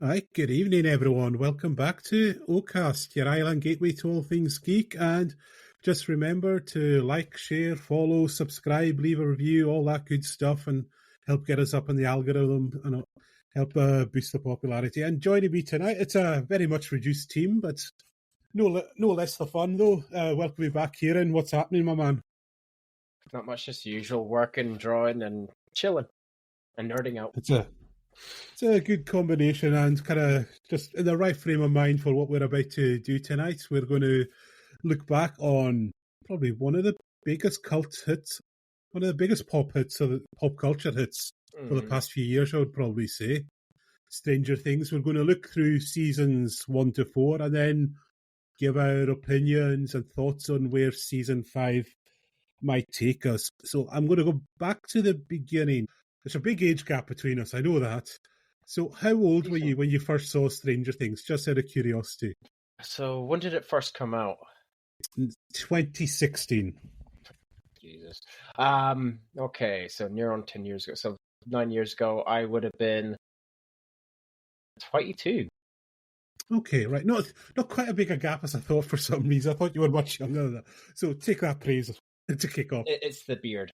Hi, good evening, everyone. Welcome back to Ocast, your island gateway to all things geek. And just remember to like, share, follow, subscribe, leave a review, all that good stuff, and help get us up in the algorithm and help boost the popularity. And joining me tonight, it's a very much reduced team, but no less the fun, though. Welcome you back, Kieran. What's happening, my man? Not much, just usual, working, drawing, and chilling, and nerding out. It's a good combination and kind of just in the right frame of mind for what we're about to do tonight. We're going to look back on probably one of the biggest cult hits, one of the biggest pop hits, or pop culture hits for the past few years, I would probably say. Stranger Things. We're going to look through seasons 1 to 4 and then give our opinions and thoughts on where season 5 might take us. So I'm going to go back to the beginning. There's a big age gap between us, I know that. So how old were you when you first saw Stranger Things, just out of curiosity? So when did it first come out? 2016. Jesus. Okay, so near on 10 years ago. So 9 years ago, I would have been 22. Okay, right. Not quite a big a gap as I thought for some reason. I thought you were much younger than that. So take that praise to kick off. It's the beard.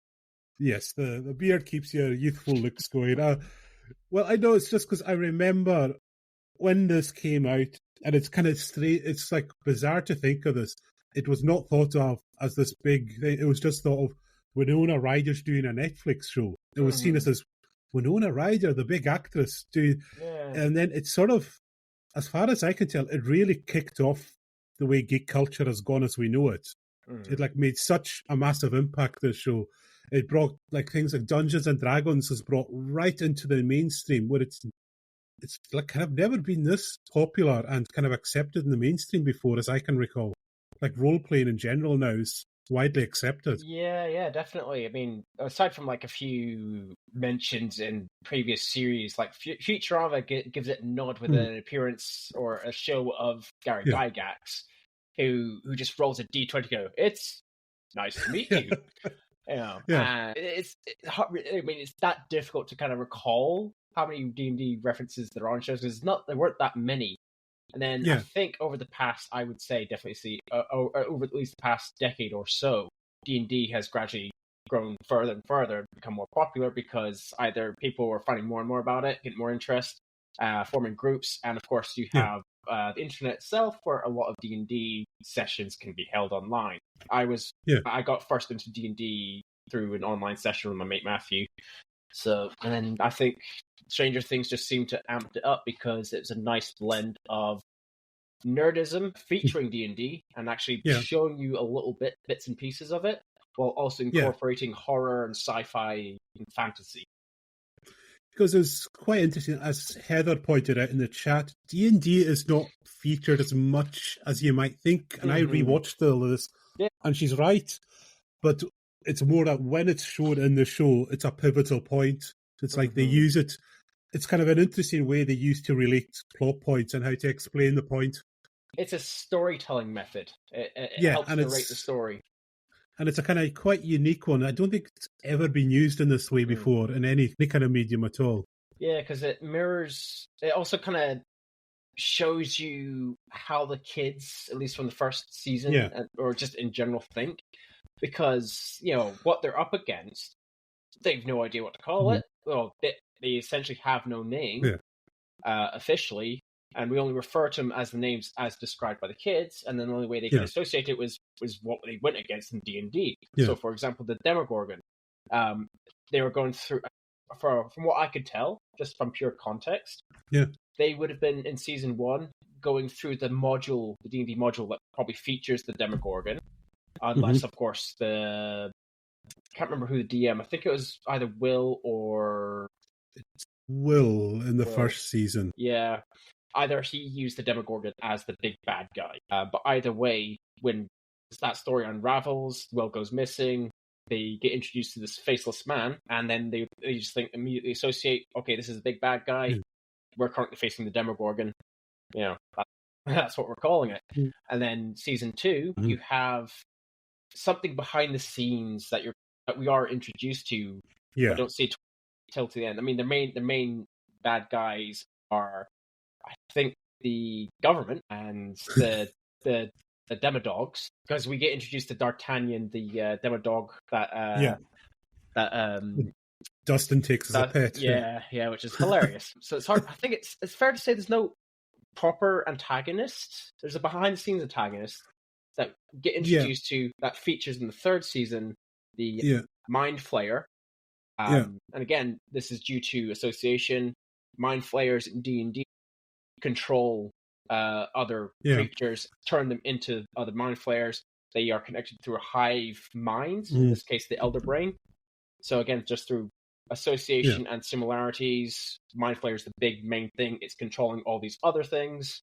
Yes, the beard keeps your youthful looks going. Well, I know it's just because I remember when this came out, and it's kind of straight. It's like bizarre to think of this. It was not thought of as this big thing. It was just thought of Winona Ryder's doing a Netflix show. It was seen as this Winona Ryder, the big actress, and then it's sort of, as far as I can tell, it really kicked off the way geek culture has gone as we know it. It like made such a massive impact, this show. It brought like things like Dungeons and Dragons has brought right into the mainstream, where it's like kind of never been this popular and kind of accepted in the mainstream before, as I can recall. Like role playing in general now is widely accepted. Yeah, definitely. I mean, aside from like a few mentions in previous series, like Futurama gives it a nod with an appearance or a show of Gary Gygax, who just rolls a D20 and go, "It's nice to meet you." And it's that difficult to kind of recall how many D&D references there are on shows, because there weren't that many. And then I think over the past, I would say definitely see over at least the past decade or so, D&D has gradually grown further and further, become more popular, because either people are finding more and more about it, getting more interest, forming groups, and of course you have the internet itself, where a lot of D&D sessions can be held online. I got first into D&D through an online session with my mate Matthew. So, and then I think Stranger Things just seemed to amp it up because it's a nice blend of nerdism featuring D&D and actually showing you a little bits and pieces of it, while also incorporating horror and sci-fi and fantasy. Because it's quite interesting, as Heather pointed out in the chat, D&D is not featured as much as you might think. And I rewatched all of this, and she's right. But it's more that when it's shown in the show, it's a pivotal point. It's like they use it. It's kind of an interesting way they use to relate plot points and how to explain the point. It's a storytelling method. It helps narrate the story. And it's a kind of quite unique one. I don't think it's ever been used in this way before in any kind of medium at all. Yeah, because it also kind of shows you how the kids, at least from the first season, or just in general, think. Because, what they're up against, they've no idea what to call it. Well, they essentially have no name officially, and we only refer to them as the names as described by the kids, and then the only way they could associate it was what they went against in D&D. So, for example, the Demogorgon, they were going through, from what I could tell, just from pure context, they would have been in season 1 going through the D&D module that probably features the Demogorgon, unless, of course, I can't remember who the DM, I think it was either Will or... Will in the first season. Yeah. Either he used the Demogorgon as the big bad guy, but either way, when that story unravels, Will goes missing, they get introduced to this faceless man, and then they just immediately associate, okay, this is a big bad guy, we're currently facing the Demogorgon, that's what we're calling it. And then season 2, you have something behind the scenes that we are introduced to, but don't see till to the end. I mean, the main bad guys are I think the government and the Demodogs, because we get introduced to D'Artagnan, the Demodog that Dustin takes as a pet. Yeah, which is hilarious. So it's hard. I think it's fair to say there's no proper antagonist. There's a behind the scenes antagonist that get introduced to that features in the third season, the Mind Flayer. And again, this is due to association. Mind Flayers in D&D control other creatures, turn them into other Mind Flayers. They are connected through a hive mind, in this case, the Elder Brain. So again, just through association and similarities, Mind Flayer is the big main thing. It's controlling all these other things,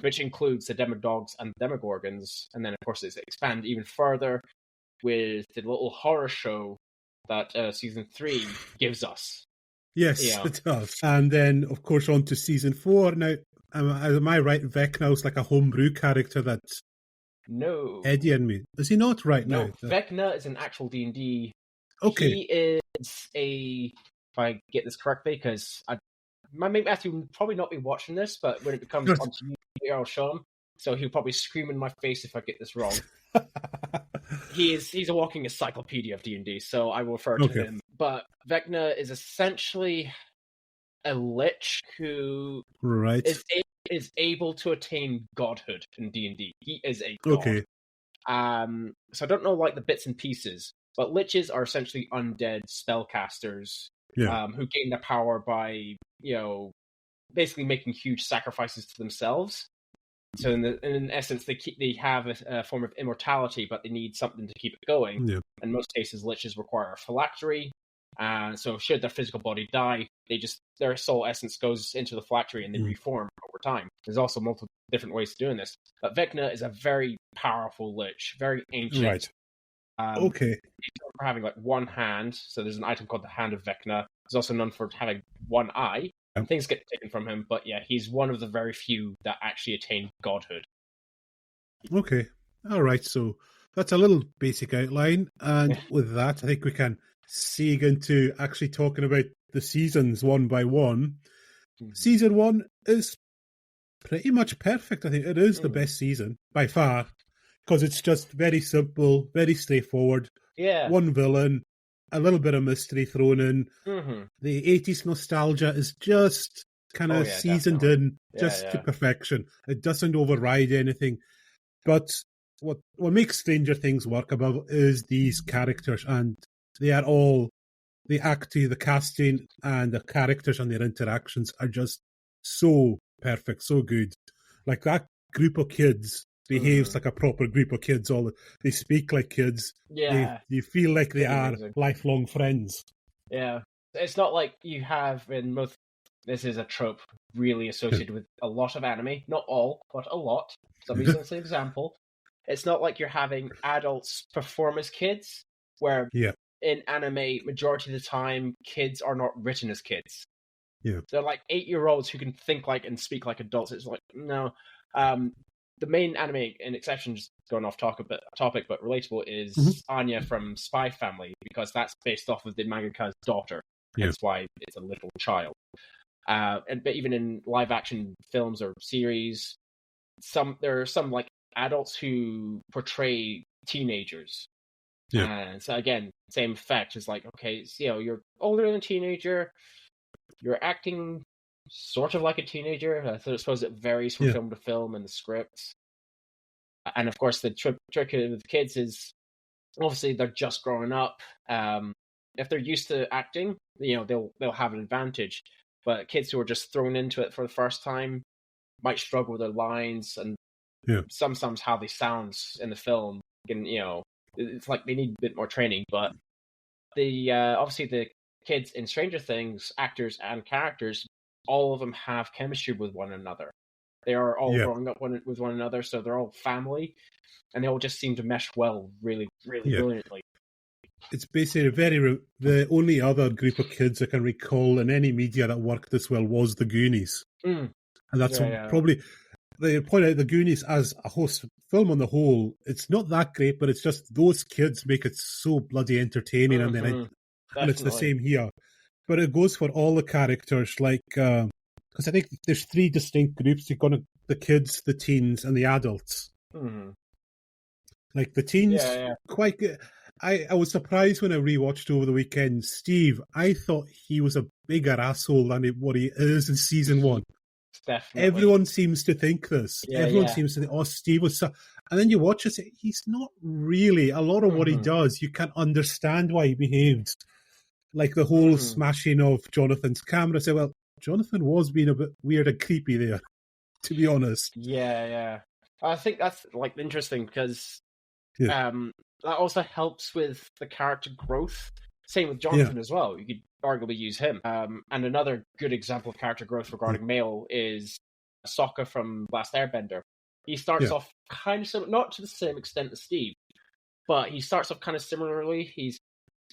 which includes the Demodogs and Demogorgons. And then, of course, it's expanded even further with the little horror show that season 3 gives us. Yes, it does. And then, of course, on to season 4. Now, am I right? Vecna is like a homebrew character that's Eddie and me. Is he not now? Vecna is an actual D&D. Okay. He is if I get this correctly, because my mate Matthew will probably not be watching this, but when it comes onto YouTube, I'll show him. So he'll probably scream in my face if I get this wrong. He's a walking encyclopedia of D&D, so I will refer to him. But Vecna is essentially a lich who is able to attain godhood in D&D. He is a god. Okay. So I don't know like the bits and pieces, but liches are essentially undead spellcasters who gain their power by, basically making huge sacrifices to themselves. So in essence, they have a form of immortality, but they need something to keep it going. Yeah. In most cases, liches require a phylactery. So should their physical body die, their soul essence goes into the phylactery and they reform over time. There's also multiple different ways of doing this. But Vecna is a very powerful lich, very ancient. Right. Okay. He's known for having like one hand. So there's an item called the Hand of Vecna. He's also known for having one eye. Things get taken from him, but he's one of the very few that actually attain godhood. Okay. All right. So that's a little basic outline. And with that, I think we can segue into actually talking about the seasons one by one. Season 1 is pretty much perfect. I think it is the best season by far, because it's just very simple, very straightforward. Yeah. One villain, a little bit of mystery thrown in. The 80s nostalgia is just kind of seasoned in to perfection. It doesn't override anything. But what makes Stranger Things work above is these characters, and they are all, the acting, the casting, and the characters and their interactions are just so perfect, so good. Like that group of kids behaves like a proper group of kids. They speak like kids. Yeah. They feel like they are lifelong friends. Yeah. It's not like you have in most... This is a trope really associated with a lot of anime. Not all, but a lot. So I'm using this as an example. It's not like you're having adults perform as kids, where in anime, majority of the time, kids are not written as kids. Yeah. They're like 8-year-olds who can think like and speak like adults. It's like, no. The main anime, in exception, just going off topic, but relatable, is Anya from Spy Family, because that's based off of the mangaka's daughter. That's why it's a little child. But even in live action films or series, there are some like adults who portray teenagers. And so again, same effect. It's like, okay, so, you're older than a teenager, you're acting sort of like a teenager. I suppose it varies from film to film and the scripts. And of course, the trick with kids is obviously they're just growing up. If they're used to acting, they'll have an advantage. But kids who are just thrown into it for the first time might struggle with their lines and sometimes how they sound in the film. And it's like they need a bit more training. But the obviously the kids in Stranger Things, actors and characters, all of them have chemistry with one another. They are all growing up with one another, so they're all family, and they all just seem to mesh well, really, really brilliantly. It's basically the only other group of kids I can recall in any media that worked this well was the Goonies. And that's probably, they point out the Goonies as a host film on the whole, it's not that great, but it's just those kids make it so bloody entertaining, and it's the same here. But it goes for all the characters, like, because I think there's 3 distinct groups. You've got the kids, the teens, and the adults. Mm-hmm. Like the teens, Yeah. quite good. I was surprised when I rewatched over the weekend. Steve, I thought he was a bigger asshole than what he is in season 1. Definitely. Everyone seems to think this. Everyone Yeah. seems to think, oh, Steve was so... And then you watch it, he's not really. A lot of what he does, you can't understand why he behaves. Like the whole smashing of Jonathan's camera. Say, well, Jonathan was being a bit weird and creepy there, to be honest. Yeah. I think that's like interesting because that also helps with the character growth. Same with Jonathan as well. You could arguably use him. And another good example of character growth regarding male is Sokka from Last Airbender. He starts off kind of similar, not to the same extent as Steve, but he starts off kind of similarly. He's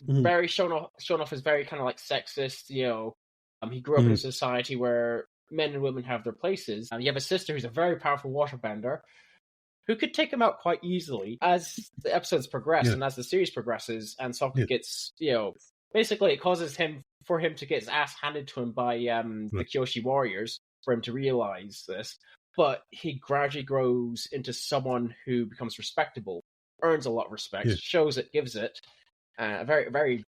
very shown off as very kind of like sexist. He grew up in a society where men and women have their places. And you have a sister who's a very powerful waterbender who could take him out quite easily as the episodes progress and as the series progresses. And Sokka gets, basically it causes for him to get his ass handed to him by the Kyoshi warriors for him to realize this. But he gradually grows into someone who becomes respectable, earns a lot of respect, shows it, gives it. A very, very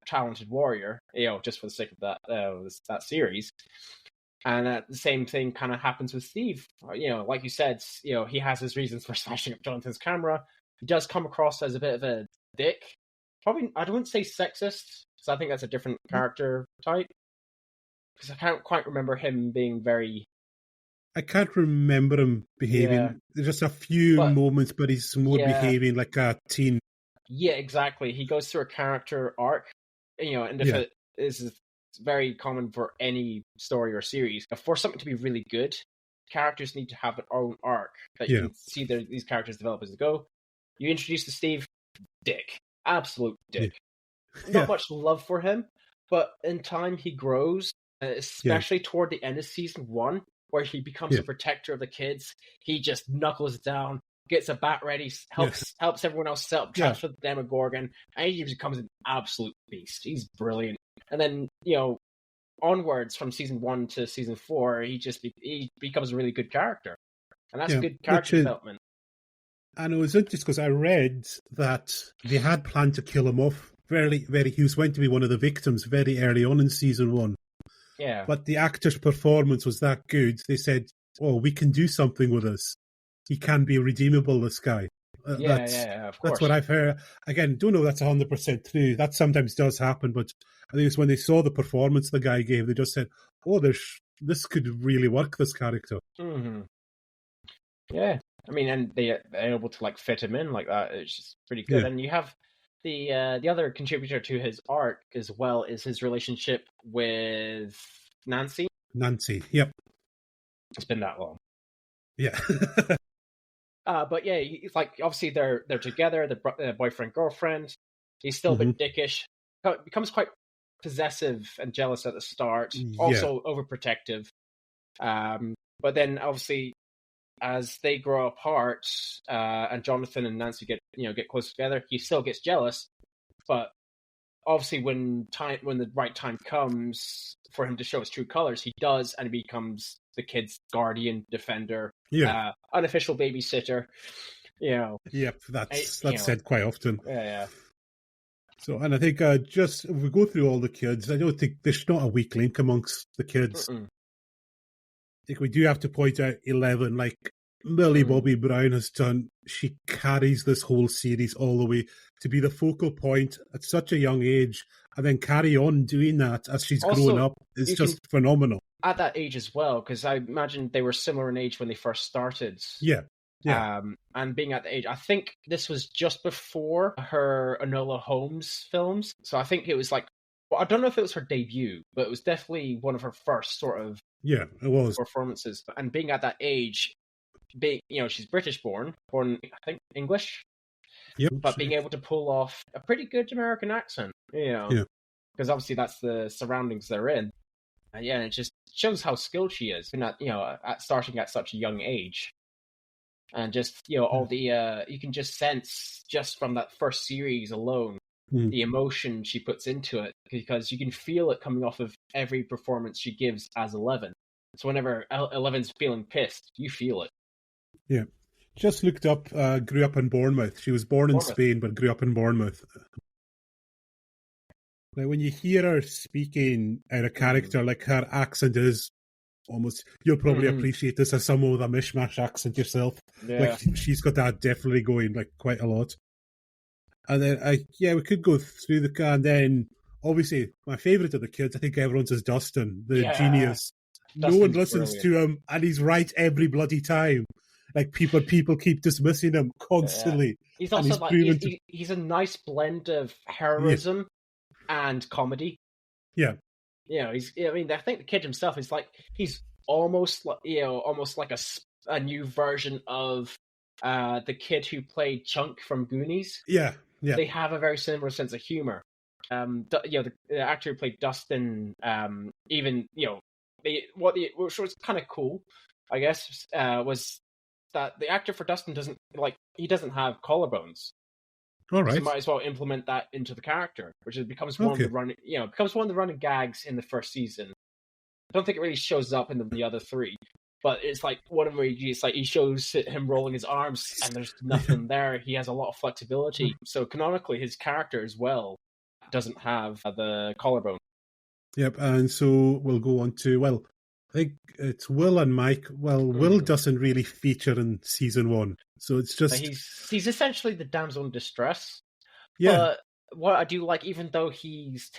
talented warrior, just for the sake of that series. And the same thing kind of happens with Steve. Like you said, he has his reasons for smashing up Jonathan's camera. He does come across as a bit of a dick. Probably, I wouldn't say sexist, because I think that's a different character type. Because I can't quite remember him being very... I can't remember him behaving. Yeah. There's just a few moments, but he's more behaving like a teen. Yeah, exactly. He goes through a character arc, and if it is very common for any story or series. For something to be really good, characters need to have their own arc that you can see these characters develop as they go. You introduce the Steve, dick. Absolute dick. Not much love for him, but in time he grows, especially toward the end of season 1, where he becomes a protector of the kids. He just knuckles down, gets a bat ready, helps everyone else set up traps for the Demogorgon, and he becomes an absolute beast. He's brilliant. And then, onwards from season 1 to season 4, he becomes a really good character. And that's good character development. And it was interesting because I read that they had planned to kill him off. He was meant to be one of the victims very early on in season 1. Yeah. But the actor's performance was that good. They said, oh, we can do something with this. He can be redeemable, this guy. Of course. That's what I've heard. Again, don't know if that's 100% true. That sometimes does happen, but I think it's when they saw the performance the guy gave, they just said, oh, this could really work, this character. Mm-hmm. Yeah. I mean, and they're able to fit him in like that. It's just pretty good. And you have the other contributor to his arc as well is his relationship with Nancy. Yep. It's been that long. Yeah. But yeah, it's obviously they're together, the boyfriend girlfriend. He's still a bit dickish. Becomes quite possessive and jealous at the start. Also overprotective. But then obviously, as they grow apart, and Jonathan and Nancy get close together, he still gets jealous. But obviously, when the right time comes for him to show his true colors, he does, and he becomes the kid's guardian, defender, unofficial babysitter. Yep, that's said quite often. Yeah. So, and I think just if we go through all the kids, I don't think there's not a weak link amongst the kids. I think we do have to point out 11, like Millie Bobby Brown has done. She carries this whole series all the way to be the focal point at such a young age, and then carry on doing that as she's grown up. It's just phenomenal. At that age as well, because I imagine they were similar in age when they first started. Yeah. And being at the age, I think this was just before her Enola Holmes films. So I think it was I don't know if it was her debut, but it was definitely one of her first sort of it was performances. And being at that age, she's British born, I think English. Yep. But being able to pull off a pretty good American accent, because obviously that's the surroundings they're in. And it just shows how skilled she is, at starting at such a young age. And just, all the, you can just sense just from that first series alone, the emotion she puts into it, because you can feel it coming off of every performance she gives as 11. So whenever 11's feeling pissed, you feel it. Yeah. Just looked up, grew up in Bournemouth. She was born in Spain, but grew up in Bournemouth. Now, when you hear her speaking in a character, like her accent is almost, you'll probably appreciate this as someone with a mishmash accent yourself. Yeah. Like, she's got that definitely going, like, quite a lot. And then, we could go through the car, and then, obviously, my favourite of the kids, I think everyone's is Dustin, the genius. Dustin's no one listens brilliant. to him, and he's right every bloody time. Like, people keep dismissing him constantly. He's also he's a nice blend of heroism and comedy. Yeah. I think the kid himself is like, he's almost like a new version of the kid who played Chunk from Goonies. Yeah. They have a very similar sense of humor. The actor who played Dustin, which was kind of cool, I guess, was that the actor for Dustin doesn't have collarbones. All right. So might as well implement that into the character, which becomes one of the running gags in the first season. I don't think it really shows up in the other three, but it's like one of them where he shows him rolling his arms and there's nothing there. He has a lot of flexibility. So canonically, his character as well doesn't have the collarbone. Yep, and so we'll go on to, I think it's Will and Mike. Will doesn't really feature in season 1, so it's just... He's essentially the damsel in distress. Yeah. But what I do like, even though he's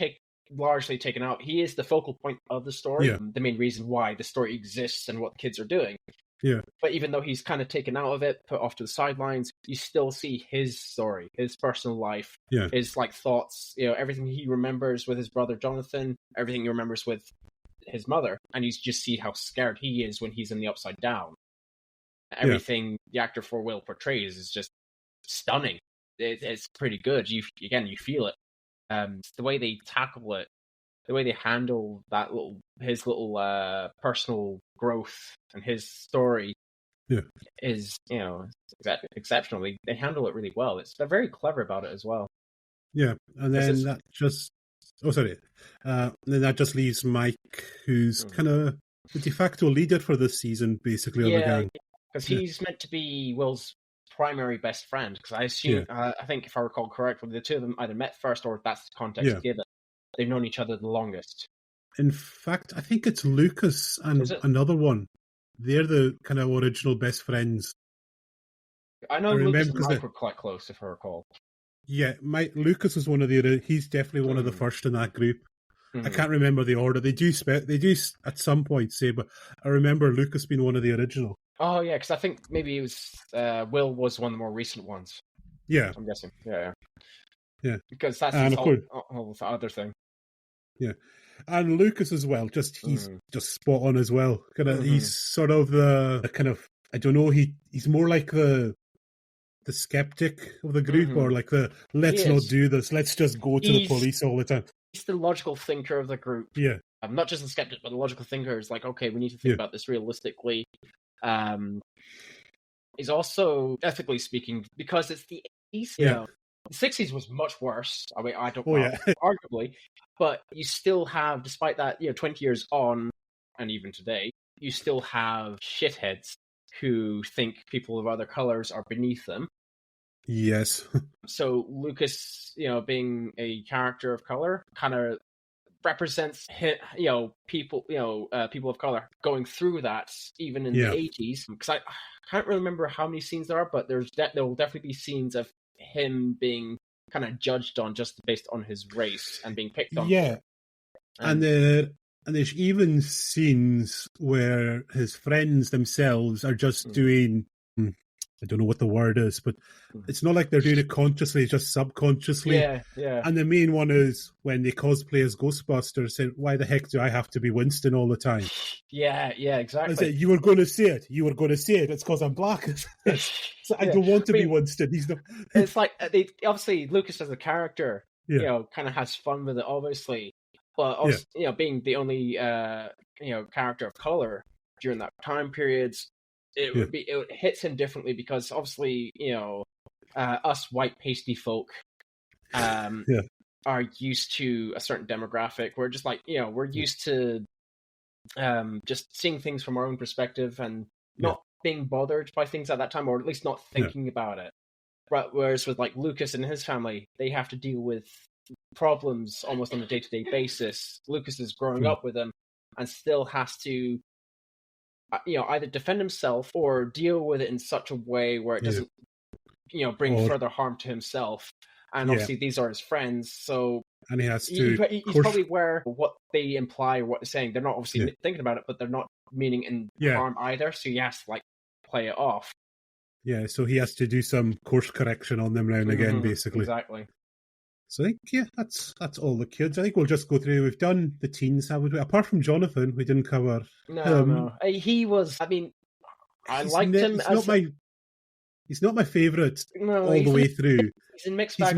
largely taken out, he is the focal point of the story, the main reason why the story exists and what the kids are doing. Yeah. But even though he's kind of taken out of it, put off to the sidelines, you still see his story, his personal life, his thoughts, everything he remembers with his brother Jonathan, everything he remembers with his mother, and you just see how scared he is when he's in the Upside Down. Everything the actor for Will portrays is just stunning. It's pretty good. You feel it. The way they tackle it, the way they handle his little personal growth and his story is exceptional. They handle it really well. They're very clever about it as well. Yeah, and then that just... Oh, sorry. Then that just leaves Mike, who's kind of the de facto leader for this season, basically, of the gang. Because he's meant to be Will's primary best friend. Because I assume, I think if I recall correctly, the two of them either met first, or if that's the context given, they've known each other the longest. In fact, I think it's Lucas and another one. They're the kind of original best friends. I know Lucas and Mike were quite close, if I recall. Yeah, Lucas was one of he's definitely one of the first in that group. I can't remember the order. They do at some point say, but I remember Lucas being one of the original. Oh yeah, because I think maybe it was Will was one of the more recent ones. Yeah, I'm guessing. Yeah. Because that's his whole other thing. Yeah, and Lucas as well. He's just spot on as well. He's sort of the kind of, I don't know. He's more like the skeptic of the group, or like let's not do this. Let's just go to the police all the time. He's the logical thinker of the group. Yeah. Not just the skeptic, but the logical thinker is like, okay, we need to think about this realistically. He's also, ethically speaking, because it's the 80s, the 60s was much worse. I mean, I don't know, arguably, but you still have, despite that, 20 years on, and even today, you still have shitheads who think people of other colors are beneath them. Yes. So Lucas, being a character of color, kind of represents people of color going through that even in the 80s. Because I can't really remember how many scenes there are, but there will definitely be scenes of him being kind of judged on just based on his race and being picked on. Yeah, and there's even scenes where his friends themselves are just doing, I don't know what the word is, but it's not like they're doing it consciously, it's just subconsciously. Yeah. And the main one is when they cosplay as Ghostbusters, say, why the heck do I have to be Winston all the time? Yeah, exactly. I said, you were going to say it. It's because I'm black. So I don't want to be Winston. He's not. It's like, obviously, Lucas as a character, kind of has fun with it, obviously. But also, being the only, character of color during that time period, it hits him differently because obviously, us white pasty folk Yeah. are used to a certain demographic. We're just like, we're used to just seeing things from our own perspective and not being bothered by things at that time, or at least not thinking about it. But whereas with like Lucas and his family, they have to deal with problems almost on a day-to-day basis. Lucas is growing up with them and still has to either defend himself or deal with it in such a way where it doesn't bring further harm to himself. And obviously these are his friends, so and he has to he's probably aware of what they imply or what they're saying. They're not obviously thinking about it, but they're not meaning in harm either, so he has to like play it off. Yeah, so he has to do some course correction on them now and again, basically. Exactly. So I think, that's all the kids. I think we'll just go through. We've done the teens, haven't we? Apart from Jonathan, we didn't cover him. No. He was, I liked him. He's not my favourite all the way through. He's in mixed bag.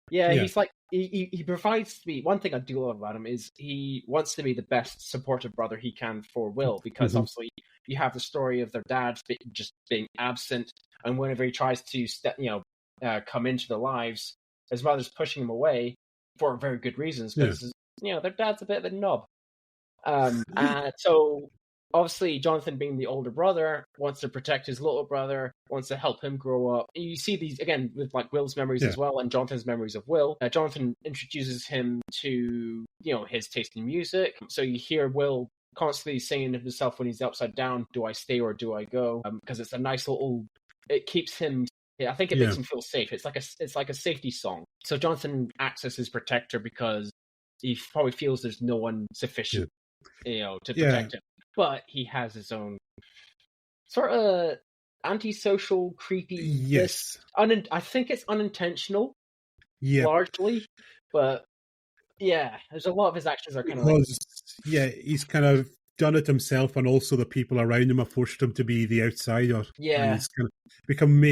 Yeah, he's like, he provides me, one thing I do love about him is he wants to be the best supportive brother he can for Will, because obviously you have the story of their dad just being absent, and whenever he tries to come into their lives, his mother's pushing him away for very good reasons, because their dad's a bit of a knob. So obviously Jonathan, being the older brother, wants to protect his little brother, wants to help him grow up. You see these again with like Will's memories as well, and Jonathan's memories of Will. Jonathan introduces him to his taste in music, so you hear Will constantly singing to himself when he's upside down, "Do I stay or do I go?" Because it's a nice little. It keeps him. I think it makes him feel safe. It's like a safety song. So Jonathan acts as his protector because he probably feels there's no one sufficient, to protect him. But he has his own sort of antisocial, creepy. Yes. I think it's unintentional, largely, but there's a lot of his actions are kind of like... he's kind of done it himself, and also the people around him have forced him to be the outsider. Yeah. And he's kind of become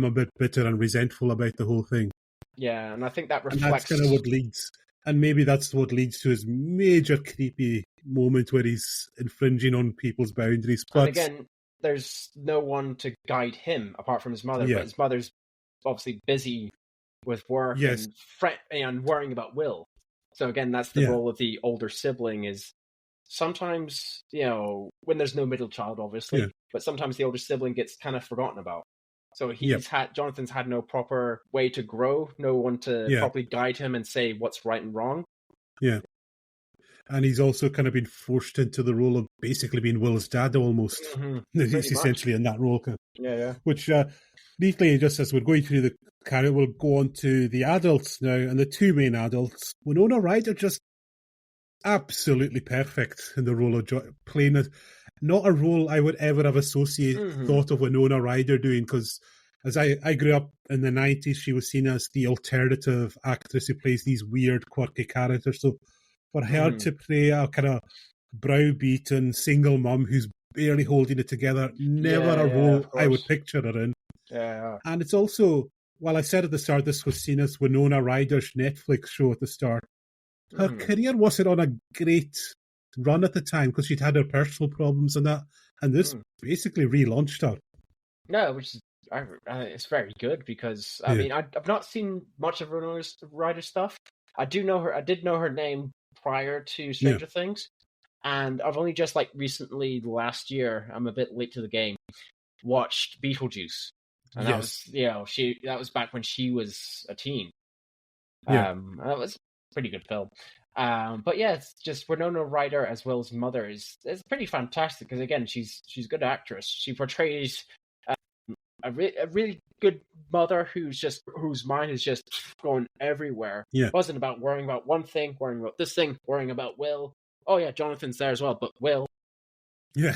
a bit bitter and resentful about the whole thing. Yeah, and I think that reflects... And that's kind of what leads... And maybe that's what leads to his major creepy moment where he's infringing on people's boundaries. But and again, there's no one to guide him apart from his mother. But his mother's obviously busy with work and worrying about Will. So again, that's the role of the older sibling, is sometimes, when there's no middle child, obviously, but sometimes the older sibling gets kind of forgotten about. So Jonathan's had no proper way to grow, no one to properly guide him and say what's right and wrong. Yeah. And he's also kind of been forced into the role of basically being Will's dad almost. He's essentially in that role. Which, neatly, just as we're going through the career, we'll go on to the adults now. And the two main adults, Winona Ryder, just absolutely perfect in the role of playing it. Not a role I would ever have thought of Winona Ryder doing, because as I grew up in the 90s, she was seen as the alternative actress who plays these weird, quirky characters. So for her to play a kind of browbeaten single mum who's barely holding it together, never a role I would picture her in. Yeah. And it's also, while I said at the start this was seen as Winona Ryder's Netflix show at the start, her career wasn't on a great run at the time because she'd had her personal problems and that, and this basically relaunched her. No, which is it's very good, because I mean I've not seen much of Winona Ryder's stuff. I did know her name prior to Stranger Things, and I've only just recently last year, I'm a bit late to the game, watched Beetlejuice, and that was back when she was a teen. That was a pretty good film. But it's just Winona Ryder as well as mother is pretty fantastic, because again she's a good actress. She portrays a really good mother whose mind is just going everywhere. It wasn't about worrying about one thing, worrying about this thing, worrying about Will. Oh yeah, Jonathan's there as well, but Will. Yeah,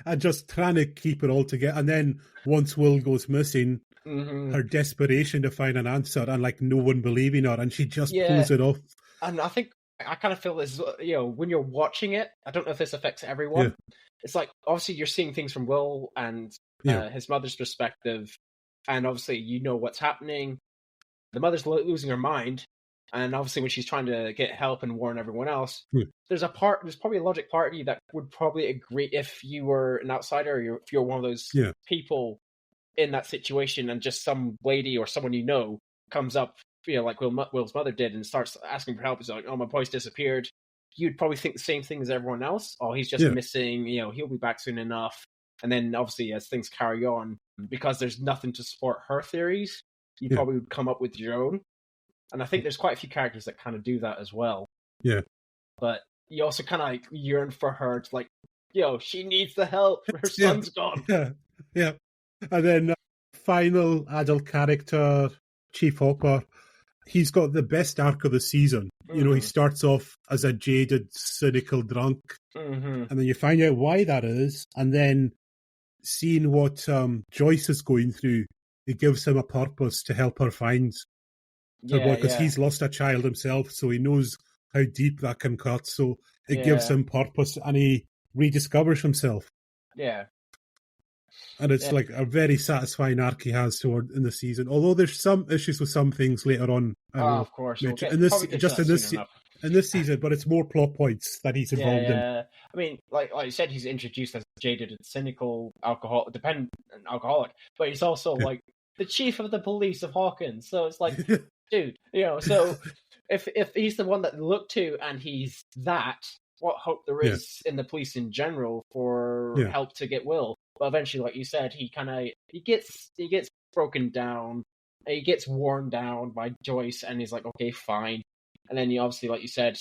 and just trying to keep it all together. And then once Will goes missing, her desperation to find an answer and no one believing her, and she just pulls it off. And I think I kind of feel this, when you're watching it, I don't know if this affects everyone. It's obviously you're seeing things from Will and his mother's perspective, and obviously what's happening. The mother's losing her mind, and obviously when she's trying to get help and warn everyone else, there's probably a logic part of you that would probably agree if you were an outsider, or if you're one of those people in that situation, and just some lady or someone comes up like Will's mother did, and starts asking for help, he's like, "Oh, my boy's disappeared." You'd probably think the same thing as everyone else. Oh, he's just missing. He'll be back soon enough. And then obviously, as things carry on, because there's nothing to support her theories, you probably would come up with your own. And I think there's quite a few characters that kind of do that as well. Yeah. But you also kind of like yearn for her to like, she needs the help. Her son's gone. Yeah. And then final adult character, Chief Hopper. He's got the best arc of the season. He starts off as a jaded, cynical drunk. And then you find out why that is. And then seeing what Joyce is going through, it gives him a purpose to help her find her boy. Because he's lost a child himself, so he knows how deep that can cut. So it gives him purpose, and he rediscovers himself. Yeah. And it's like a very satisfying arc he has in the season. Although there's some issues with some things later on. Of course. In this season, but it's more plot points that he's involved in. I mean, like you said, he's introduced as a jaded and cynical dependent alcoholic, but he's also like the chief of the police of Hawkins. So it's like, dude, so if he's the one that they look to and he's that, what hope there is in the police in general for help to get Will? But eventually, like you said, he gets broken down, he gets worn down by Joyce, and he's like, okay, fine. And then obviously, like you said,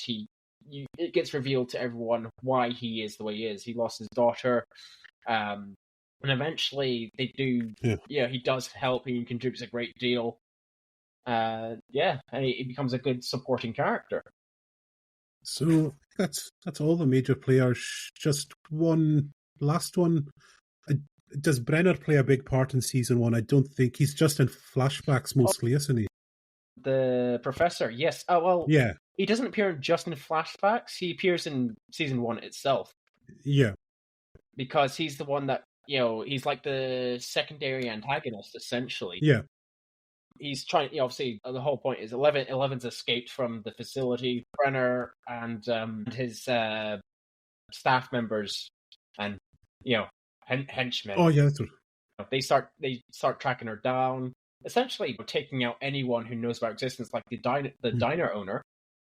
it gets revealed to everyone why he is the way he is. He lost his daughter, and eventually they do. Yeah, he does help. He contributes a great deal. And he becomes a good supporting character. So that's all the major players. Just one last one. Does Brenner play a big part in season 1? I don't think. He's just in flashbacks mostly, isn't he? The professor, yes. Oh, well, yeah. He doesn't appear just in flashbacks. He appears in season 1 itself. Yeah. Because he's the one that, he's like the secondary antagonist, essentially. Yeah. He's trying, obviously, the whole point is Eleven's escaped from the facility. Brenner and his staff members and, henchmen. Oh, yeah, that's right. They start tracking her down, essentially taking out anyone who knows about existence, like the diner owner.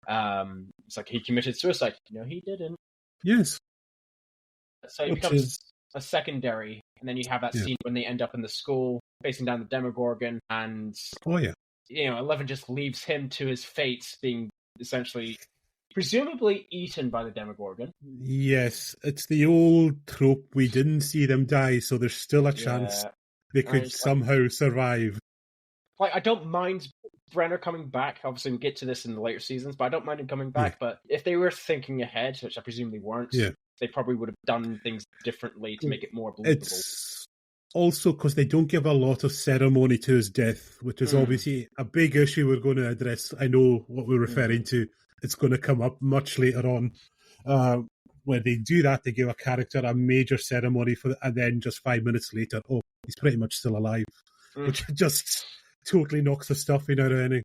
It's like he committed suicide. No, he didn't. Yes. So he becomes a secondary, and then you have that scene when they end up in the school, facing down the Demogorgon, and Eleven just leaves him to his fate, being essentially, presumably eaten by the Demogorgon. Yes, it's the old trope. We didn't see them die, so there's still a chance they could somehow survive. Like, I don't mind Brenner coming back. Obviously, we'll get to this in the later seasons, but I don't mind him coming back. But if they were thinking ahead, which I presume they weren't, they probably would have done things differently to make it more believable. It's also because they don't give a lot of ceremony to his death, which is obviously a big issue we're going to address. I know what we're referring to. It's going to come up much later on. When they do that, they give a character a major ceremony and then just 5 minutes later, he's pretty much still alive, which just totally knocks the stuffing out of anything.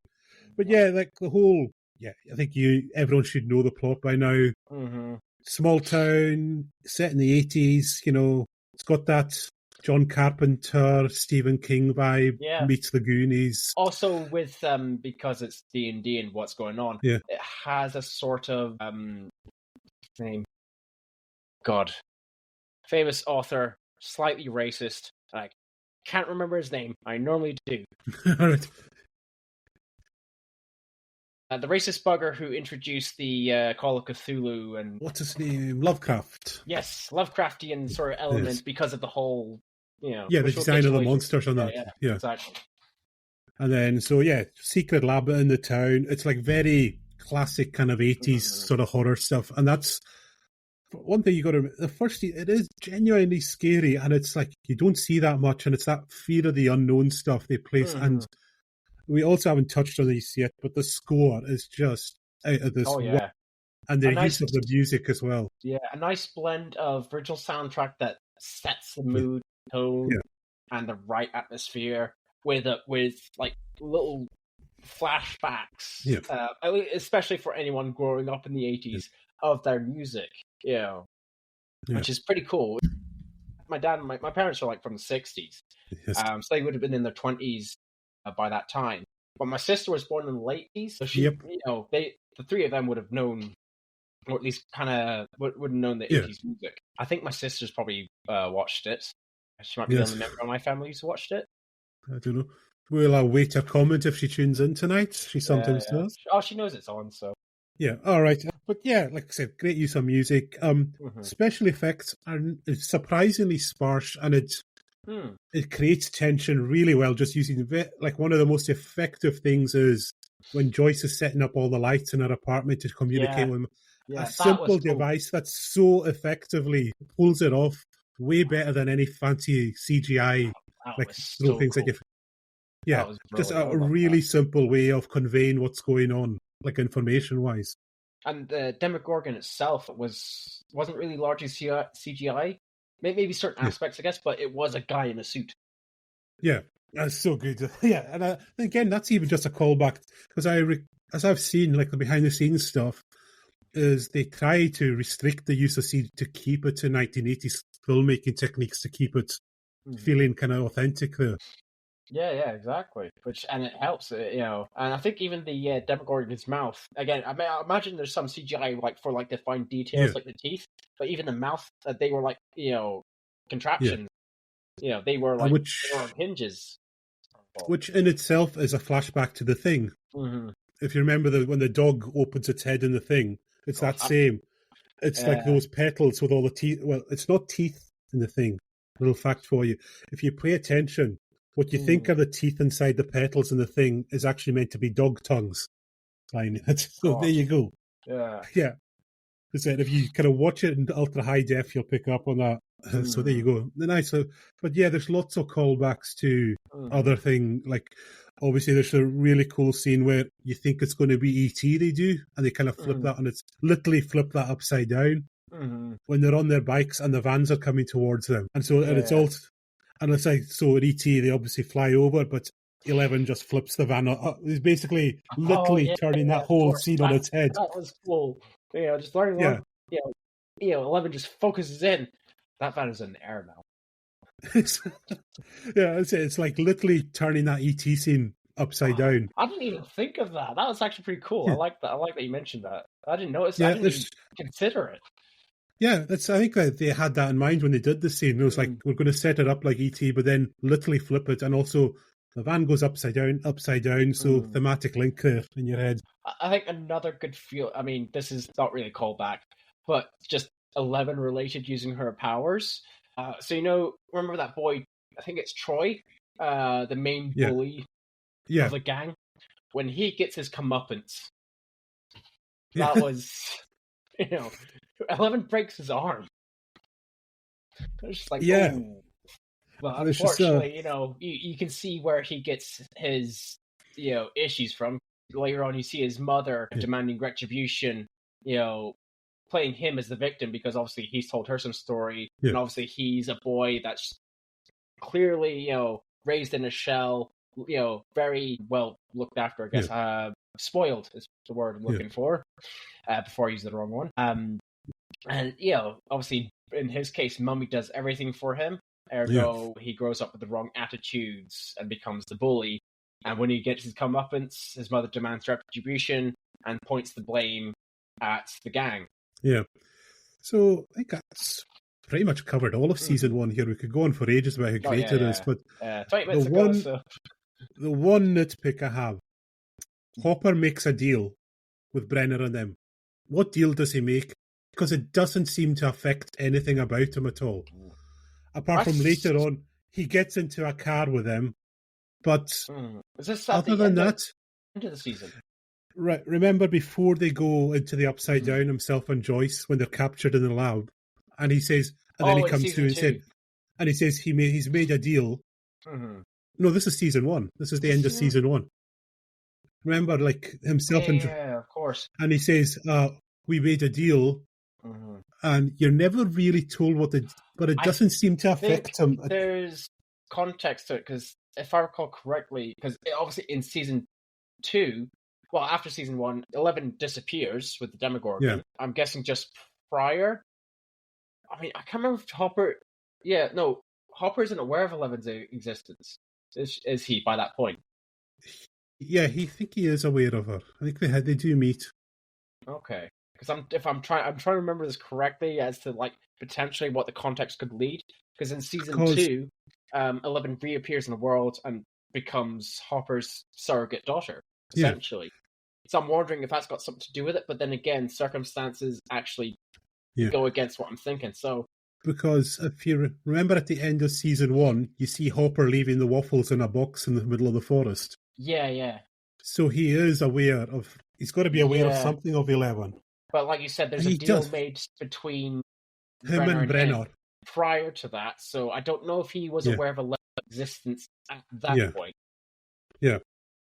But like the whole, I think everyone should know the plot by now. Mm-hmm. Small town, set in the 80s, it's got that John Carpenter, Stephen King vibe, meets the Goonies. Also with, because it's D&D and what's going on, it has a sort of, name, God, famous author, slightly racist, I can't remember his name, I normally do. All right. The racist bugger who introduced the Call of Cthulhu and... What's his name? Lovecraft. Yes, Lovecraftian sort of element because of the whole, the design of the monsters on that. Yeah, exactly. And then, secret lab in the town. It's like very classic kind of 80s sort of horror stuff. And that's one thing you got to... The first, it is genuinely scary, and it's like you don't see that much, and it's that fear of the unknown stuff they place. And we also haven't touched on these yet, but the score is just out of this world. And the use of the music as well. Yeah, a nice blend of original soundtrack that sets the mood, tone, and the right atmosphere with like little flashbacks, especially for anyone growing up in the 80s, of their music, which is pretty cool. My dad and my parents are like from the 60s, so they would have been in their 20s by that time. But my sister was born in the late 80s, so she, Yep. the three of them would have known, or at least kind of would have known the 80s music. I think my sister's probably watched it. She might be the only member of my family who's watched it. I don't know. We'll await her comment if she tunes in tonight. She sometimes does. Oh, she knows it's on, so. Yeah, all right. But yeah, like I said, great use of music. Special effects are surprisingly sparse, and it creates tension really well. Just using like one of the most effective things is when Joyce is setting up all the lights in her apartment to communicate with him. A simple device that so effectively pulls it off way better than any fancy CGI like throw things at you. Yeah, just a really simple way of conveying what's going on, like information-wise. And the Demogorgon itself wasn't really largely CGI. Maybe certain aspects, I guess, but it was a guy in a suit. Yeah, that's so good. Yeah, and again, that's even just a callback, because as I've seen, like the behind-the-scenes stuff, is they try to restrict the use of CGI to keep it to 1980s filmmaking techniques to keep it feeling kind of authentic there. Yeah, exactly. And it helps, And I think even the Demogorgon's mouth. Again, I imagine there's some CGI like for like the fine details, like the teeth. But even the mouth, they were like contraptions. They were like they were on hinges. Which in itself is a flashback to The Thing. If you remember when the dog opens its head in The Thing, it's that same. It's like those petals with all the teeth. Well, it's not teeth in The Thing. Little fact for you: if you pay attention. What you think are the teeth inside the petals in The Thing is actually meant to be dog tongues. So there you go. Yeah. If you kind of watch it in ultra high def, you'll pick up on that. So there you go. Nice. But yeah, there's lots of callbacks to other things. Like, obviously, there's a really cool scene where you think it's going to be E.T. they do, and they kind of flip that, and it's literally flip that upside down when they're on their bikes and the vans are coming towards them. And so, and it's all... And it's like, so at E.T., they obviously fly over, but 11 just flips the van. He's basically literally turning that whole scene on its head. That was cool. Just learning one. 11 just focuses in. That van is in the air now. It's like literally turning that E.T. scene upside down. I didn't even think of that. That was actually pretty cool. I like that. I like that you mentioned that. I didn't notice. I didn't even consider it. Yeah, I think that they had that in mind when they did the scene. It was like, we're going to set it up like E.T., but then literally flip it. And also, the van goes upside down, so thematic link there in your head. I think another good feel... I mean, this is not really a callback, but just 11 related using her powers. So, remember that boy, I think it's Troy, the main bully of the gang? When he gets his comeuppance, that was, 11 breaks his arm. It's just like, oh. Well, unfortunately, you can see where he gets his, issues from. Later on, you see his mother demanding retribution, playing him as the victim because obviously he's told her some story. And obviously he's a boy that's clearly, raised in a shell, very well looked after, I guess. Spoiled is the word I'm looking for, before I use the wrong one. And, obviously, in his case, Mummy does everything for him. Ergo, he grows up with the wrong attitudes and becomes the bully. And when he gets his comeuppance, his mother demands retribution and points the blame at the gang. Yeah. So I think that's pretty much covered all of season one here. We could go on for ages about how great it is, but 20 minutes ago, the one nitpick I have, Hopper makes a deal with Brenner and them. What deal does he make? Because it doesn't seem to affect anything about him at all. Apart from later on, he gets into a car with them, but is this other than that, into the season. Right, remember before they go into the upside down, himself and Joyce, when they're captured in the lab, and he says, and then he comes through and he says he's made a deal. No, this is season one. This is the end of season one. Remember, like himself and of course, and he says, "We made a deal." And you're never really told but it doesn't seem to affect him. There's context to it, because if I recall correctly, because obviously in season 2, well, after season 1, 11 disappears with the Demogorgon. Yeah. I'm guessing just prior. I mean, I can't remember if Hopper... Yeah, no, Hopper isn't aware of 11's existence. Is he by that point? Yeah, think he is aware of her. I think they do meet. Okay, because I'm trying to remember this correctly as to like potentially what the context could lead. Because in season Because 2, 11 reappears in the world and becomes Hopper's surrogate daughter, yeah, essentially. So I'm wondering if that's got something to do with it. But then again, circumstances actually yeah. go against what I'm thinking. So Because if you remember at the end of season 1, you see Hopper leaving the waffles in a box in the middle of the forest. yeah. So he is aware of. He's got to be aware of Yeah. something of 11. But like you said, there's And a he deal does. made between Him Brenner and and him Brenner. prior to that. So I don't know if he was Yeah, aware of Eleven's existence at that yeah, point. yeah.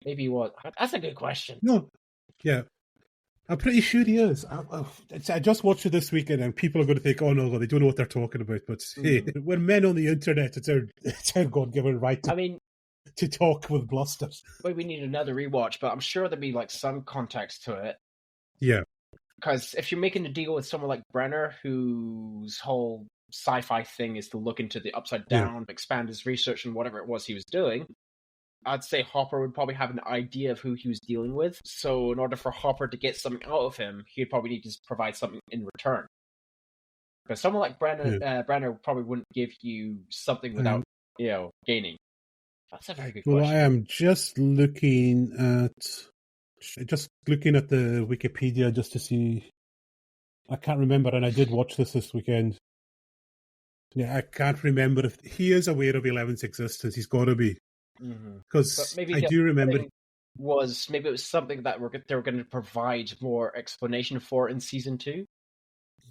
Maybe he was. That's a good question. No, yeah. I'm pretty sure he is. I just watched it this weekend, and people are going to think, "Oh no, they don't know what they're talking about." But hey, we're men on the internet. It's our God-given right I mean, to talk with blusters. maybe we need another rewatch, but I'm sure there'd be like some context to it. Yeah, Because if you're making a deal with someone like Brenner, whose whole sci-fi thing is to look into the upside yeah, down, expand his research and whatever it was he was doing, I'd say Hopper would probably have an idea of who he was dealing with. So in order for Hopper to get something out of him, he'd probably need to provide something in return. Because someone like Brenner probably wouldn't give you something without, gaining. That's a very good Well, I question. am just looking at the Wikipedia just to see. I can't remember, and I did watch this weekend. Yeah, I can't remember if he is aware of 11's existence. He's got to be, But because maybe I the do remember. thing was maybe it was something that they were going to provide more explanation for in season 2.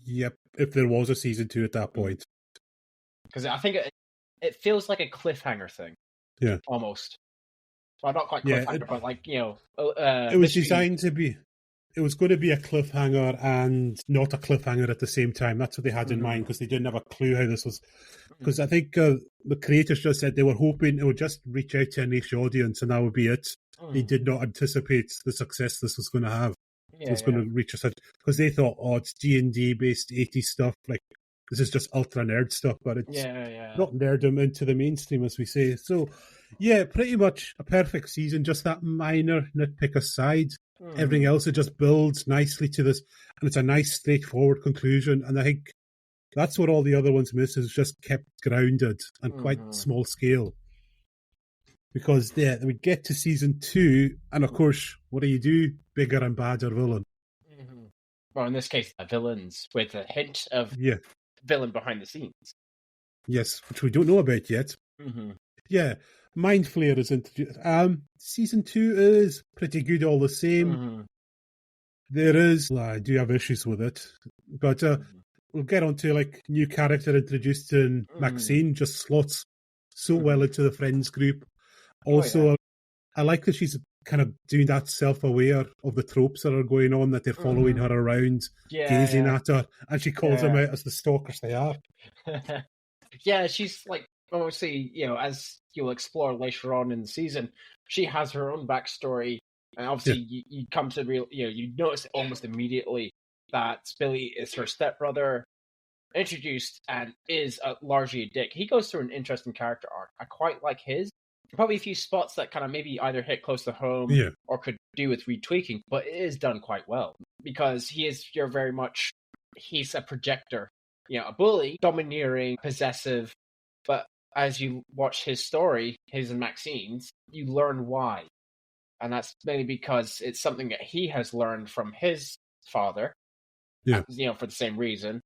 Yep, if there was a season 2 at that point. Because I think it feels like a cliffhanger thing. Yeah, Almost. Well, not quite yeah. cliffhanger, but like, It was mystery. designed to be. It was going to be a cliffhanger and not a cliffhanger at the same time. That's what they had in mind, because they didn't have a clue how this was. Because I think the creators just said they were hoping it would just reach out to a niche audience, and that would be it. They did not anticipate the success this was going to have. It was going to reach us, because they thought, oh, it's D&D based 80s stuff. Like, this is just ultra nerd stuff, but it's not nerd them into the mainstream, as we say. So, yeah, pretty much a perfect season. Just that minor nitpick aside. Everything else, it just builds nicely to this, and it's a nice, straightforward conclusion. And I think that's what all the other ones miss, is just kept grounded and quite small scale. Because we get to season 2, and of course, what do? Bigger and badder villain. Well, in this case, villains with a hint of villain behind the scenes. Yes, which we don't know about yet. Yeah, Mind Flayer is introduced. Season 2 is pretty good all the same. There is, I do have issues with it, but we'll get on to like new character introduced in Maxine, just slots so well into the Friends group. Also, I like that she's kind of doing that self-aware of the tropes that are going on, that they're following her around, gazing at her, and she calls them out as the stalkers they are. Yeah, she's like, obviously, as you'll explore later on in the season, she has her own backstory. And obviously, you come to you notice almost immediately that Billy is her stepbrother, introduced, and is largely a dick. He goes through an interesting character arc. I quite like his. Probably a few spots that kind of maybe either hit close to home or could do with retweaking, but it is done quite well because he's a projector, a bully, domineering, possessive. But as you watch his story, his and Maxine's, you learn why. And that's mainly because it's something that he has learned from his father, for the same reason.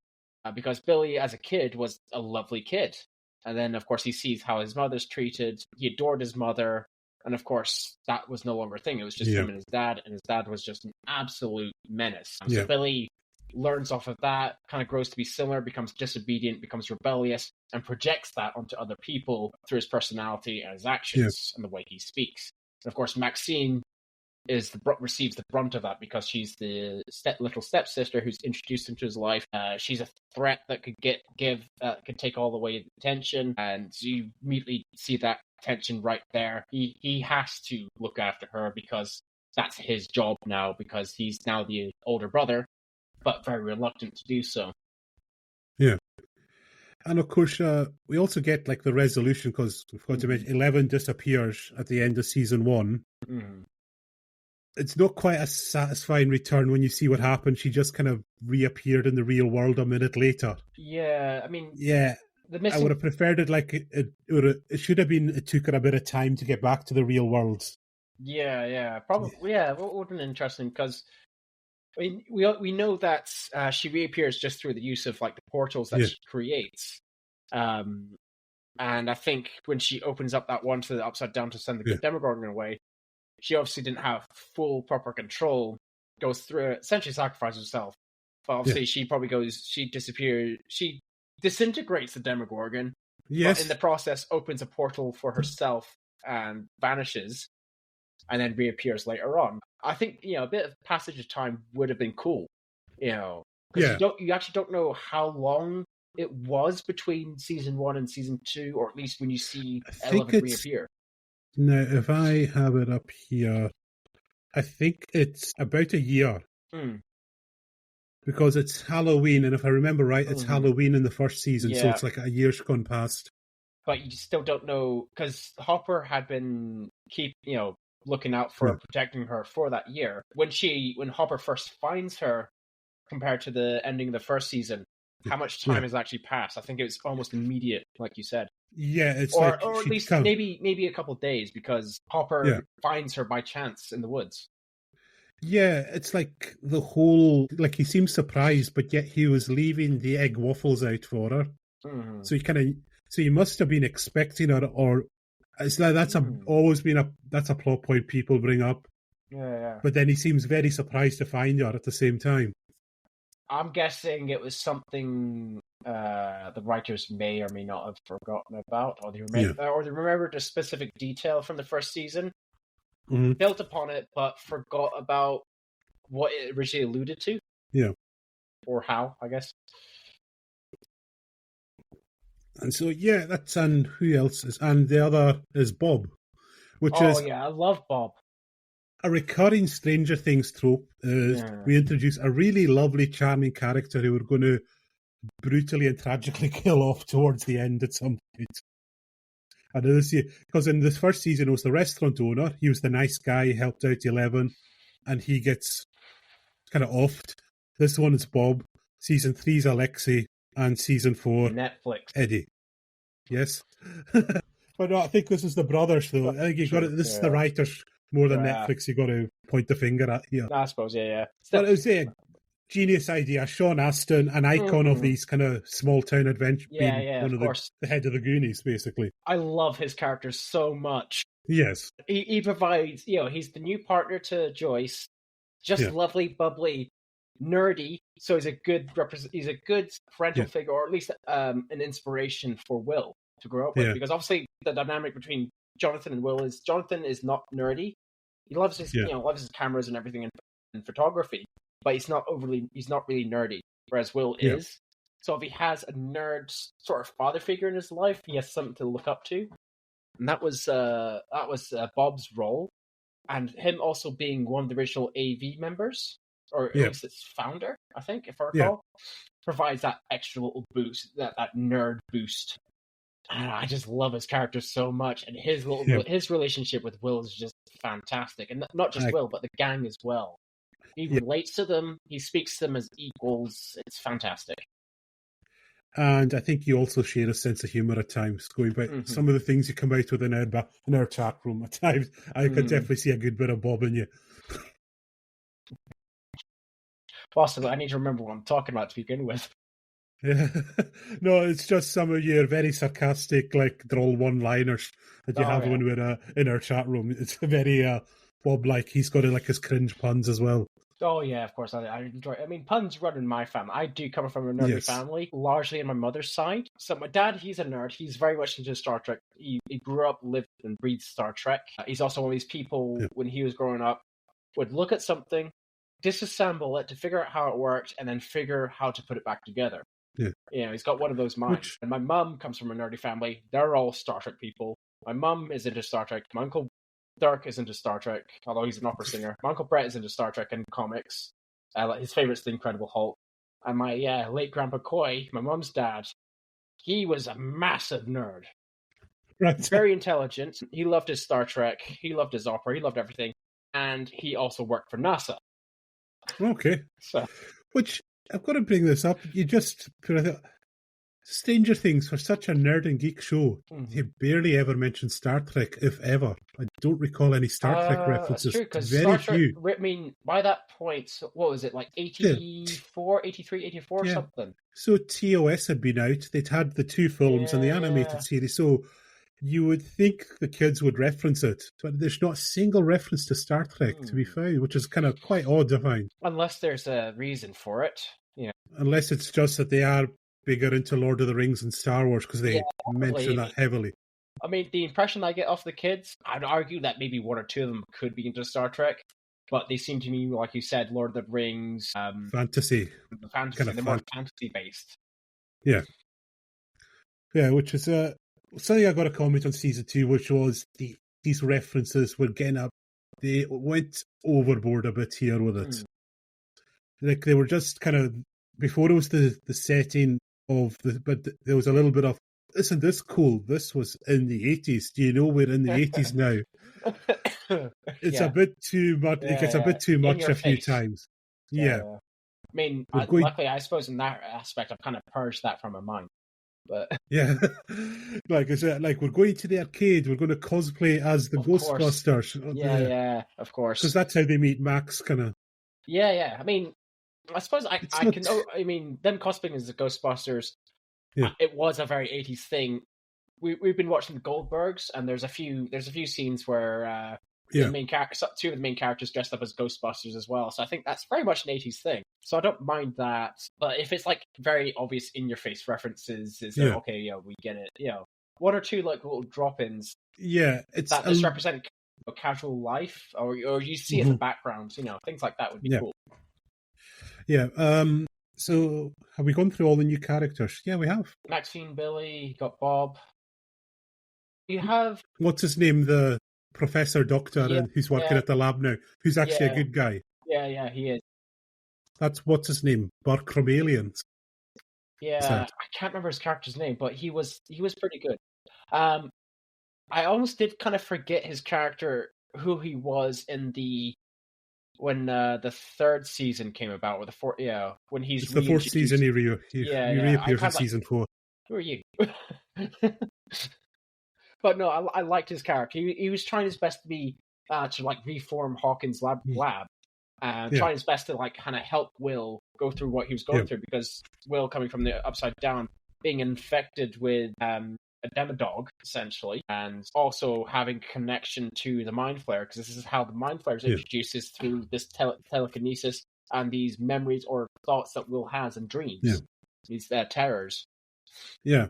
Because Billy, as a kid, was a lovely kid. And then, of course, he sees how his mother's treated. He adored his mother. And, of course, that was no longer a thing. It was just him and his dad was just an absolute menace. So Billy learns off of that, kind of grows to be similar, becomes disobedient, becomes rebellious, and projects that onto other people through his personality and his actions and the way he speaks. And, of course, Maxine receives the brunt of that because she's the little stepsister who's introduced into his life. She's a threat that could could take all the way attention, and you immediately see that tension right there. He has to look after her because that's his job now, because he's now the older brother, but very reluctant to do so. Yeah. And of course, we also get like the resolution, because we've got to mention 11 disappears at the end of season 1. it's not quite a satisfying return when you see what happened. She just kind of reappeared in the real world a minute later. Yeah, I mean, Yeah, the I would missing. have preferred it like it should have been. It took her a bit of time to get back to the real world. Yeah, probably. Yeah, what would have been interesting because I mean, we know that she reappears just through the use of like the portals that Yeah, she creates. Um, and I think when she opens up that one to the upside down to send the yeah, Demogorgon away, she obviously didn't have full proper control. Goes through it, essentially sacrifices herself. But yeah. obviously, she probably goes. She disappears. She disintegrates the Demogorgon, but in the Yes, process, opens a portal for herself and vanishes, and then reappears later on. I think a bit of passage of time would have been cool, because yeah. you actually don't know how long it was between season 1 and season 2, or at least when you see I think Eleven it's reappear. now. If I have it up here, I think it's about a year Mm. because it's Halloween, and if I remember right, it's Mm-hmm. Halloween in the first season, so Yeah, it's like a year's gone past. but you still don't know because Hopper had been looking out for Yeah, protecting her for that year. When Hopper first finds her, compared to the ending of the first season, how much yeah, time has actually passed? I think it was almost immediate, like you said. yeah. It's like Or at she'd least come. maybe a couple of days because Yeah, Hopper finds her by chance in the woods. yeah. It's like the whole like he seems surprised, but yet he was leaving the egg waffles out for her. Mm-hmm. So he must have been expecting her, or it's like always been that's a plot point people bring up. Yeah. But then he seems very surprised to find her at the same time. I'm guessing it was something the writers may or may not have forgotten about, or they remembered a specific detail from the first season, Mm-hmm. built upon it, but forgot about what it originally alluded to. Yeah. Or how, I guess. And so, yeah, that's, and who else is, and the other is Bob, which Oh is yeah, I love Bob. a recurring Stranger Things trope. Yeah. We introduce a really lovely, charming character who we're going to brutally and tragically kill off towards the end at some point. And this year, because in the first season, it was the restaurant owner. He was the nice guy, he helped out 11, and he gets kind of offed. This one is Bob. Season 3 is Alexei, and season 4, Netflix. Eddie. Yes. But no, I think this is the brothers, though. I think you got it. This is the writers more than Netflix. You got to point the finger at here. I suppose, yeah. But it was a genius idea. Sean Astin, an icon of these kind of small town adventure, being one of the head of the Goonies, basically. I love his character so much. Yes, he provides. He's the new partner to Joyce. Just lovely, bubbly, nerdy. So he's a good He's a good parental figure, or at least an inspiration for Will to grow up with. Because obviously the dynamic between Jonathan and Will is Jonathan is not nerdy. He loves his loves his cameras and everything and photography, but he's not really nerdy. Whereas Will is. So if he has a nerd sort of father figure in his life, he has something to look up to. And that was Bob's role. And him also being one of the original AV members, or at least its founder, I think, if I recall, provides that extra little boost, that nerd boost. And I just love his character so much, and his relationship with Will is just fantastic, and not just Will, but the gang as well. He relates to them, he speaks to them as equals. It's fantastic. And I think you also share a sense of humour at times, going by some of the things you come out with in our chat room at times. I could definitely see a good bit of Bob in you. Possibly, I need to remember what I'm talking about to begin with. Yeah. No, it's just some of your very sarcastic, like droll one-liners that you have when we're in our chat room. It's very Bob-like. He's got like his cringe puns as well. Oh yeah, of course. I enjoy it. I mean, puns run in my family. I do come from a nerdy family, largely on my mother's side. So my dad, he's a nerd. He's very much into Star Trek. He grew up, lived, and breathed Star Trek. He's also one of these people, when he was growing up, would look at something, disassemble it to figure out how it worked, and then figure how to put it back together. Yeah. He's got one of those minds. And my mum comes from a nerdy family. They're all Star Trek people. My mum is into Star Trek. My uncle Dirk is into Star Trek, although he's an opera singer. My Uncle Brett is into Star Trek and comics. His favourite's The Incredible Hulk. And my late Grandpa Coy, my mum's dad, he was a massive nerd. Right. Very intelligent. He loved his Star Trek. He loved his opera. He loved everything. and he also worked for NASA. Okay. So, Which, I've got to bring this up. You just put a Stranger Things, for such a nerd and geek show, they barely ever mention Star Trek, if ever. I don't recall any Star Trek references. That's true, because very Star few. Trek, I mean, by that point, what was it, like 84, 83, 84 Yeah. something? So TOS had been out. They'd had the 2 films and the animated series. So you would think the kids would reference it, but there's not a single reference to Star Trek to be found, which is kind of quite odd to find. Unless there's a reason for it. Unless it's just that they are bigger into Lord of the Rings and Star Wars, because they mention that heavily. I mean, the impression I get off the kids, I'd argue that maybe one or two of them could be into Star Trek, but they seem to me, like you said, Lord of the Rings, fantasy. They're more fantasy-based. Yeah. Yeah, which is something I got a comment on season 2, which was these references were getting up. They went overboard a bit here with it. Like, they were just kind of, before it was the setting of but there was a little bit of, isn't this cool? This was in the 80s. Do you know we're in the 80s now? It's a bit too much. It gets a bit too much a few times. Yeah. I mean, luckily, I suppose in that aspect, I've kind of purged that from my mind. But yeah, like I said, like, we're going to the arcade. We're going to cosplay as the Ghostbusters. Yeah, of course. Because that's how they meet Max, kind of. Yeah. I mean, I suppose I can. I mean, them cosplaying as the Ghostbusters. Yeah. It was a very 80s thing. We've been watching the Goldbergs, and there's a few scenes where two of the main characters dressed up as Ghostbusters as well. So I think that's very much an 80s thing. So I don't mind that. But if it's like very obvious in your face references, okay, we get it. One or two like little drop-ins. Yeah, it's that misrepresent casual life, or you see it in the background. Things like that would be cool. Yeah. So have we gone through all the new characters? Yeah, we have. Maxine, Billy, you got Bob. You have... What's his name? The professor doctor who's working at the lab now, who's actually a good guy. Yeah, he is. That's, what's his name? Burke from Aliens. Yeah, I can't remember his character's name, but he was pretty good. I almost did kind of forget his character, who he was in when the third season came about, or the fourth, when he's the fourth season, he reappears in season 4. Who are you? But no, I liked his character. He was trying his best to be to like reform Hawkins' lab, and trying his best to like kind of help Will go through what he was going through, because Will, coming from the upside down, being infected with a demodog, essentially, and also having connection to the Mind Flayer, because this is how the Mind Flayer is introduced, through this telekinesis and these memories or thoughts that Will has and dreams, these terrors. Yeah,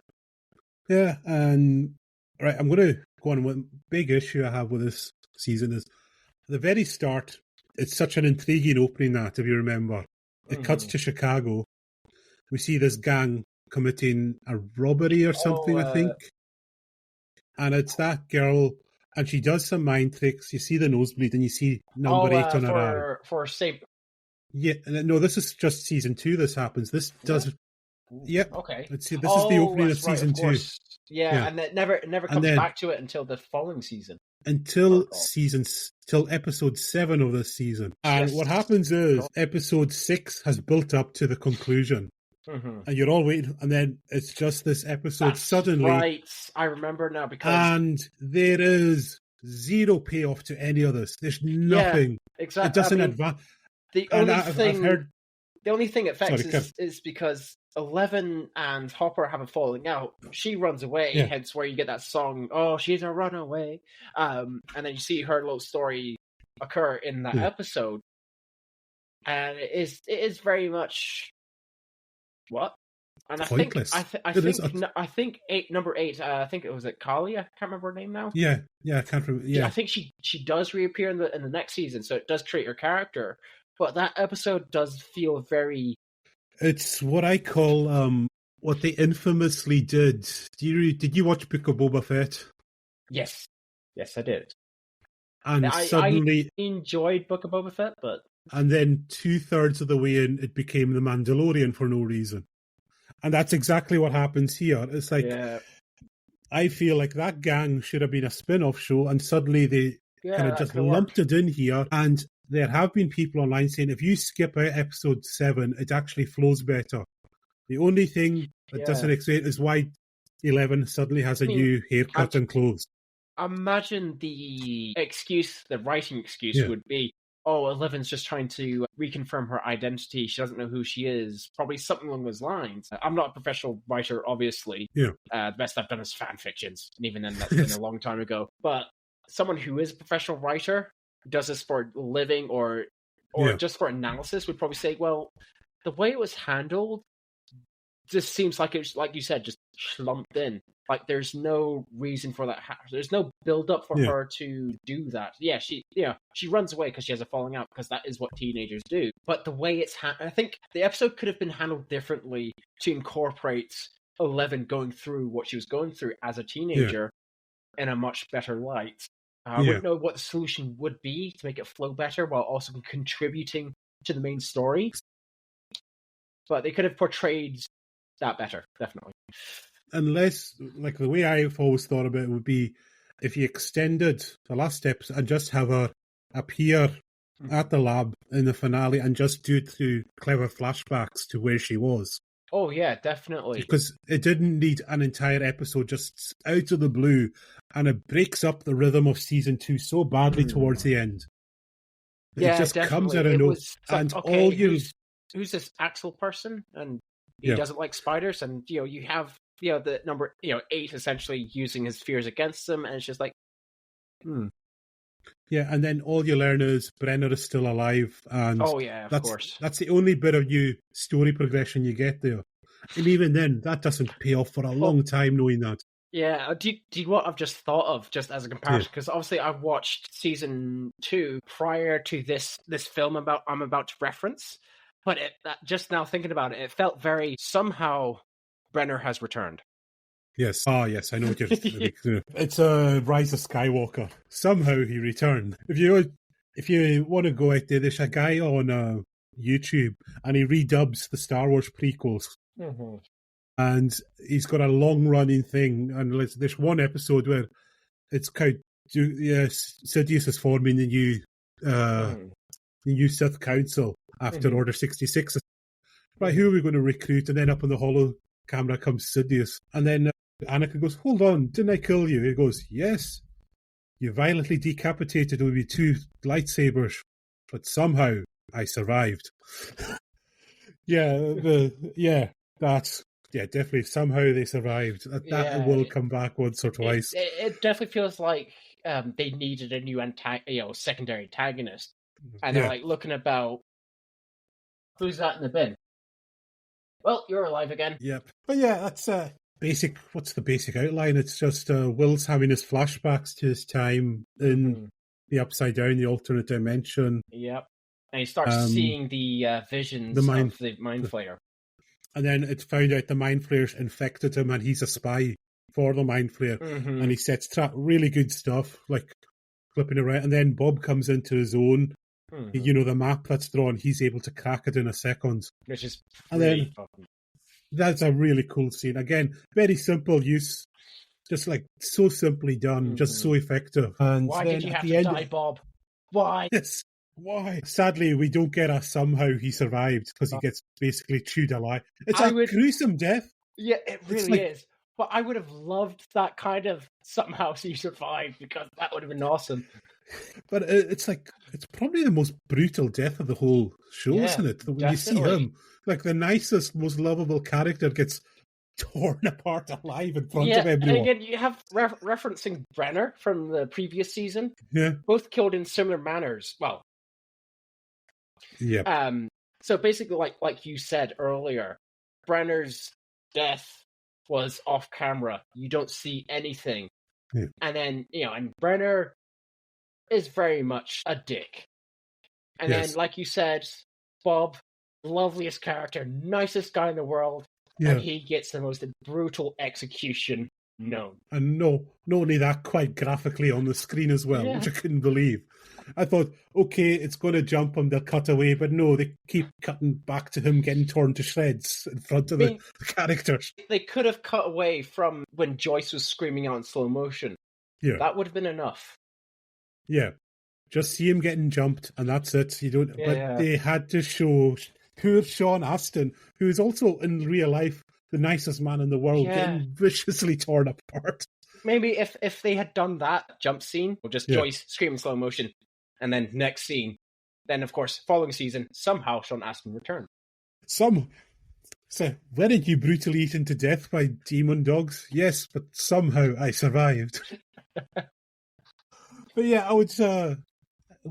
and right, I'm going to go on. One big issue I have with this season is at the very start. It's such an intriguing opening that, if you remember, it cuts to Chicago. We see this gang committing a robbery or something, I think. And it's that girl, and she does some mind tricks. You see the nosebleed, and you see number 8 on her arm. For safe. Yeah, no, this is just season 2 this happens. This does... Yep. Okay. This is the opening of season 2. Yeah, and it never comes back to it until the following season. Until episode 7 of this season. And what happens is episode 6 has built up to the conclusion. And you're all waiting, and then it's just this episode suddenly. Right, I remember now, because... And there is zero payoff to any of this. There's nothing. Yeah, exactly. It doesn't advance. The only thing it affects is because Eleven and Hopper have a falling out. She runs away, hence where you get that song, "Oh, she's a runaway." And then you see her little story occur in that episode. And it is very much what? And pointless. I think number 8, I think it was Kali, I can't remember her name now. Yeah, I can't remember. Yeah. I think she does reappear in the next season, so it does create her character. But that episode does feel very... It's what I call what they infamously did. Did you watch Book of Boba Fett? Yes, I did. And suddenly I enjoyed Book of Boba Fett, but... And then 2/3 of the way in, it became The Mandalorian for no reason. And that's exactly what happens here. It's like, I feel like that gang should have been a spin-off show, and suddenly kind of just lumped it in here. And there have been people online saying if you skip out episode 7, it actually flows better. The only thing that doesn't explain is why 11 suddenly has a new haircut and clothes. Imagine the writing excuse would be, 11's just trying to reconfirm her identity. She doesn't know who she is. Probably something along those lines. I'm not a professional writer, obviously. Yeah. The best I've done is fan fictions. And even then, that's been a long time ago. But someone who is a professional writer, does this for a living or just for analysis, would probably say, well, the way it was handled just seems like it's, like you said, just slumped in. Like there's no reason for that. There's no build up for her to do that. Yeah, she runs away because she has a falling out, because that is what teenagers do. But the way it's I think the episode could have been handled differently to incorporate 11 going through what she was going through as a teenager in a much better light. I wouldn't know what the solution would be to make it flow better while also contributing to the main story. But they could have portrayed that better, definitely. Unless, like, the way I've always thought about it would be if you extended the last steps and just have her appear at the lab in the finale and just do it through clever flashbacks to where she was. Oh, yeah, definitely. Because it didn't need an entire episode just out of the blue, and it breaks up the rhythm of season 2 so badly towards the end. It just comes out of nowhere. And all who's this Axel person? And he doesn't like spiders, and you have the number 8 essentially using his fears against him, and it's just like, Yeah, and then all you learn is Brenner is still alive, and of course. That's the only bit of new story progression you get there. And even then, that doesn't pay off for a long time, knowing that. Yeah, do you what I've just thought of, just as a comparison, because obviously I watched season 2 prior to this film I'm about to reference, but just now thinking about it, it felt very, somehow Brenner has returned. Yes. Yes, I know what you're saying. It's a Rise of Skywalker. Somehow he returned. If you want to go out there, there's a guy on YouTube, and he redubs the Star Wars prequels. Mm-hmm. And he's got a long-running thing, and there's one episode where it's kind of, Sidious is forming the new Sith Council after Order 66. Right, who are we going to recruit? And then up on the holo camera comes Sidious, and then Anakin goes, "Hold on, didn't I kill you?" He goes, "Yes, you violently decapitated me with 2 lightsabers, but somehow I survived." Definitely. Somehow they survived. That will come back once or twice. It definitely feels like they needed a new secondary antagonist, and they're like looking about, who's that in the bin? Well, you're alive again. Yep. But that's basic. What's the basic outline? It's just Will's having his flashbacks to his time in the Upside Down, the alternate dimension. Yep. And he starts seeing the visions of the Mind Flayer. And then it's found out the Mind Flayers infected him, and he's a spy for the Mind Flayer. And he sets trap. Really good stuff, like flipping around. And then Bob comes into his own. The map that's drawn, he's able to crack it in a second. Which is really fun. That's a really cool scene. Again, very simple use. Just like so simply done, just so effective. And why did you have to die, Bob? Why? Yes. Why? Sadly, we don't get a somehow he survived, because he gets basically chewed alive. It's a gruesome death. Yeah, it really is. But I would have loved that kind of somehow he survived, because that would have been awesome. But it's probably the most brutal death of the whole show, isn't it? When you see him, like the nicest, most lovable character gets torn apart alive in front of everyone. And again, you have referencing Brenner from the previous season. Yeah. Both killed in similar manners. Well, yeah. So basically, like you said earlier, Brenner's death was off camera. You don't see anything. Yeah. And then, and Brenner is very much a dick. And then, like you said, Bob, loveliest character, nicest guy in the world, and he gets the most brutal execution known. And not only that, quite graphically on the screen as well, which I couldn't believe. I thought, okay, it's going to jump him, they'll cut away, but no, they keep cutting back to him getting torn to shreds in front of the characters. They could have cut away from when Joyce was screaming out in slow motion. Yeah. That would have been enough. Yeah. Just see him getting jumped, and that's it. You don't. Yeah, But yeah. they had to show poor Sean Astin, who is also in real life the nicest man in the world, getting viciously torn apart. Maybe if they had done that jump scene, or just Yeah. Joyce screaming slow motion, and then next scene, then of course following season somehow Sean Astin returned. So, weren't you brutally eaten to death by demon dogs? Yes, but somehow I survived. But yeah, I would.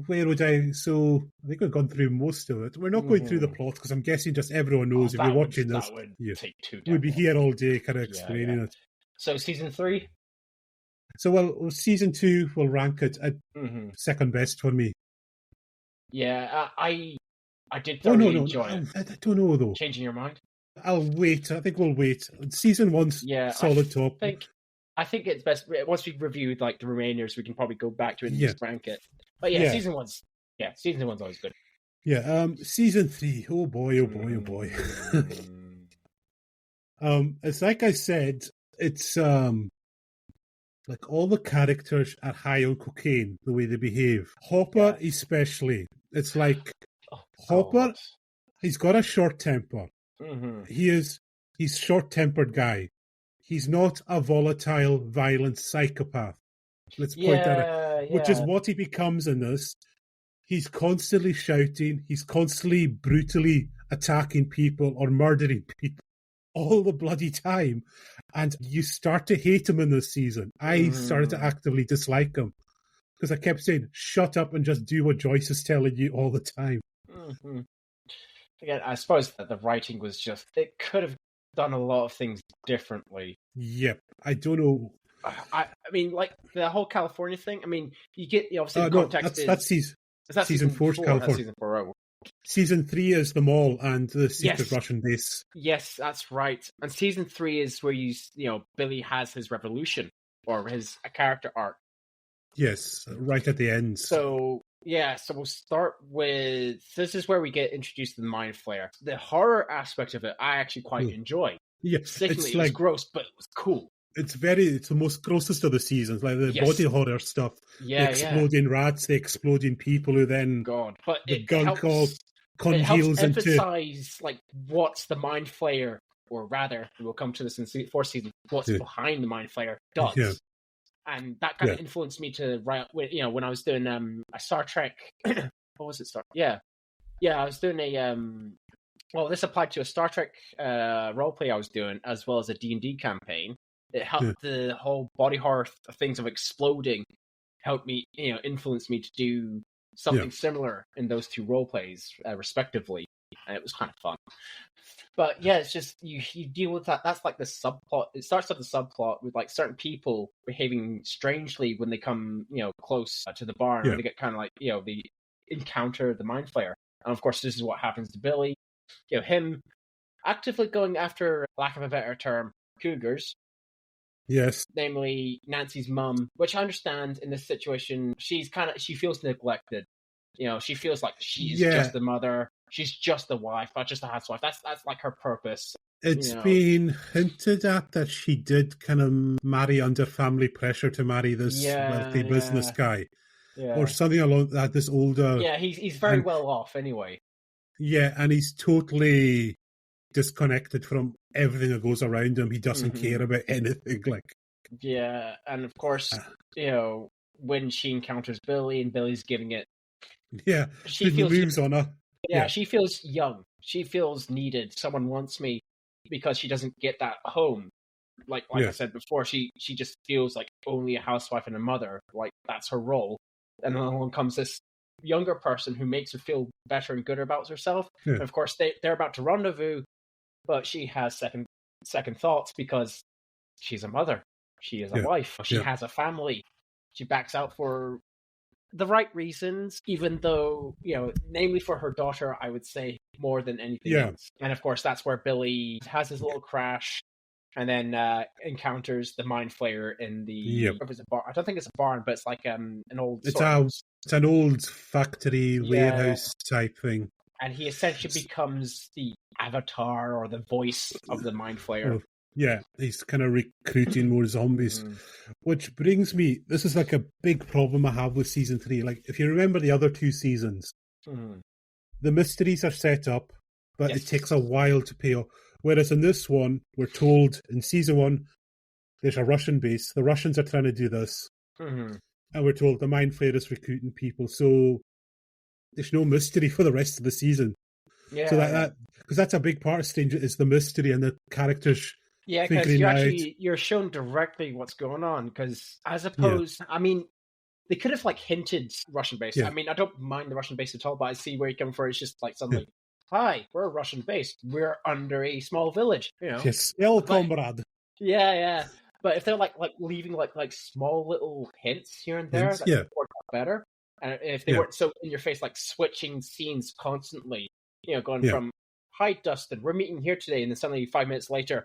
Where would I? So I think we've gone through most of it. We're not going through the plot because I'm guessing just everyone knows if you're watching this. That would take 2 we'd be here all day, kind of explaining it. So season 3. So well, season 2 will rank it at second best for me. Yeah, I did thoroughly enjoy it. I don't know though. Changing your mind? I'll wait. I think we'll wait. Season 1's solid top. I think it's best once we've reviewed like the remainers, we can probably go back to it and just rank it. But season 1's always good. Yeah. Season 3. Oh boy. Oh boy. Oh boy. It's like I said. It's like all the characters are high on cocaine, the way they behave. Hopper, especially. It's like Hopper. He's got a short temper. He's short-tempered guy. He's not a volatile, violent psychopath. Let's point that out. Which is what he becomes in this. He's constantly shouting. He's constantly brutally attacking people or murdering people all the bloody time. And you start to hate him in this season. I started to actively dislike him. Because I kept saying, shut up and just do what Joyce is telling you all the time. Again, I suppose that the writing was just, it could have done a lot of things differently. Yep. I don't know. I mean, like, the whole California thing, I mean, you get, obviously, the context that's season 4's California. That's season 4. Season 3 is the mall and the secret Russian base. Yes, that's right. And season 3 is where Billy has his revolution, or his character arc. Yes, right at the end. So we'll start with, this is where we get introduced to the Mind Flayer. The horror aspect of it, I actually quite enjoy. Yeah, it was gross, but it was cool. It's the most grossest of the seasons, like the body horror stuff. The exploding rats, the exploding people who then but the it gunk helps, all congeals it helps emphasize like what's the Mind Flayer, or rather, we'll come to this in 4th season, what's behind the Mind Flayer does. Yeah. And that kind of influenced me to write, when I was doing a Star Trek, what was it? I was doing this applied to a Star Trek roleplay I was doing, as well as a D&D campaign. It helped the whole body horror things of exploding, helped me, influence me to do something similar in those 2 roleplays, respectively. And it was kind of fun. But yeah, it's just, you deal with that. That's like the subplot. It starts with the subplot with like certain people behaving strangely when they come, close to the barn. And they get kind of like, they encounter the Mind Flayer. And of course, this is what happens to Billy. Him actively going after, lack of a better term, cougars. Yes. Namely Nancy's mum, which I understand in this situation, she feels neglected. She feels like she's just the mother. She's just the wife, not just the housewife. That's like her purpose. It's been hinted at that she did kind of marry under family pressure to marry this wealthy business guy. Yeah. Or something along that, this older... Yeah, he's very well off anyway. Yeah, and he's totally disconnected from everything that goes around him. He doesn't care about anything. Yeah, and of course, when she encounters Billy and Billy's giving it... Yeah, she moves on her. Yeah, she feels young. She feels needed. Someone wants me, because she doesn't get that at home. Like I said before, she just feels like only a housewife and a mother. Like, that's her role. And then along comes this younger person who makes her feel better and good about herself. Yeah. And of course, they're about to rendezvous, but she has second thoughts because she's a mother. She is a wife. She has a family. She backs out for the right reasons, even though, namely for her daughter, I would say more than anything else. And of course, that's where Billy has his little crash and then encounters the Mind Flayer in the... If it's a bar, I don't think it's a barn, but it's like an old... It's an old factory, warehouse type thing. And he essentially becomes the avatar or the voice of the Mind Flayer. Yeah, he's kind of recruiting more zombies. Which brings me, this is like a big problem I have with season 3. Like, if you remember the other 2 seasons, the mysteries are set up, but it takes a while to pay off. Whereas in this one, we're told in season 1, there's a Russian base. The Russians are trying to do this. And we're told the Mind Flayer is recruiting people. So there's no mystery for the rest of the season. Yeah. So that because that's a big part of Stranger is the mystery and the characters. Yeah, because you're shown directly what's going on. Because as opposed, I mean, they could have like hinted Russian base. Yeah. I mean, I don't mind the Russian base at all, but I see where you come from. It's just like suddenly, hi, we're a Russian base. We're under a small village. You know, Yes, comrade. Yeah. But if they're like leaving like small little hints here and there, that would work out better. And if they weren't so in your face, like switching scenes constantly, you know, going from "Hi, Dustin, we're meeting here today," and then suddenly 5 minutes later,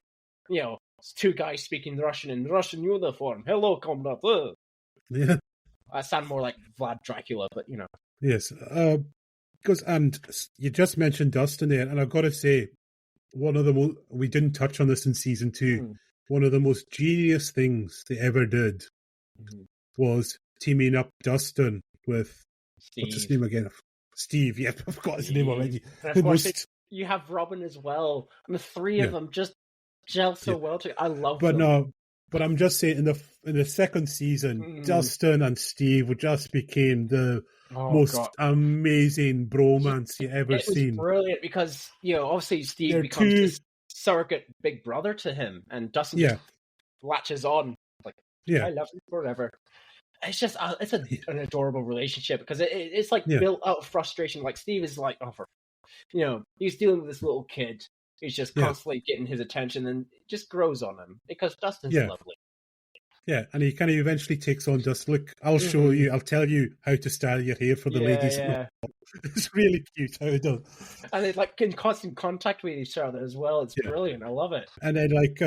you know, it's 2 guys speaking Russian in Russian uniform. Hello, comrade. Yeah, I sound more like Vlad Dracula, but you know. Yes, because and you just mentioned Dustin there, and I've got to say, one of the we didn't touch on this in season 2. One of the most genius things they ever did was teaming up Dustin with Steve. What's his name again? Steve. Yeah, I forgot his name already. And of course, you have Robin as well, and the 3 of them just gel so well together. I love them. But I'm just saying, in the second season, Dustin and Steve just became the most amazing bromance you ever seen. It was brilliant because, you know, obviously Steve becomes this surrogate big brother to him, and Dustin just latches on like, I love you forever. It's just it's an adorable relationship because it's like built out of frustration. Like Steve is like, you know, he's dealing with this little kid. He's just constantly getting his attention, and it just grows on him because Dustin's lovely. Yeah, and he kind of eventually takes on Dustin. Look, I'll show you. I'll tell you how to style your hair for the ladies. Yeah. It's really cute how it does. And they're like in constant contact with each other as well. It's brilliant. I love it. And then like,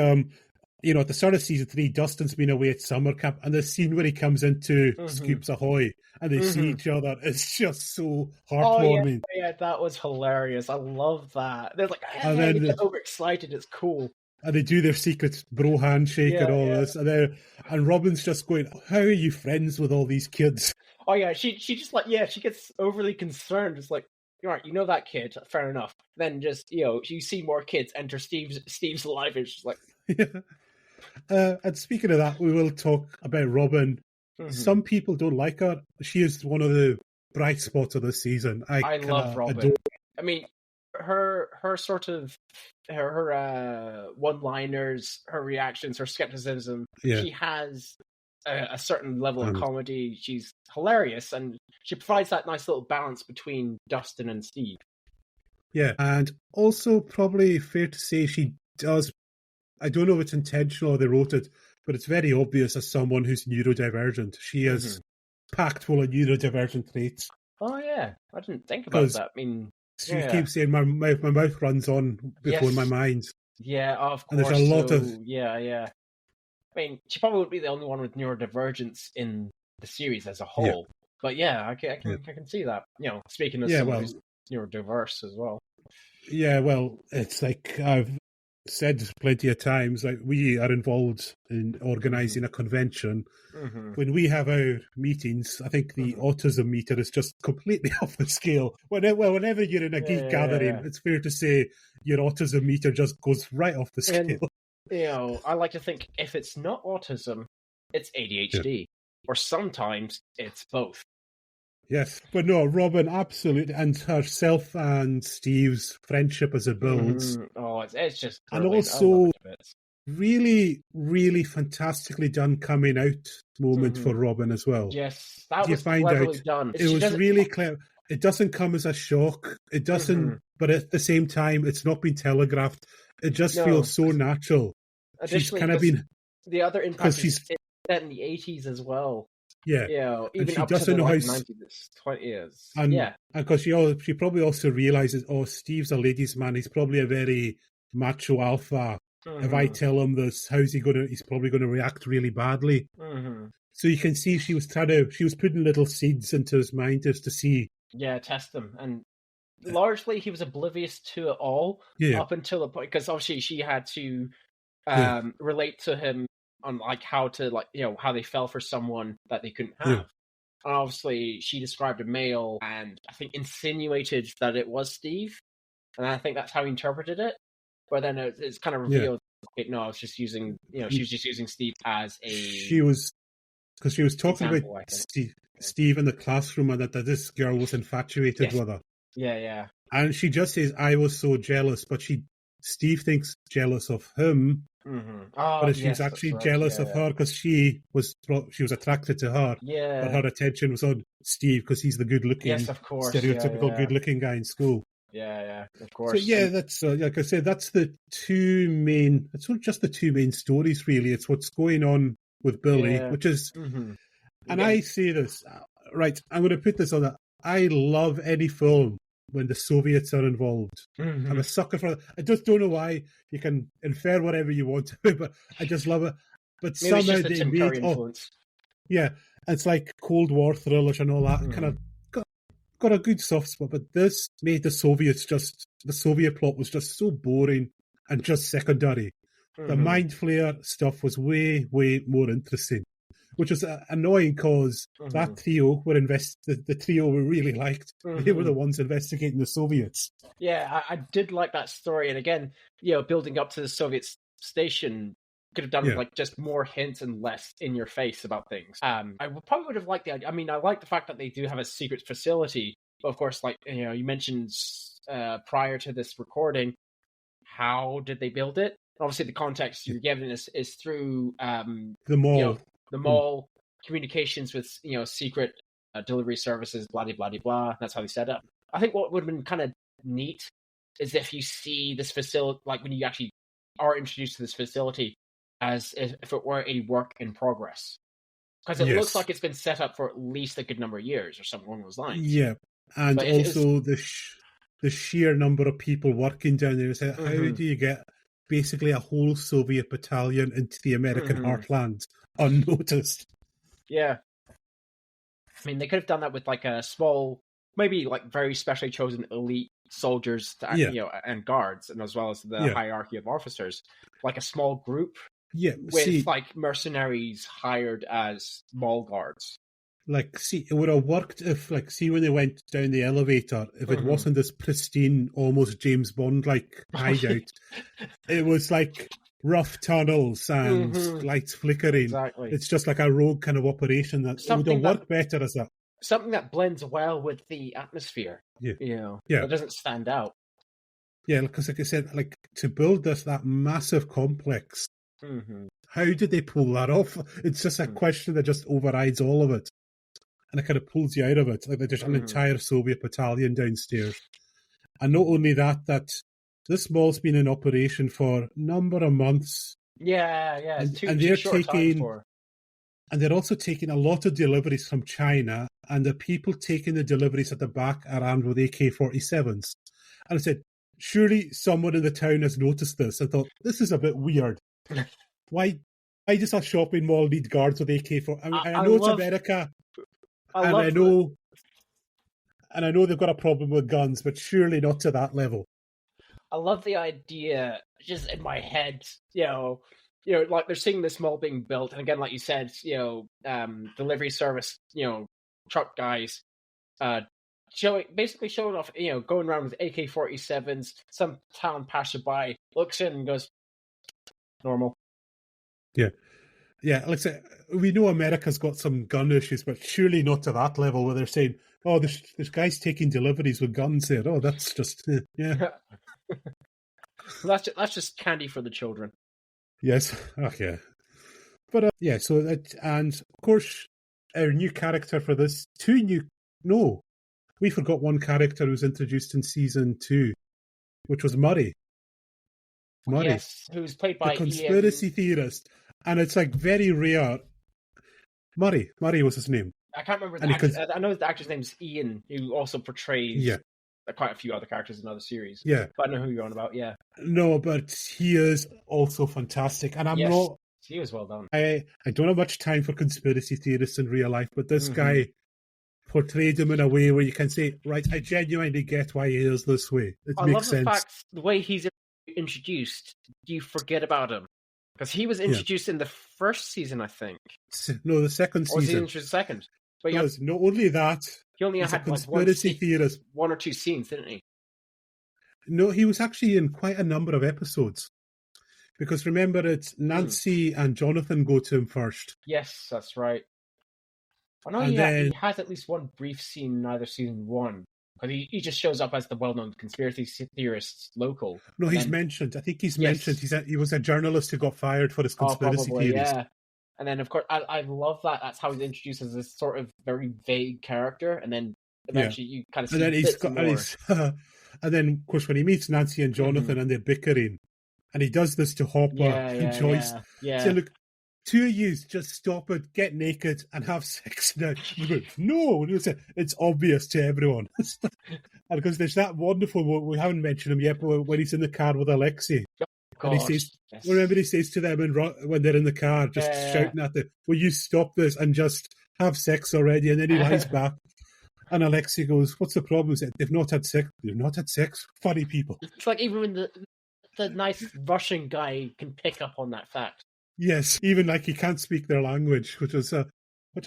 you know, at the start of season 3, Dustin's been away at summer camp, and the scene where he comes into Scoops Ahoy and they see each other, it's just so heartwarming. Oh, yeah, that was hilarious. I love that. They're like, they get overexcited. It's cool. And they do their secret bro handshake and all this, and Robin's just going, "How are you friends with all these kids?" Oh yeah, she just like she gets overly concerned. It's like, all right, you know that kid, fair enough. Then just you see more kids enter Steve's life, and she's like, and speaking of that, we will talk about Robin. Some people don't like her. She is one of the bright spots of this season. I love Robin. I mean, her sort of her one-liners, her reactions, her skepticism. She has a certain level of comedy. She's hilarious, and she provides that nice little balance between Dustin and Steve. Yeah, and also probably fair to say she does. I don't know if it's intentional or they wrote it, but it's very obvious as someone who's neurodivergent. She is packed full of neurodivergent traits. Oh yeah, I didn't think about that. I mean, she keeps saying my mouth runs on before my mind. Yeah, of course. And there's a lot of I mean, she probably would be the only one with neurodivergence in the series as a whole. But I can see that. You know, speaking of someone who's neurodiverse as well. Yeah, well, it's like I've said plenty of times, like we are involved in organising a convention. When we have our meetings, I think the autism meter is just completely off the scale. Whenever you're in a geek gathering, it's fair to say your autism meter just goes right off the scale. And, you know, I like to think if it's not autism, it's ADHD, or sometimes it's both. Yes, but no, Robin, absolutely, and herself and Steve's friendship as it builds. It's just brilliant. And also really, really fantastically done coming out moment for Robin as well. Yes, that was cleverly done. It was really clever. It doesn't come as a shock. It doesn't, but at the same time, it's not been telegraphed. It just feels so natural. She's kind of been the other impact. She's set in the 80s as well. Yeah, even she up doesn't to the know how 90s, 20 years. And because she probably also realizes, Steve's a ladies' man. He's probably a very macho alpha. If I tell him this, he's probably going to react really badly. So you can see she was putting little seeds into his mind just to see. Yeah, test them. And largely he was oblivious to it all up until the point, because obviously she had to relate to him on like how to how they fell for someone that they couldn't have. And obviously, she described a male and I think insinuated that it was Steve, and I think that's how he interpreted it. But then it's kind of revealed, no, I was just using, she was just using Steve as a. She was talking example, about Steve in the classroom, and that this girl was infatuated with her. Yeah. And she just says, "I was so jealous," but Steve thinks jealous of him. Mm-hmm. But she's actually jealous of her because she was attracted to her. Yeah. But her attention was on Steve because he's the good-looking, stereotypical good-looking guy in school. Yeah, of course. So that's like I said, that's the two main. It's not just the two main stories, really. It's what's going on with Billy, which is. Mm-hmm. And I say this right. I'm going to put this on that. I love any film when the Soviets are involved. Mm-hmm. I'm a sucker for it. I just don't know why. You can infer whatever you want to, but I just love it. But maybe somehow they made it's like Cold War thrillers and all that. Kind of got a good soft spot, but this made the Soviet plot was just so boring and just secondary. Mm-hmm. The Mind Flayer stuff was way, way more interesting, which is annoying because that trio the trio we really liked. They were the ones investigating the Soviets. Yeah, I did like that story. And again, building up to the Soviet station, could have done like just more hints and less in your face about things. I probably would have liked the idea. I mean, I like the fact that they do have a secret facility. But of course, like, you mentioned prior to this recording, how did they build it? Obviously, the context you're given is through the mall. The mall, communications with, secret delivery services, blah, blah, blah, blah. That's how they set up. I think what would have been kind of neat is if you see this facility, like when you actually are introduced to this facility, as if it were a work in progress. Because it looks like it's been set up for at least a good number of years or something along those lines. Yeah, and also the sheer number of people working down there. So how do you get basically a whole Soviet battalion into the American heartland unnoticed? Yeah. I mean, they could have done that with like a small, maybe like very specially chosen elite soldiers and guards, and as well as the hierarchy of officers, like a small group with like mercenaries hired as mall guards. Like, it would have worked if, like, when they went down the elevator, if it wasn't this pristine, almost James Bond-like hideout, it was like rough tunnels and lights flickering. Exactly. It's just like a rogue kind of operation that would have worked better as that. Something that blends well with the atmosphere. It doesn't stand out. Yeah, because like I said, like to build that massive complex, how did they pull that off? It's just a question that just overrides all of it. And it kind of pulls you out of it. Like there's an entire Soviet battalion downstairs. And not only that this mall's been in operation for a number of months. Yeah. And they're also taking a lot of deliveries from China, and the people taking the deliveries at the back are armed with AK-47s. And I said, surely someone in the town has noticed this. I thought, this is a bit weird. Why does a shopping mall need guards with AK-47? I know it's America. I know they've got a problem with guns, but surely not to that level. I love the idea, just in my head, like they're seeing this mall being built, and again, like you said, delivery service, truck guys, basically showing off, going around with AK-47s. Some town passerby looks in and goes, normal. Yeah, like I say, we know America's got some gun issues, but surely not to that level where they're saying, "Oh, there's guys taking deliveries with guns there." Oh, that's just that's just candy for the children. Yes, okay, but so that, and of course, our new character for this, we forgot one character who was introduced in season 2, which was Murray. Yes, who's played by the conspiracy theorist. And it's like very rare. Murray was his name. I can't remember the actor. I know the actor's name's Ian, who also portrays quite a few other characters in other series. Yeah. But I know who you're on about, No, but he is also fantastic. And he was well done. I don't have much time for conspiracy theorists in real life, but this guy portrayed him in a way where you can say, right, I genuinely get why he is this way. It makes sense. The fact, the way he's introduced, you forget about him. Because he was introduced in the first season, I think. No, the second Or was he season. introduced second? But No, not only that, he only he's had a conspiracy theorist. 1 or 2 scenes, didn't he? No, he was actually in quite a number of episodes. Because remember, it's Nancy and Jonathan go to him first. Yes, that's right. I know he has at least one brief scene in either season 1. Because he just shows up as the well-known conspiracy theorist local. No, he's mentioned. I think he's mentioned. He was a journalist who got fired for his conspiracy theories. Yeah. And then, of course, I love that. That's how he's introduced as this sort of very vague character. And then eventually you kind of see and then, of course, when he meets Nancy and Jonathan and they're bickering, and he does this to Hopper and Joyce. Yeah. So, look, two of you just stop it, get naked, and have sex now. No, it's obvious to everyone. And because there's that wonderful, we haven't mentioned him yet, but when he's in the car with Alexei. And he says, remember he says to them when they're in the car, just shouting at them, will you stop this and just have sex already? And then he lies back. And Alexei goes, what's the problem? He said, they've not had sex. They've not had sex. Funny people. It's like even when the nice Russian guy can pick up on that fact. Yes, even like he can't speak their language, which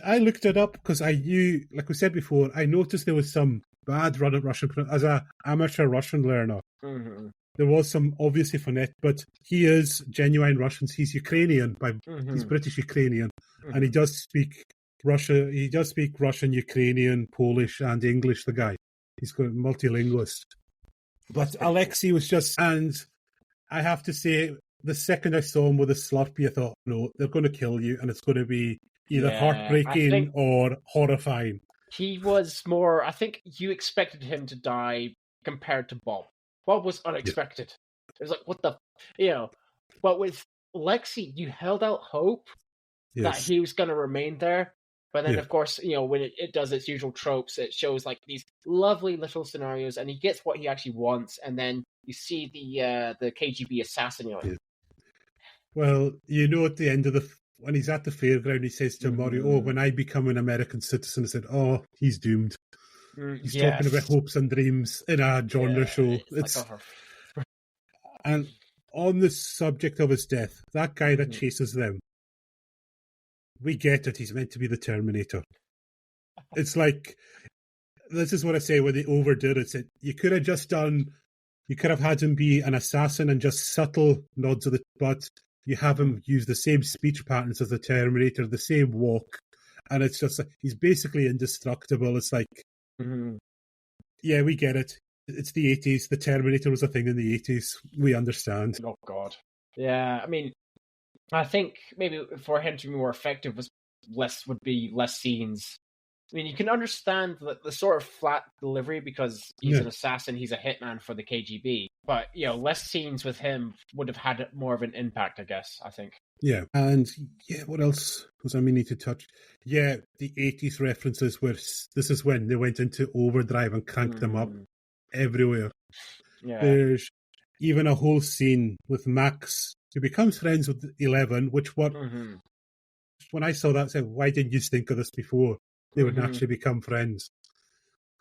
I looked it up because I knew, like we said before, I noticed there was some bad run at Russian as an amateur Russian learner. Mm-hmm. There was some obviously phonetic, but he is genuine Russian. He's Ukrainian, he's British Ukrainian, and he does speak Russian. He does speak Russian, Ukrainian, Polish, and English. The guy, he's got multilingualist. But Alexei was just, and I have to say, the second I saw him with a Slurpee, I thought, no, they're going to kill you, and it's going to be either heartbreaking or horrifying. He was more, I think you expected him to die compared to Bob. Bob was unexpected. It was like, what the, but with Lexi, you held out hope that he was going to remain there. But then, of course, when it does its usual tropes, it shows like these lovely little scenarios, and he gets what he actually wants, and then you see the KGB assassin. Well, at the end of when he's at the fairground, he says to Mario, when I become an American citizen, I said, oh, he's doomed. He's talking about hopes and dreams in a genre show. It's and on the subject of his death, that guy that chases them, we get it. He's meant to be the Terminator. It's like, this is what I say when they overdid it. You could have had him be an assassin and just subtle nods of the butt. You have him use the same speech patterns as the Terminator, the same walk. And it's just, he's basically indestructible. It's like, yeah, we get it. It's the 80s. The Terminator was a thing in the 80s. We understand. Oh, God. Yeah, I mean, I think maybe for him to be more effective would be less scenes. I mean, you can understand the sort of flat delivery because he's an assassin, he's a hitman for the KGB. But, less scenes with him would have had more of an impact, I guess, I think. Yeah, and what else was I meaning to touch? Yeah, the 80s references where this is when they went into overdrive and cranked them up everywhere. Yeah. There's even a whole scene with Max who becomes friends with 11, which when I saw that, I said, why didn't you think of this before? They would naturally become friends.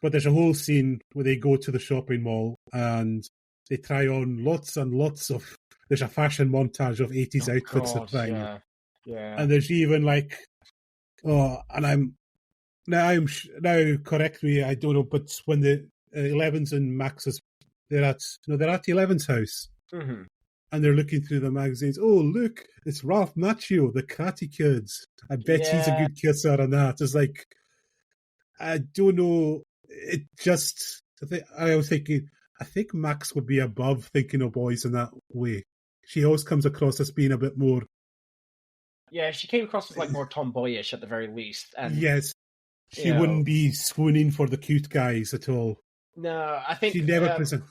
But there's a whole scene where they go to the shopping mall and they try on lots and lots of... There's a fashion montage of 80s outfits at time. Yeah. And there's even like... and I'm... Now, correct me, I don't know, but when the 11's and Max's... They're at 11's house. Mm-hmm. And they're looking through the magazines. Oh, look, it's Ralph Macchio, the Karate Kids. I bet he's a good kisser and that. It's like... I don't know. It just... I was thinking... I think Max would be above thinking of boys in that way. She always comes across as being a bit more... Yeah, she came across as like more tomboyish at the very least. And, yes. She wouldn't be swooning for the cute guys at all. No, I think... She never present...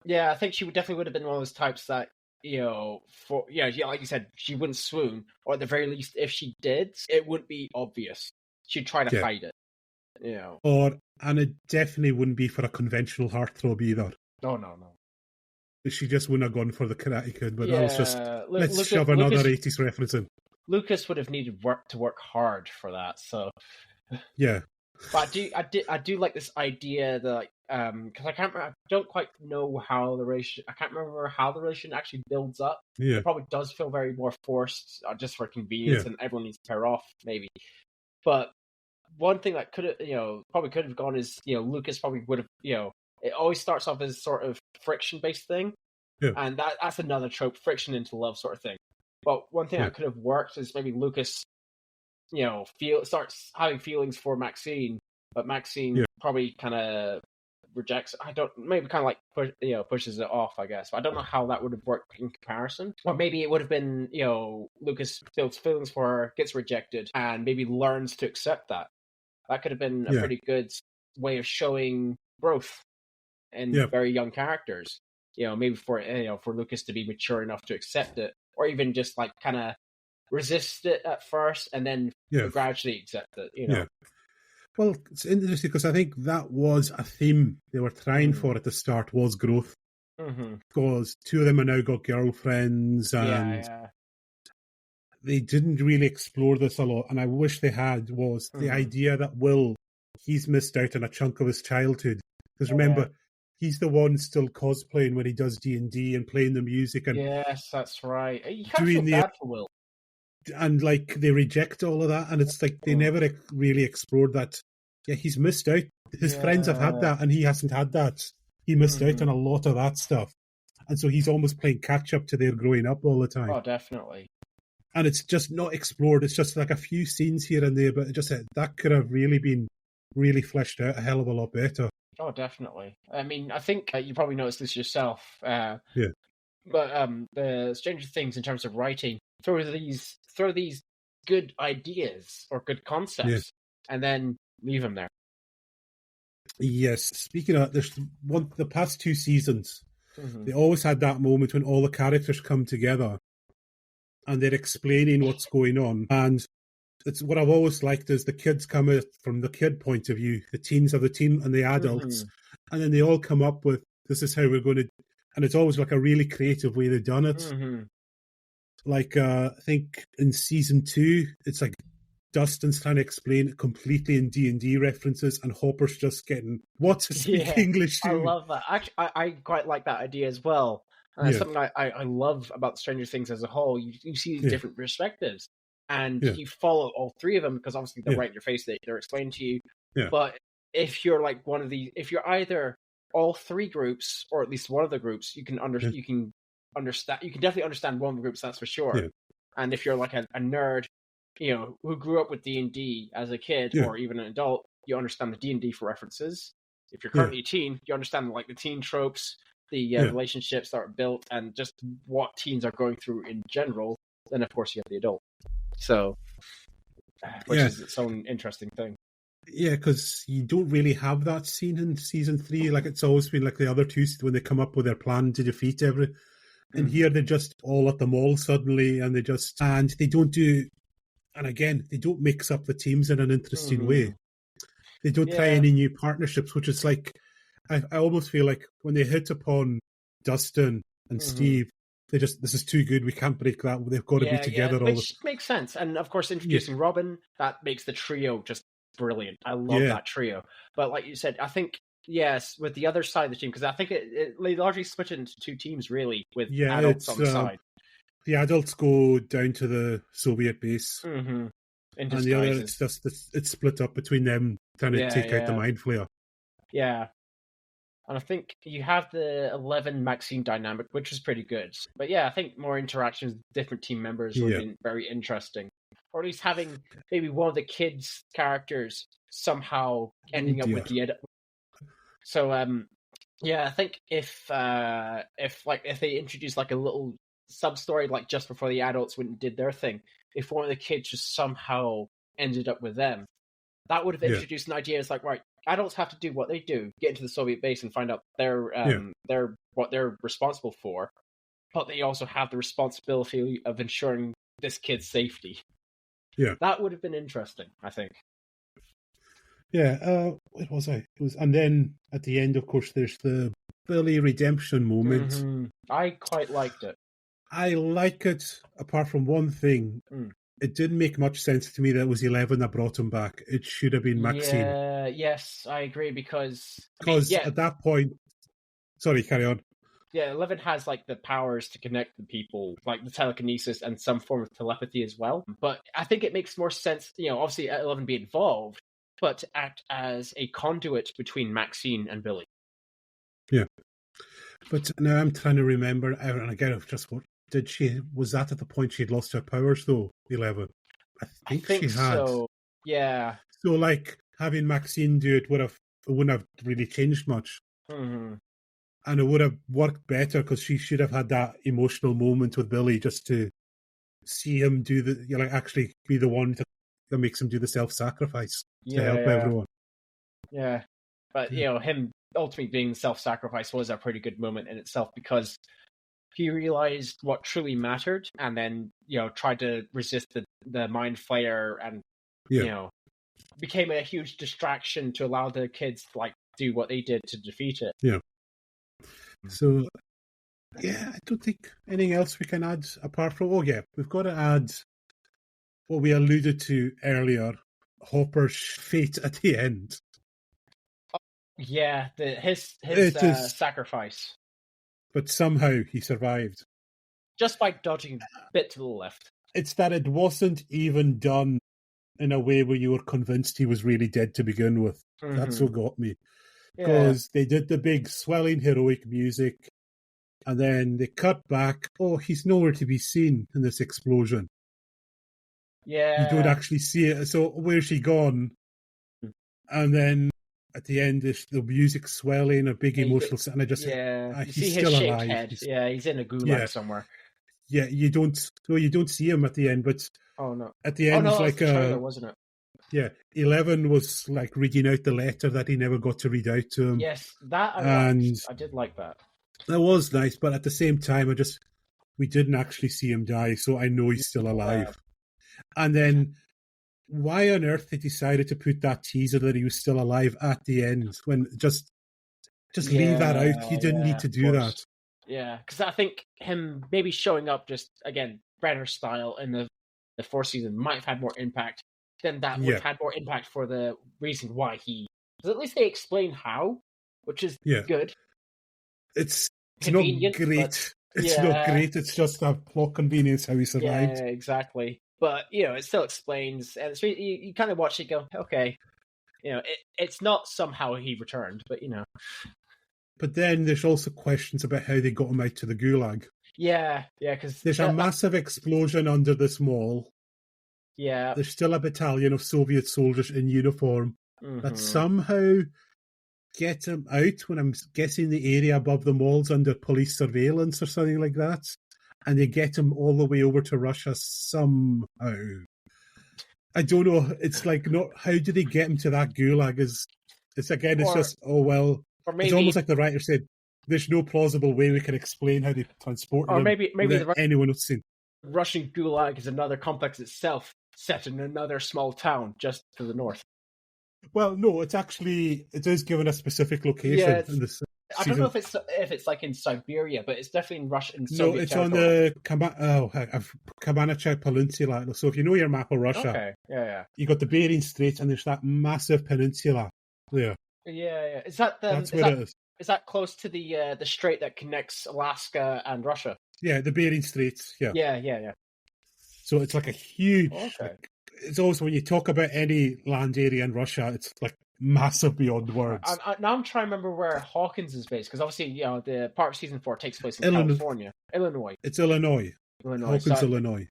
Yeah, I think she definitely would have been one of those types that, like you said, she wouldn't swoon. Or at the very least, if she did, it wouldn't be obvious. She'd try to hide it. And it definitely wouldn't be for a conventional heartthrob either. No. She just wouldn't have gone for the Karate Kid, but that was just, let's shove another 80s reference in. Lucas would have needed to work hard for that, so... Yeah. But I do like this idea that because I don't quite know how the relation. I can't remember how the relation actually builds up. Yeah. It probably does feel very more forced, just for convenience, Yeah. and everyone needs to pair off, maybe. But one thing that could have, probably could have gone is, Lucas probably would have, it always starts off as sort of friction-based thing, Yeah. and that's another trope, friction into love sort of thing. But one thing that could have worked is maybe Lucas, starts having feelings for Maxine, but Maxine probably kind of rejects. Maybe kind of like pushes it off, I guess. But I don't know how that would have worked in comparison. Or maybe it would have been, Lucas builds feelings for her, gets rejected, and maybe learns to accept that. That could have been a pretty good way of showing growth in very young characters. Maybe for Lucas to be mature enough to accept it, or even just like kind of resist it at first and then gradually accept it. Yeah. Well, it's interesting because I think that was a theme they were trying for at the start, was growth. Because two of them are now got girlfriends, and they didn't really explore this a lot. And I wish they had, was the idea that Will, he's missed out on a chunk of his childhood. Because remember, he's the one still cosplaying when he does D&D and playing the music. And yes, that's right. You can't feel bad for Will. And like they reject all of that, and it's like they never really explored that. Yeah, he's missed out. His friends have had that, and he hasn't had that. He missed out on a lot of that stuff, and so he's almost playing catch up to their growing up all the time. Oh, definitely. And it's just not explored. It's just like a few scenes here and there, but it just that could have really been fleshed out a hell of a lot better. Oh, definitely. I mean, I think you probably noticed this yourself. But the Stranger Things in terms of writing throw these good ideas or good concepts and then leave them there. Yes. Speaking of, there's the past two seasons, they always had that moment when all the characters come together and they're explaining what's going on. And it's what I've always liked is the kids come out from the kid point of view, the teens of the teen and the adults, and then they all come up with, this is how we're going to, and it's always like a really creative way they've done it. Like, I think in season 2, it's like Dustin's trying to explain it completely in D&D references, and Hopper's just getting, what to speak English to. I love that. Actually, I quite like that idea as well. And that's something I love about Stranger Things as a whole. You see these different perspectives, and you follow all three of them, because obviously they're right in your face, they're explained to you. But if you're like one of these, if you're either all three groups, or at least one of the groups, you can understand. You can definitely understand one of the groups, that's for sure. And if you're like a nerd, who grew up with D&D as a kid or even an adult, you understand the D&D for references. If you're currently a teen, you understand like the teen tropes, the relationships that are built, and just what teens are going through in general. Then of course you have the adult. So, which is its own interesting thing. Yeah, because you don't really have that scene in season 3. Like, it's always been like the other two when they come up with their plan to defeat everything. And here they're just all at the mall suddenly, and they don't do, and again, they don't mix up the teams in an interesting way. They don't try any new partnerships, which is like, I almost feel like when they hit upon Dustin and Steve, this is too good, we can't break that, they've got to be together. Which makes sense. And of course, introducing Robin, that makes the trio just brilliant. I love that trio. But like you said, I think, yes, with the other side of the team, because I think it largely split into two teams, really, with adults on the side. The adults go down to the Soviet base, and the other, it's split up between them trying to take out the Mind Flayer. Yeah. And I think you have the 11 Maxine dynamic, which was pretty good. But yeah, I think more interactions with different team members would have been very interesting. Or at least having maybe one of the kids' characters somehow ending up with the edit. So, I think if they introduced like a little sub-story, like just before the adults went and did their thing, if one of the kids just somehow ended up with them, that would have introduced an idea. It's like, right, adults have to do what they do, get into the Soviet base and find out what they're responsible for, but they also have the responsibility of ensuring this kid's safety. Yeah, that would have been interesting, I think. Yeah, where was I? And then at the end, of course, there's the Billy redemption moment. I quite liked it. I like it, apart from one thing. it didn't make much sense to me that it was 11 that brought him back. It should have been Maxine. Yeah, yes, I agree, because At that point... Sorry, carry on. Yeah, 11 has like the powers to connect the people, like the telekinesis and some form of telepathy as well. But I think it makes more sense, obviously 11 be involved, but to act as a conduit between Maxine and Billy. Yeah. But now I'm trying to remember, and again, was that at the point she'd lost her powers though, 11? I think she had. So, yeah. So like having Maxine do it wouldn't have really changed much. Mm-hmm. And it would have worked better because she should have had that emotional moment with Billy just to see him do actually be the one that makes him do the self-sacrifice to help everyone. Yeah. But, him ultimately being the self-sacrifice was a pretty good moment in itself, because he realized what truly mattered and then, tried to resist the Mind Flayer and, became a huge distraction to allow the kids to, do what they did to defeat it. Yeah. So, I don't think anything else we can add apart from... we've got to add what we alluded to earlier, Hopper's fate at the end. Yeah, his sacrifice. But somehow he survived. Just by dodging a bit to the left. It's that it wasn't even done in a way where you were convinced he was really dead to begin with. Mm-hmm. That's what got me. Because they did the big swelling heroic music, and then they cut back. Oh, he's nowhere to be seen in this explosion. Yeah. You don't actually see it. So where's he gone? And then at the end, the music swelling, a big emotional... And I just... he's still alive. Head. He's in a gulag somewhere. Yeah, you don't see him at the end, but... Oh, no. At the end, it's like the trailer, wasn't it? Yeah, 11 was like reading out the letter that he never got to read out to him. Yes, that I did like that. That was nice, but at the same time, we didn't actually see him die, so I know he's still alive. And then, why on earth they decided to put that teaser that he was still alive at the end? When just leave that out. You didn't need to do that. Yeah, because I think him maybe showing up just, again, Brenner style in the fourth season might have had more impact. Then that would have had more impact for the reason why he... Because at least they explain how, which is good. It's not great. It's not great. It's just a plot convenience how he survived. Yeah, exactly. But, it still explains. And it's you kind of watch it go, okay. It's not somehow he returned, but, But then there's also questions about how they got him out to the gulag. Yeah, because... There's a massive explosion under this mall. Yeah. There's still a battalion of Soviet soldiers in uniform that somehow get him out when I'm guessing the area above the mall's under police surveillance or something like that. And they get him all the way over to Russia somehow. I don't know. It's like, how do they get him to that gulag? It's just, it's almost like the writer said, there's no plausible way we can explain how they transported him maybe anyone else seen. Russian gulag is another complex itself, set in another small town just to the north. Well, no, it is given a specific location in this season. I don't know if it's like in Siberia, but it's definitely in Russian. No, it's on the Kamanachai Peninsula. So if you know your map of Russia, you got the Bering Strait, and there's that massive peninsula there. Yeah. Is that That's where it is. Is that close to the strait that connects Alaska and Russia? Yeah, the Bering Straits. Yeah. Yeah. So it's like a huge... Okay. It's also, when you talk about any land area in Russia, it's like massive beyond words. Now I'm trying to remember where Hawkins is based, because obviously, the part of season 4 takes place in California. Illinois. It's Illinois. Hawkins, Illinois.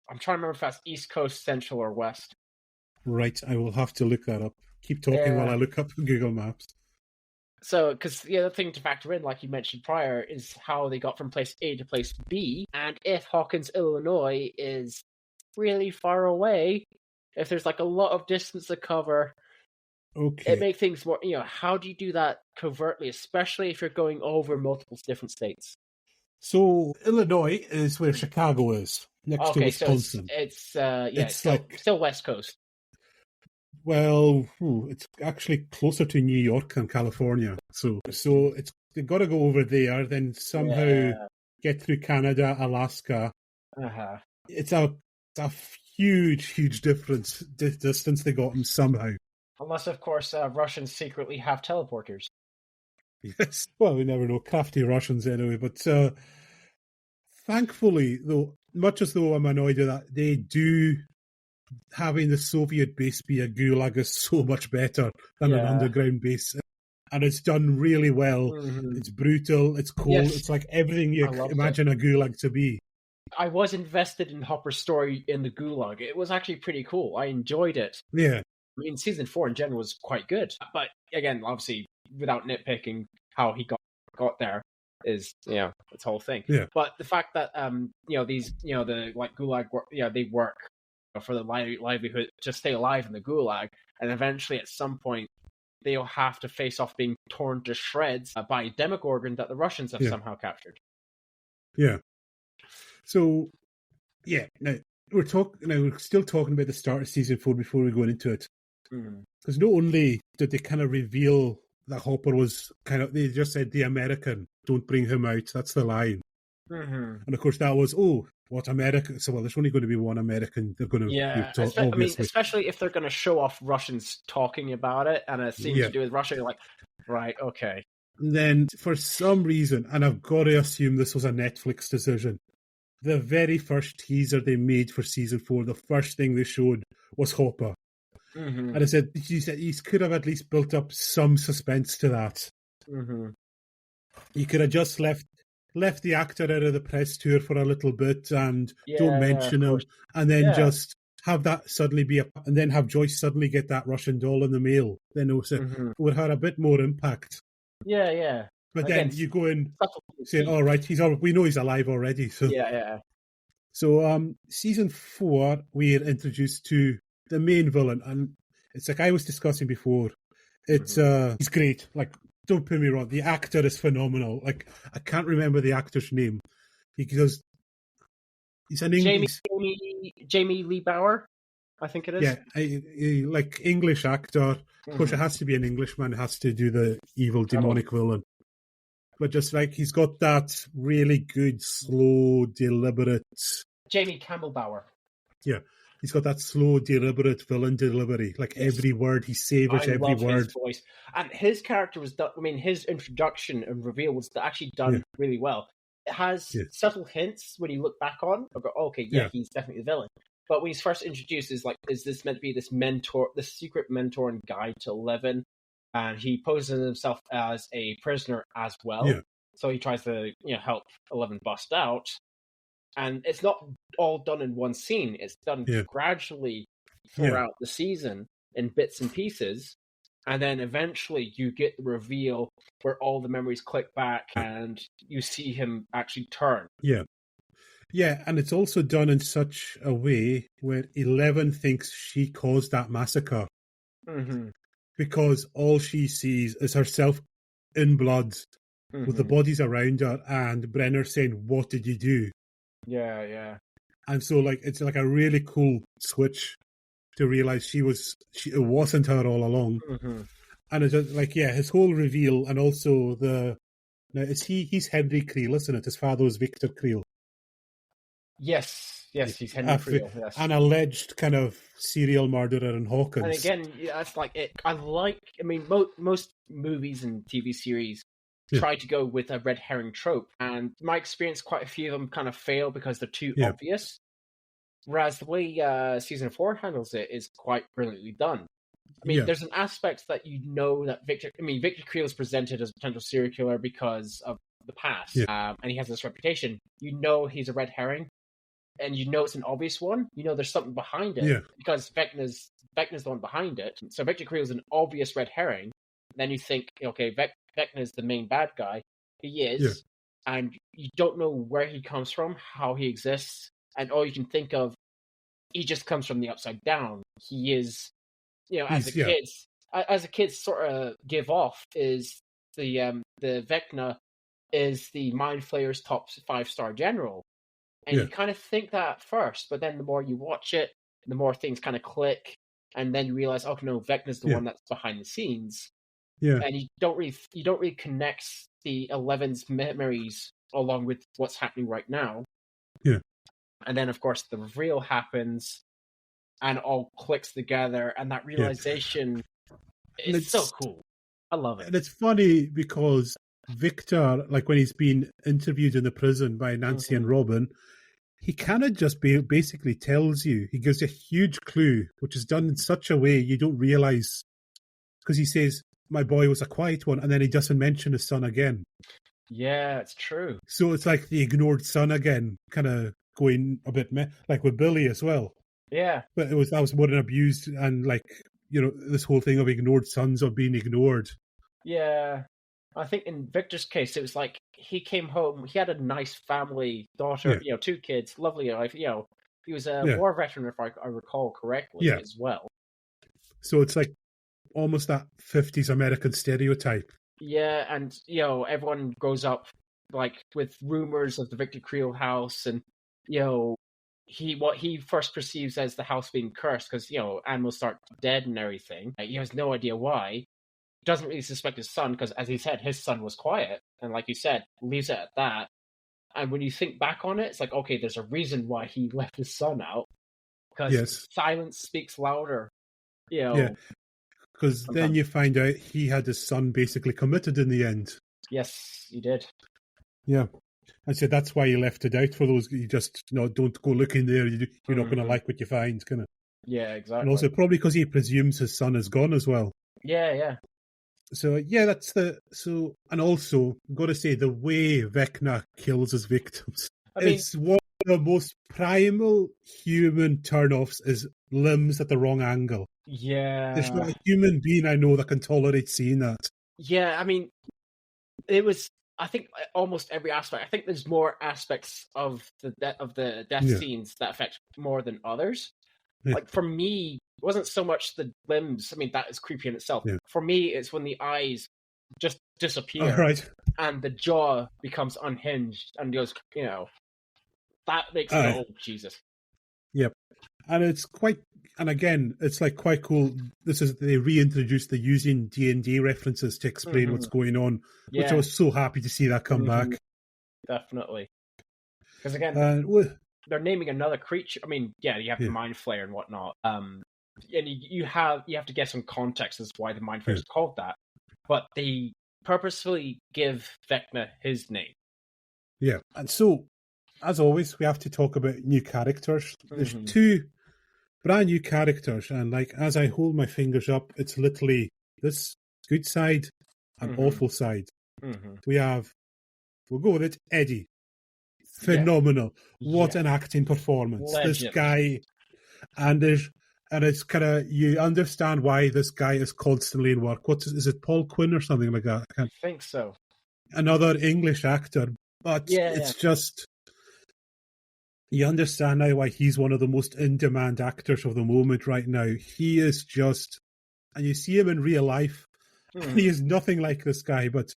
I'm trying to remember if that's East Coast, Central, or West. Right, I will have to look that up. Keep talking while I look up Google Maps. So, because the other thing to factor in, like you mentioned prior, is how they got from place A to place B. And if Hawkins, Illinois is really far away, if there's like a lot of distance to cover, it makes things more, how do you do that covertly, especially if you're going over multiple different states? So, Illinois is where Chicago is, next to Wisconsin. So it's still West Coast. Well, it's actually closer to New York than California. So they've got to go over there, then somehow get through Canada, Alaska. Uh-huh. It's a a huge difference, distance they got him somehow. Unless, of course, Russians secretly have teleporters. Yes. Well, we never know. Crafty Russians anyway. But thankfully, though, much as though I'm annoyed at that, they do, having the Soviet base be a gulag is so much better than an underground base. And it's done really well. Mm-hmm. It's brutal. It's cold. Yes. It's like everything you imagine a gulag to be. I was invested in Hopper's story in the gulag. It was actually pretty cool. I enjoyed it. Yeah. I mean, season 4 in general was quite good. But again, obviously, without nitpicking how he got there is, its whole thing. Yeah. But the fact that these the like gulag they work for the livelihood to stay alive in the gulag, and eventually at some point they'll have to face off being torn to shreds by a Demogorgon that the Russians have somehow captured. Yeah. So, now we're still talking about the start of season 4 before we go into it. Because not only did they kind of reveal that Hopper was they just said the American, don't bring him out, that's the line. And of course that was, what American? So, there's only going to be one American. They're going to obviously. Especially if they're going to show off Russians talking about it and a scene to do with Russia, you're like, right, okay. And then, for some reason, and I've got to assume this was a Netflix decision, the very first teaser they made for season 4, the first thing they showed was Hopper. And I said, he could have at least built up some suspense to that. You could have just left the actor out of the press tour for a little bit and don't mention him, and then just have that suddenly be and then have Joyce suddenly get that Russian doll in the mail. Then it would have had a bit more impact. Yeah. But again, then you go in saying, "All right, we know he's alive already." So So season 4, we're introduced to the main villain, and it's like I was discussing before. It's he's great. Like, don't put me wrong, the actor is phenomenal. Like, I can't remember the actor's name because he's an English Jamie Lee Bower, I think it is. Yeah, like English actor. Of course, it has to be an Englishman. It has to do the evil demonic villain. But just like he's got that really good, slow, deliberate. Jamie Campbell Bower. Yeah. He's got that slow, deliberate villain delivery. Like every word, he savors every word. His voice. And his character was done, his introduction and reveal was actually done really well. It has subtle hints when you look back on. I go, okay, he's definitely the villain. But when he's first introduced, is this meant to be this mentor, this secret mentor and guide to 11? And he poses himself as a prisoner as well. Yeah. So he tries to, help 11 bust out. And it's not all done in one scene. It's done gradually throughout the season in bits and pieces. And then eventually you get the reveal where all the memories click back and you see him actually turn. Yeah. Yeah, and it's also done in such a way where 11 thinks she caused that massacre. Because all she sees is herself in blood with the bodies around her and Brenner saying, "What did you do?" Yeah. And so, it's like a really cool switch to realize it wasn't her all along. And it's just his whole reveal, and also he's Henry Creel, isn't it? His father was Victor Creel. Yes, he's Henry Creel. Yes. An alleged kind of serial murderer in Hawkins. And again, that's it. Most movies and TV series try to go with a red herring trope, and in my experience, quite a few of them kind of fail because they're too obvious. Whereas the way season 4 handles it is quite brilliantly done. There's an aspect that that Victor Creel is presented as a potential serial killer because of the past, and he has this reputation. He's a red herring, and it's an obvious one. There's something behind it because Vecna's the one behind it. So Victor Creel is an obvious red herring. Then you think, okay, Vecna is the main bad guy. He is, and you don't know where he comes from, how he exists, and all you can think of, he just comes from the upside down. He is, as a kid sort of give off is the Vecna is the Mind Flayers' top 5-star general. And you kind of think that at first, but then the more you watch it, the more things kind of click, and then you realize, oh no, Vecna's the one that's behind the scenes. Yeah. And you don't really connect the 11's memories along with what's happening right now. Yeah. And then, of course, the reveal happens and all clicks together. And that realization is so cool. I love it. And it's funny because Victor, like when he's been interviewed in the prison by Nancy and Robin, he kind of just basically tells you, he gives you a huge clue, which is done in such a way you don't realize, because he says, my boy was a quiet one, and then he doesn't mention his son again. Yeah, it's true. So it's like the ignored son again, kind of going a bit like with Billy as well. Yeah. But that was more than abused, and like, you know, this whole thing of ignored sons or being ignored. Yeah. I think in Victor's case, it was like he came home, he had a nice family, daughter, 2 kids, lovely life, he was a war veteran, if I recall correctly, as well. So it's like almost that 50s American stereotype. Yeah, and, everyone grows up, like, with rumors of the Victor Creel house, and, what he first perceives as the house being cursed, because, animals start dead and everything. He has no idea why. Doesn't really suspect his son, because, as he said, his son was quiet, and like you said, leaves it at that. And when you think back on it, it's like, okay, there's a reason why he left his son out, because silence speaks louder. Yeah, because then you find out he had his son basically committed in the end. Yes, he did. Yeah. I said that's why he left it out for those. You just don't go looking there. You're not going to like what you find, kind of. Yeah, exactly. And also probably because he presumes his son is gone as well. Yeah. So and also got to say the way Vecna kills his victims. It's one of the most primal human turn-offs is limbs at the wrong angle. Yeah. There's not a human being I know that can tolerate seeing that. Yeah, I mean, it was, I think, almost every aspect. I think there's more aspects of the death scenes that affect more than others. Yeah. Like, for me, it wasn't so much the limbs. I mean, that is creepy in itself. Yeah. For me, it's when the eyes just disappear and the jaw becomes unhinged and goes, that makes me go, oh, Jesus. Yep. And it's quite, and again, it's like quite cool. They reintroduced the using D&D references to explain what's going on, which I was so happy to see that come back. Definitely. Because again, they're naming another creature. I mean, you have the Mind Flayer and whatnot. And you have to get some context as to why the Mind Flayer is called that. But they purposefully give Vecna his name. Yeah. And so, as always, we have to talk about new characters. There's 2 brand new characters, and like as I hold my fingers up, it's literally this good side and awful side. We'll go with it, Eddie. Phenomenal. What an acting performance. Legend. This guy, and it's kind of, you understand why this guy is constantly in work. Is it Paul Quinn or something like that? I think so. Another English actor, but it's just, you understand now why he's one of the most in-demand actors of the moment right now. He is just, and you see him in real life, and he is nothing like this guy, but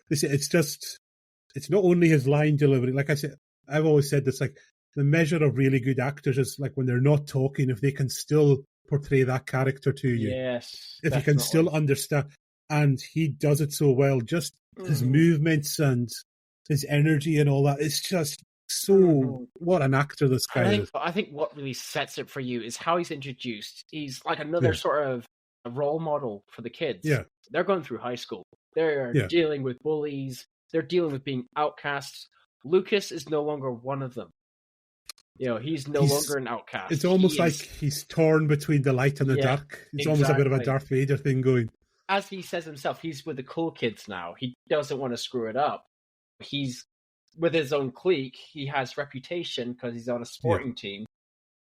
it's not only his line delivery. Like I said, I've always said this, like, the measure of really good actors is like when they're not talking, if they can still portray that character to you. Yes. If you can still understand, and he does it so well, just his movements and his energy and all that, it's just so, what an actor this guy is. I think what really sets it for you is how he's introduced. He's like another sort of a role model for the kids. Yeah. They're going through high school. They're dealing with bullies. They're dealing with being outcasts. Lucas is no longer one of them. He's no longer an outcast. It's almost like he's torn between the light and the dark. It's almost a bit of a Darth Vader thing going. As he says himself, he's with the cool kids now. He doesn't want to screw it up. He's with his own clique. He has reputation because he's on a sporting team.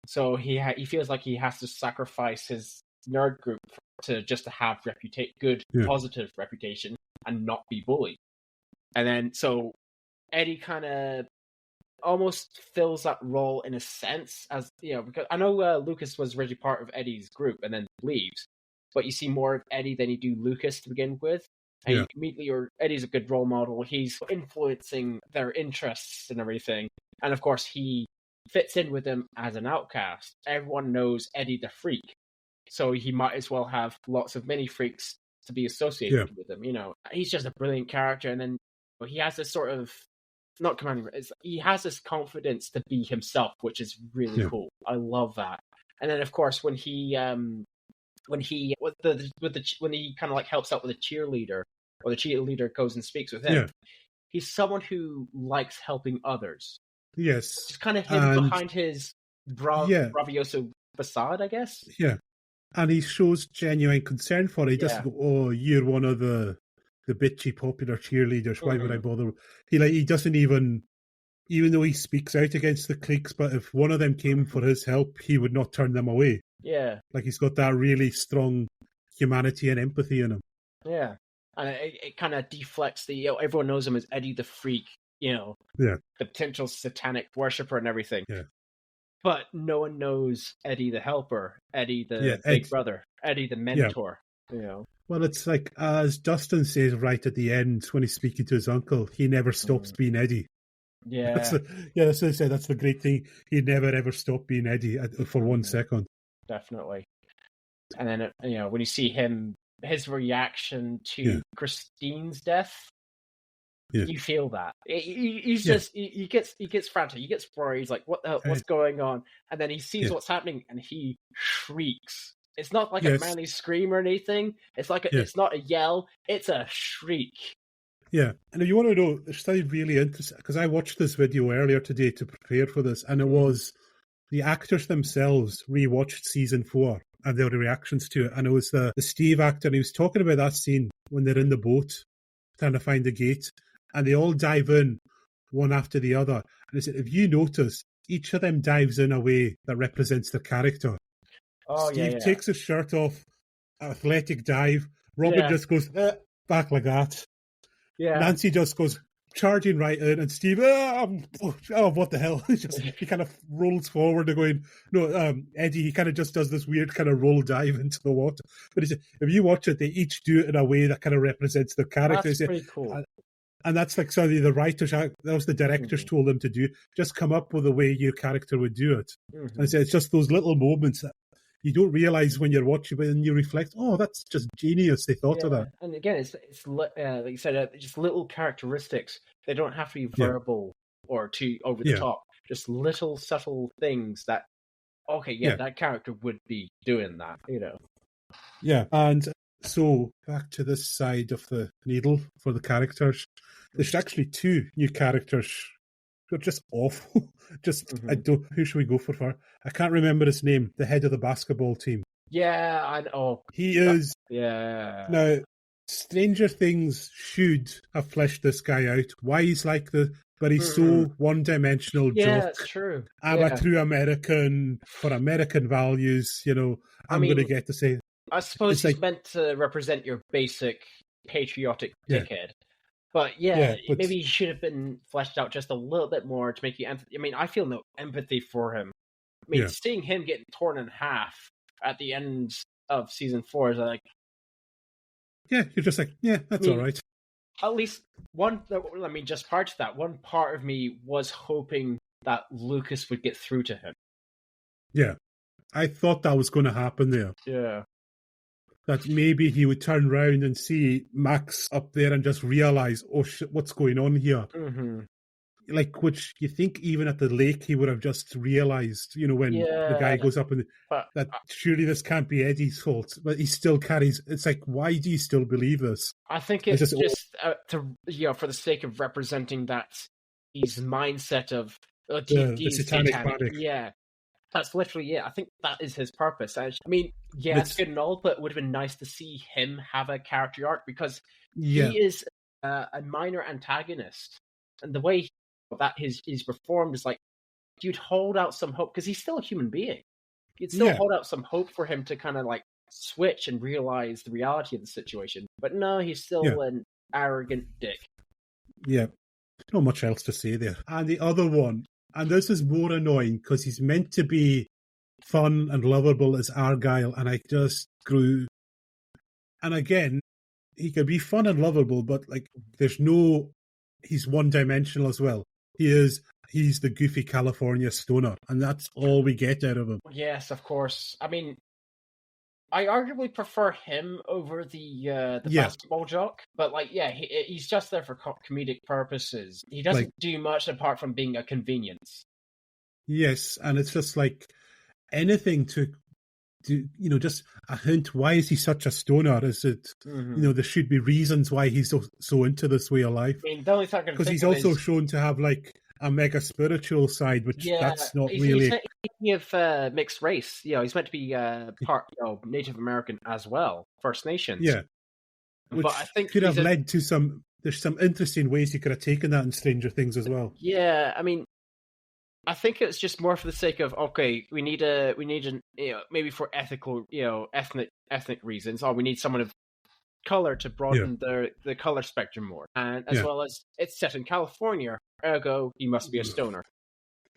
So he feels like he has to sacrifice his nerd group to have good, positive reputation and not be bullied. And then, so Eddie kind of almost fills that role in a sense, as because I know Lucas was originally part of Eddie's group and then leaves, but you see more of Eddie than you do Lucas to begin with. And immediately, Eddie's a good role model. He's influencing their interests and everything. And of course, he fits in with them as an outcast. Everyone knows Eddie the Freak, so he might as well have lots of mini freaks to be associated with him. He's just a brilliant character. And then he has this sort of not commanding. He has this confidence to be himself, which is really cool. I love that. And then, of course, when he kind of like helps out with the cheerleader, or the cheerleader goes and speaks with him, he's someone who likes helping others. Yes, it's kind of him behind his bravioso facade, I guess. Yeah, and he shows genuine concern for it. He doesn't go, "Oh, you're one of the bitchy popular cheerleaders. Why would I bother?" He doesn't even though he speaks out against the cliques, but if one of them came for his help, he would not turn them away. Yeah, like he's got that really strong humanity and empathy in him. Yeah, and it kind of deflects the everyone knows him as Eddie the Freak, the potential satanic worshiper and everything. Yeah. But no one knows Eddie the Helper, Eddie the big brother, Eddie the mentor. Well, it's like, as Dustin says right at the end when he's speaking to his uncle, he never stops being Eddie. Yeah. That's what I said. That's the great thing. He never ever stopped being Eddie for 1 second. Definitely. And then, when you see his reaction to Christine's death, you feel that. He gets frantic. He gets worried. He's like, what the hell, what's going on? And then he sees what's happening and he shrieks. It's not like a manly scream or anything. It's like it's not a yell. It's a shriek. Yeah. And if you want to know, there's something really interesting, because I watched this video earlier today to prepare for this, and it was the actors themselves rewatched season 4 and their reactions to it. And it was the Steve actor, and he was talking about that scene when they're in the boat trying to find the gate, and they all dive in one after the other. And he said, if you notice, each of them dives in a way that represents their character. Oh, Steve takes his shirt off, athletic dive. Robin just goes back like that. Yeah. Nancy just goes charging right in, and Steve, what the hell? He kind of rolls forward and going, no, Eddie, he kind of just does this weird kind of roll dive into the water. But if you watch it, they each do it in a way that kind of represents their character. That's pretty cool. And that's like something the writers, that was the directors told them to do. Just come up with a way your character would do it. And it's just those little moments that you don't realize when you're watching it, and you reflect, oh, that's just genius. They thought of that. And again, it's like you said, just little characteristics. They don't have to be verbal or too over the top. Just little subtle things that, that character would be doing that, Yeah, and so back to this side of the needle for the characters. There's actually 2 new characters. They're just awful. Who should we go for? I can't remember his name. The head of the basketball team. Yeah, I know. He is. Yeah. Now, Stranger Things should have fleshed this guy out. Why he's like but he's so one-dimensional. Yeah, that's true. I'm a true American for American values. I'm going to get to say. I suppose he's meant to represent your basic patriotic dickhead. But maybe he should have been fleshed out just a little bit more to make you empathy. I mean, I feel no empathy for him. I mean, seeing him getting torn in half at the end of season 4 is like... Yeah, you're just like, that's all right. At least just prior to that, one part of me was hoping that Lucas would get through to him. Yeah. I thought that was going to happen there. Yeah. That maybe he would turn around and see Max up there and just realize, oh shit, what's going on here? Mm-hmm. Like, which you think even at the lake he would have just realized, when the guy goes up and that surely this can't be Eddie's fault, but he still carries. It's like, why do you still believe this? I think it's just for the sake of representing that his mindset of the satanic panic. Yeah. That's literally it. I think that is his purpose. I mean, it's good and all, but it would have been nice to see him have a character arc, because he is a minor antagonist. And the way that is performed is like, you'd hold out some hope, because he's still a human being. You'd still hold out some hope for him to kind of like switch and realize the reality of the situation. But no, he's still an arrogant dick. Yeah. Not much else to say there. And the other one, and this is more annoying because he's meant to be fun and lovable as Argyle, and I just grew. And again, he can be fun and lovable, but like, he's one-dimensional as well. He's the goofy California stoner, and that's all we get out of him. Yes, of course. I mean, I arguably prefer him over the basketball jock, but he's just there for comedic purposes. He doesn't do much apart from being a convenience. Yes, and it's just like anything to do, just a hint. Why is he such a stoner? Is it, there should be reasons why he's so into this way of life. I mean, the only thing I can because think he's of also is, shown to have like a mega spiritual side, which that's not really. He's of mixed race. He's meant to be part Native American as well, First Nations. Yeah, which but I think could have led to some. There's some interesting ways he could have taken that in Stranger Things as well. Yeah, I mean, I think it's just more for the sake of, okay, we need maybe for ethical, ethnic reasons, or we need someone of color to broaden the color spectrum more, and as well as it's set in California, ergo he must be a stoner.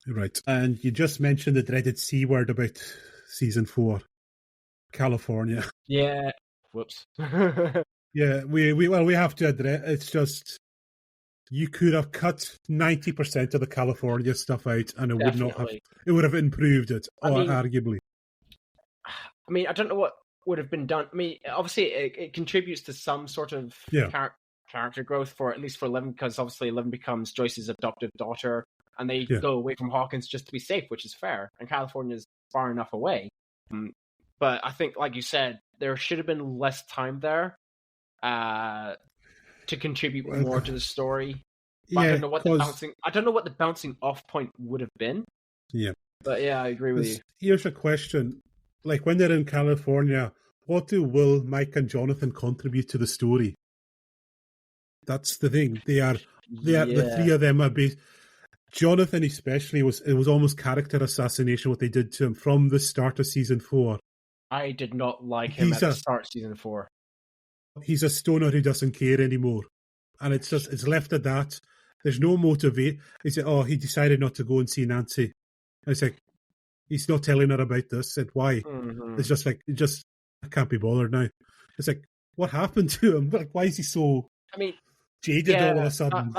Right, and you just mentioned the dreaded C word about season 4, California. Yeah, whoops. Yeah, we have to address. It's just you could have cut 90% of the California stuff out, and it would not have. It would have improved it, arguably. I mean, I don't know what would have been done. I mean, obviously, it contributes to some sort of character growth for at least for Eleven, because obviously Eleven becomes Joyce's adoptive daughter, and they go away from Hawkins just to be safe, which is fair. And California is far enough away, but I think, like you said, there should have been less time there to contribute more to the story. But I don't know what the bouncing off point would have been. Yeah, but I agree with you. Here's a question: like when they're in California, what do Will, Mike, and Jonathan contribute to the story? That's the thing. They are the three of them are based. Jonathan especially was almost character assassination what they did to him from the start of season 4. I did not like him at the start of season 4. He's a stoner who doesn't care anymore, and it's left at that. There's no motivate. He said, he decided not to go and see Nancy. And it's like he's not telling her about this. And why? It's just like I can't be bothered now. It's like what happened to him? Like why is he so? I mean, jaded all of a sudden.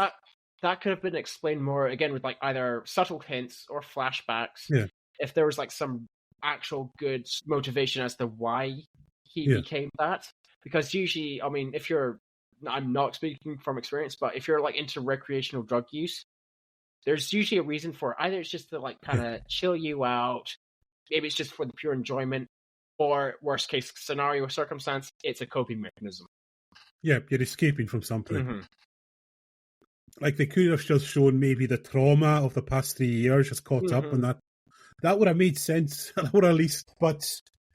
That could have been explained more again with like either subtle hints or flashbacks. Yeah. If there was like some actual good motivation as to why he became that. Because usually, I mean, I'm not speaking from experience, but if you're like into recreational drug use, there's usually a reason for it. Either it's just to like kind of chill you out, maybe it's just for the pure enjoyment, or worst case scenario or circumstance, it's a coping mechanism. Yeah, you're escaping from something. Like they could have just shown maybe the trauma of the past 3 years just caught up, and that would have made sense, or at least. But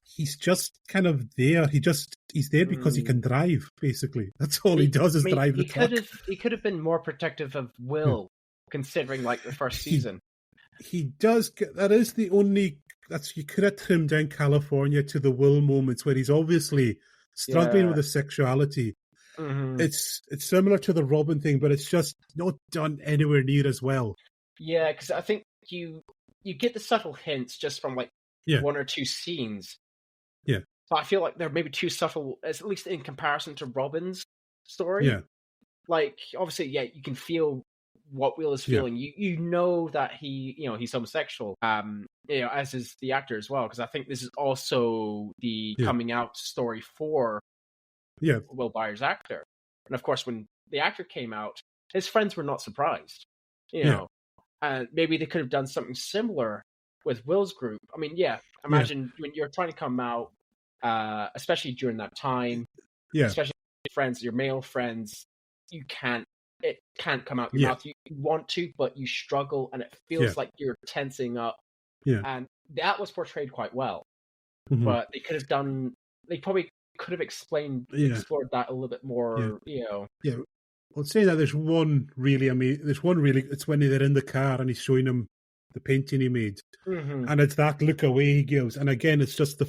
he's just kind of there. He's there because he can drive. Basically, that's all he does is drive the truck. He could have been more protective of Will, considering like the first season. He does. That is the only. You could have trimmed down California to the Will moments where he's obviously struggling with his sexuality. It's similar to the Robin thing, but it's just not done anywhere near as well. Yeah, because I think you get the subtle hints just from like one or two scenes. Yeah, but I feel like they're maybe too subtle, at least in comparison to Robin's story. Yeah, like obviously, you can feel what Will is feeling. You know that he's homosexual. As is the actor as well, because I think this is also the coming out story for Will Byers' actor. And of course, when the actor came out, his friends were not surprised. And maybe they could have done something similar with Will's group. I mean, imagine when you're trying to come out, especially during that time, especially your friends, your male friends, it can't come out your mouth. You want to, but you struggle, and it feels like you're tensing up. Yeah. And that was portrayed quite well. But they probably could have explored that a little bit more, Yeah. I'll say that there's one really, it's when they're in the car and he's showing him the painting he made. And it's that look away he gives. And again, it's just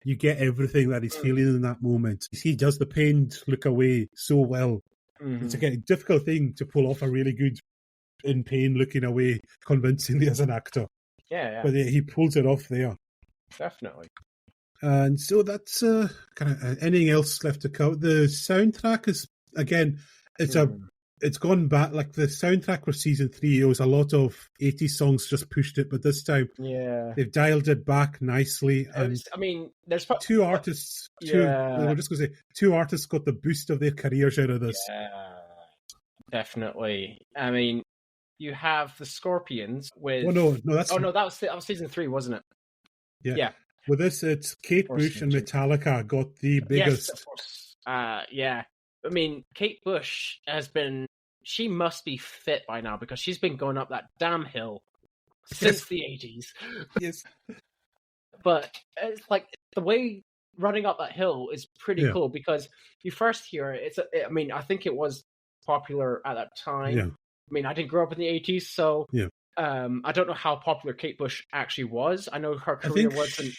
you get everything that he's feeling in that moment. He does the pained look away so well. It's again a difficult thing to pull off a really good in pain looking away convincingly as an actor. Yeah. But he pulls it off there. Definitely. And so that's kind of anything else left to cover. The soundtrack is, again, it's it's gone back. Like the soundtrack for season 3, it was a lot of 80s songs, just pushed it, but this time they've dialed it back nicely. And there's two artists. We're just going to say 2 artists got the boost of their careers out of this. Yeah, definitely. I mean, you have the Scorpions with. Oh no, that's. Oh no, that was season 3, wasn't it? Yeah. With this, it's Kate Bush and Metallica got the biggest. Yes, of course. Yeah. I mean, Kate Bush she must be fit by now because she's been going up that damn hill since the 80s. Yes. But it's like the way running up that hill is pretty cool because you first hear it. I think it was popular at that time. Yeah. I mean, I didn't grow up in the 80s, so I don't know how popular Kate Bush actually was. I know her career wasn't.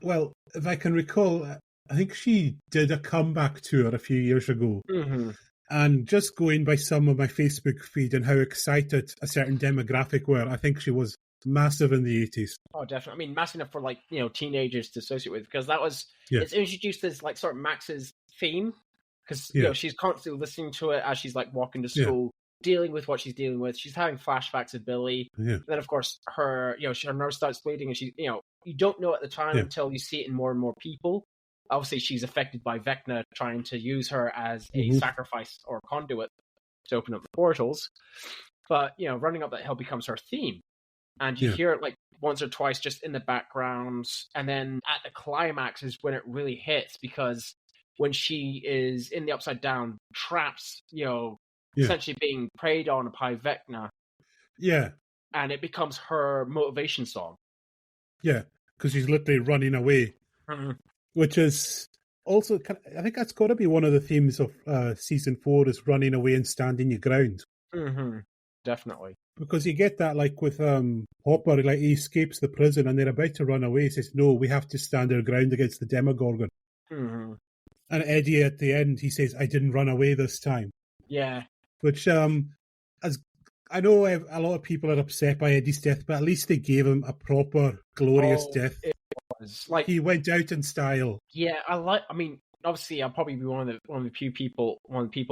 Well, if I can recall, I think she did a comeback tour a few years ago. Mm-hmm. And just going by some of my Facebook feed and how excited a certain demographic were, I think she was massive in the 80s. Oh, definitely. I mean, massive enough for teenagers to associate with, because that was it's introduced as like sort of Max's theme, because she's constantly listening to it as she's like walking to school, dealing with what she's dealing with. She's having flashbacks of Billy. Yeah. Then of course her nose starts bleeding, and she you don't know at the time until you see it in more and more people. Obviously, she's affected by Vecna trying to use her as a sacrifice or conduit to open up the portals. But, running up that hill becomes her theme. And you hear it like once or twice just in the background. And then at the climax is when it really hits, because when she is in the Upside Down, traps, essentially being preyed on by Vecna. Yeah. And it becomes her motivation song. Yeah, because she's literally running away. Mm-hmm. Which is also, I think that's got to be one of the themes of season 4 is running away and standing your ground. Mm-hmm. Definitely. Because you get that like with Hopper, like he escapes the prison and they're about to run away. He says, no, we have to stand our ground against the Demogorgon. Mm-hmm. And Eddie at the end, he says, I didn't run away this time. Yeah. Which, as I know a lot of people are upset by Eddie's death, but at least they gave him a proper, glorious death. Like he went out in style. Yeah, obviously, I'll probably be one of the people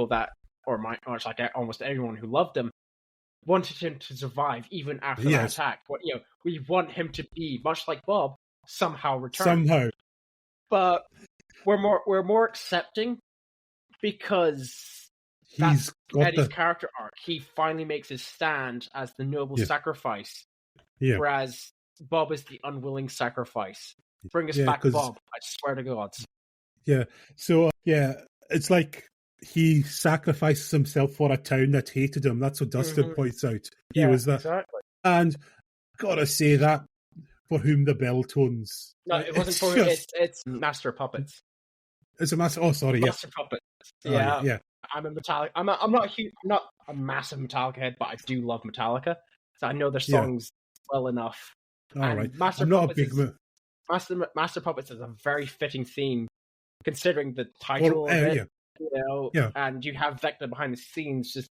that, like almost everyone who loved him, wanted him to survive even after that attack. But we want him to be much like Bob, somehow return. Somehow, but we're more accepting because that's Eddie's character arc. He finally makes his stand as the noble sacrifice, whereas Bob is the unwilling sacrifice. Bring us back, Bob. I swear to God. Yeah. So, it's like he sacrifices himself for a town that hated him. That's what Dustin points out. He was that. Exactly. And gotta say that for whom the bell tones. No, it wasn't for him. It's Master Puppets. It's a Master. Oh, sorry. Master Puppets. Yeah. Yeah. I'm a Metallica. I'm not a massive Metallica head, but I do love Metallica. So I know their songs well enough. All right. Master I'm not a big. Master Puppets is a very fitting theme, considering the title of it. And you have Vecna behind the scenes just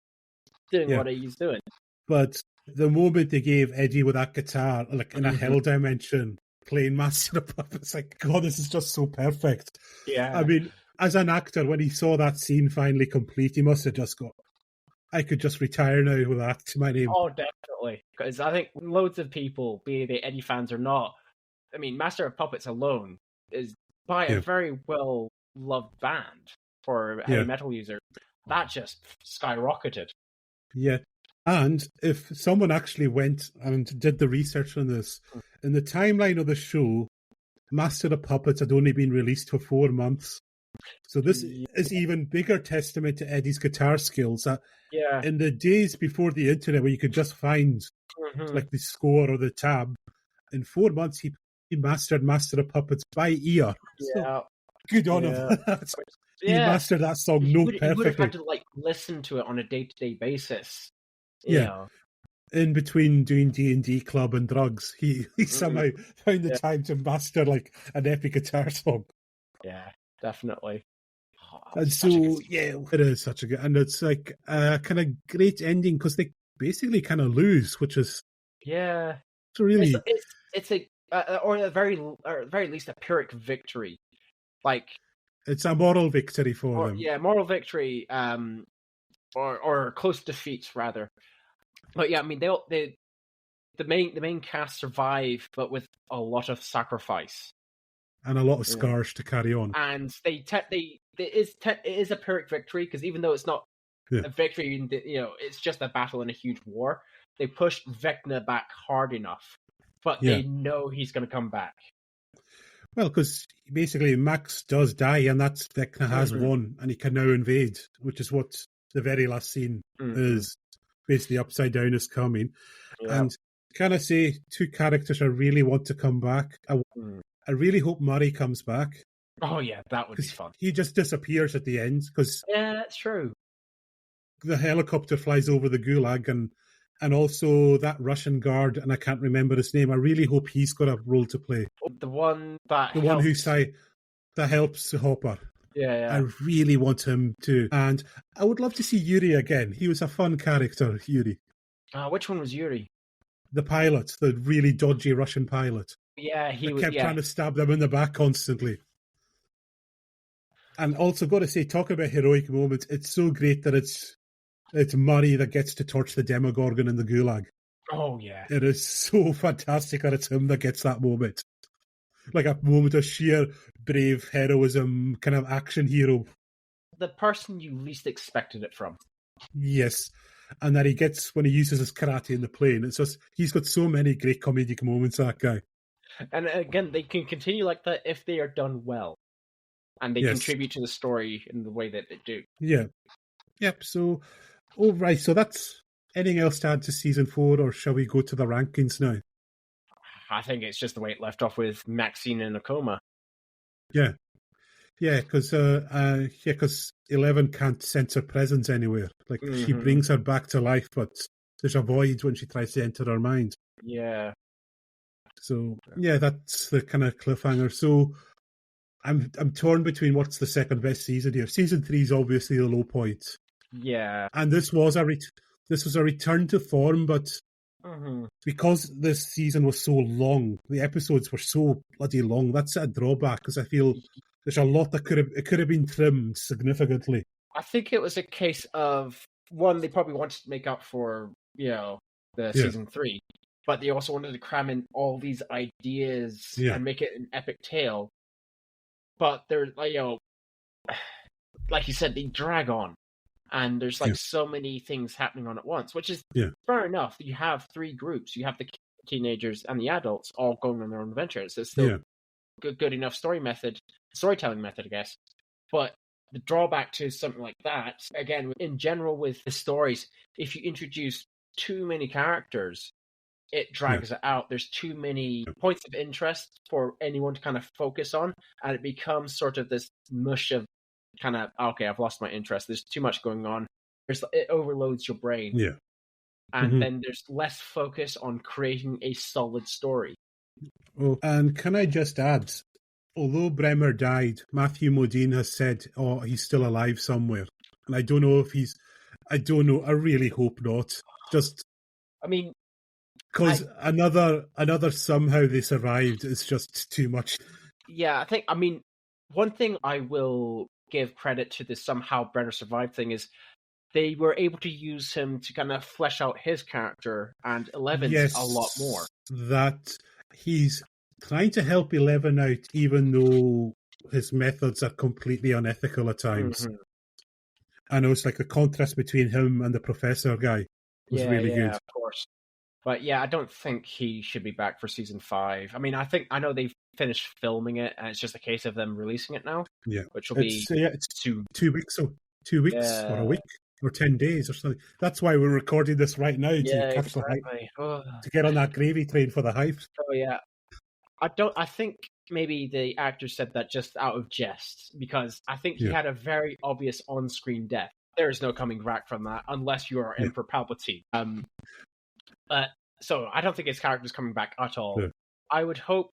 doing what he's doing. But the moment they gave Eddie with that guitar, like in a hell dimension, playing Master of Puppets, like, God, this is just so perfect. Yeah. I mean, as an actor, when he saw that scene finally complete, he must have just got, I could just retire now with that to my name. Oh, definitely. Because I think loads of people, be they Eddie fans or not, I mean, Master of Puppets alone is by a very well-loved band for a heavy metal user. That just skyrocketed. Yeah. And if someone actually went and did the research on this, in the timeline of the show, Master of Puppets had only been released for 4 months. So this is even bigger testament to Eddie's guitar skills. That in the days before the internet, where you could just find like the score or the tab, in 4 months he mastered Master of Puppets by ear. Yeah, so, good on him. He mastered that song perfectly. He would have had to like listen to it on a day-to-day basis. You know. In between doing D&D club and drugs, he somehow found the time to master like an epic guitar song. Yeah, definitely. And so, it is such a good, and it's like a kind of great ending because they basically kind of lose, which is it's really it's a or at the very least a Pyrrhic victory, like it's a moral victory for them. Yeah, moral victory. or close defeats rather. But yeah, I mean, the main cast survive, but with a lot of sacrifice and a lot of scars to carry on. And it is a Pyrrhic victory, because even though it's not a victory, it's just a battle in a huge war. They pushed Vecna back hard enough, but they know he's going to come back. Well, because basically Max does die, and that's Vecna has won, and he can now invade, which is what the very last scene is. Basically, Upside Down is coming. Yeah. And can I say, two characters I really want to come back? I really hope Murray comes back. Oh, yeah, that would be fun. He just disappears at the end. Yeah, that's true. The helicopter flies over the Gulag, and also that Russian guard, and I can't remember his name. I really hope he's got a role to play. The one that helps Hopper. Yeah. I really want him to. And I would love to see Yuri again. He was a fun character, Yuri. Which one was Yuri? The pilot, the really dodgy Russian pilot. Yeah, he kept trying to stab them in the back constantly. And also, got to say, talk about heroic moments. It's so great that it's Murray that gets to torch the Demogorgon in the Gulag. Oh, yeah. It is so fantastic that it's him that gets that moment. Like a moment of sheer brave heroism, kind of action hero. The person you least expected it from. Yes. And that he gets when he uses his karate in the plane. It's just, he's got so many great comedic moments, that guy. And again, they can continue like that if they are done well. And they contribute to the story in the way that they do. Yeah. Yep. So, all right. So that's anything else to add to season 4, or shall we go to the rankings now? I think it's just the way it left off with Maxine in a coma. Yeah. Yeah, because 11 can't sense her presence anywhere. Like, she brings her back to life, but there's a void when she tries to enter her mind. Yeah. So, yeah, that's the kind of cliffhanger. So, I'm torn between what's the second best season here. Season 3 is obviously the low point. Yeah. And this was a return to form, but because this season was so long, the episodes were so bloody long, that's a drawback, because I feel there's a lot that could have been trimmed significantly. I think it was a case of, one, they probably wanted to make up for, the season 3, but they also wanted to cram in all these ideas and make it an epic tale. But they're, like you said, they drag on. And there's so many things happening on at once, which is fair enough. You have 3 groups. You have the teenagers and the adults all going on their own adventures. It's still good enough storytelling method, I guess. But the drawback to something like that, again, in general with the stories, if you introduce too many characters, it drags it out. There's too many points of interest for anyone to kind of focus on, and it becomes sort of this mush of kind of, okay, I've lost my interest. There's too much going on. It overloads your brain. Yeah. And then there's less focus on creating a solid story. Oh, and can I just add, although Bremer died, Matthew Modine has said, he's still alive somewhere. And I don't know if I don't know. I really hope not. Because another somehow they survived is just too much. Yeah, one thing I will give credit to this somehow Brenner survived thing is they were able to use him to kind of flesh out his character and Eleven's a lot more. That he's trying to help 11 out, even though his methods are completely unethical at times. I know it's like the contrast between him and the professor guy was really good. Of course. But yeah, I don't think he should be back for season 5. I know they've finished filming it, and it's just a case of them releasing it now. Yeah, which will be it's 2 weeks. So 2 weeks or a week or 10 days or something. That's why we're recording this right now to catch the hype, to get on that gravy train for the hype. Oh yeah, I think maybe the actor said that just out of jest, because I think he had a very obvious on-screen death. There is no coming back from that unless you are Emperor Palpatine. So I don't think his character's coming back at all. Yeah. I would hope.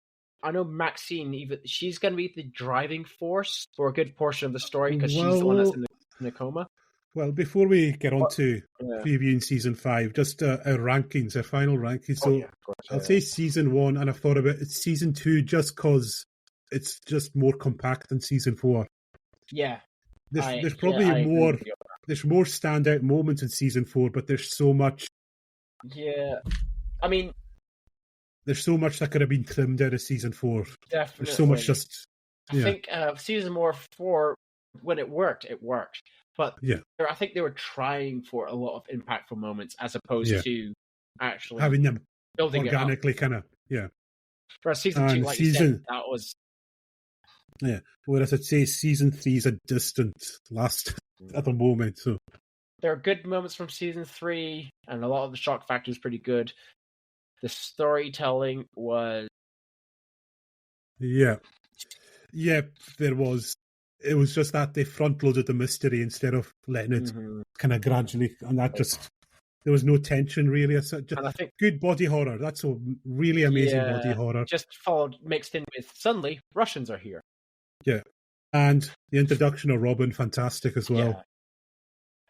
I know Maxine, she's going to be the driving force for a good portion of the story, because she's the one that's in the coma. Well, before we get on to previewing season 5, just our rankings, our final rankings. So I'll say season 1, and I've thought about it. It's season 2 just because it's just more compact than season 4. Yeah. There's probably more there's more standout moments in season 4, but there's so much. Yeah, I mean, there's so much that could have been trimmed out of season 4. Definitely. There's so much just. I think season 4, when it worked. But I think they were trying for a lot of impactful moments as opposed to actually having them building organically, it up. For season 2, like you said, that was. Yeah, whereas I'd say season 3 is a distant last at the moment. So there are good moments from season 3, and a lot of the shock factor is pretty good. The storytelling was. Yeah, there was. It was just that they front-loaded the mystery instead of letting it kind of gradually, and that just there was no tension really. And I think good body horror. That's a really amazing body horror. Just mixed in with suddenly Russians are here. Yeah, and the introduction of Robin, fantastic as well.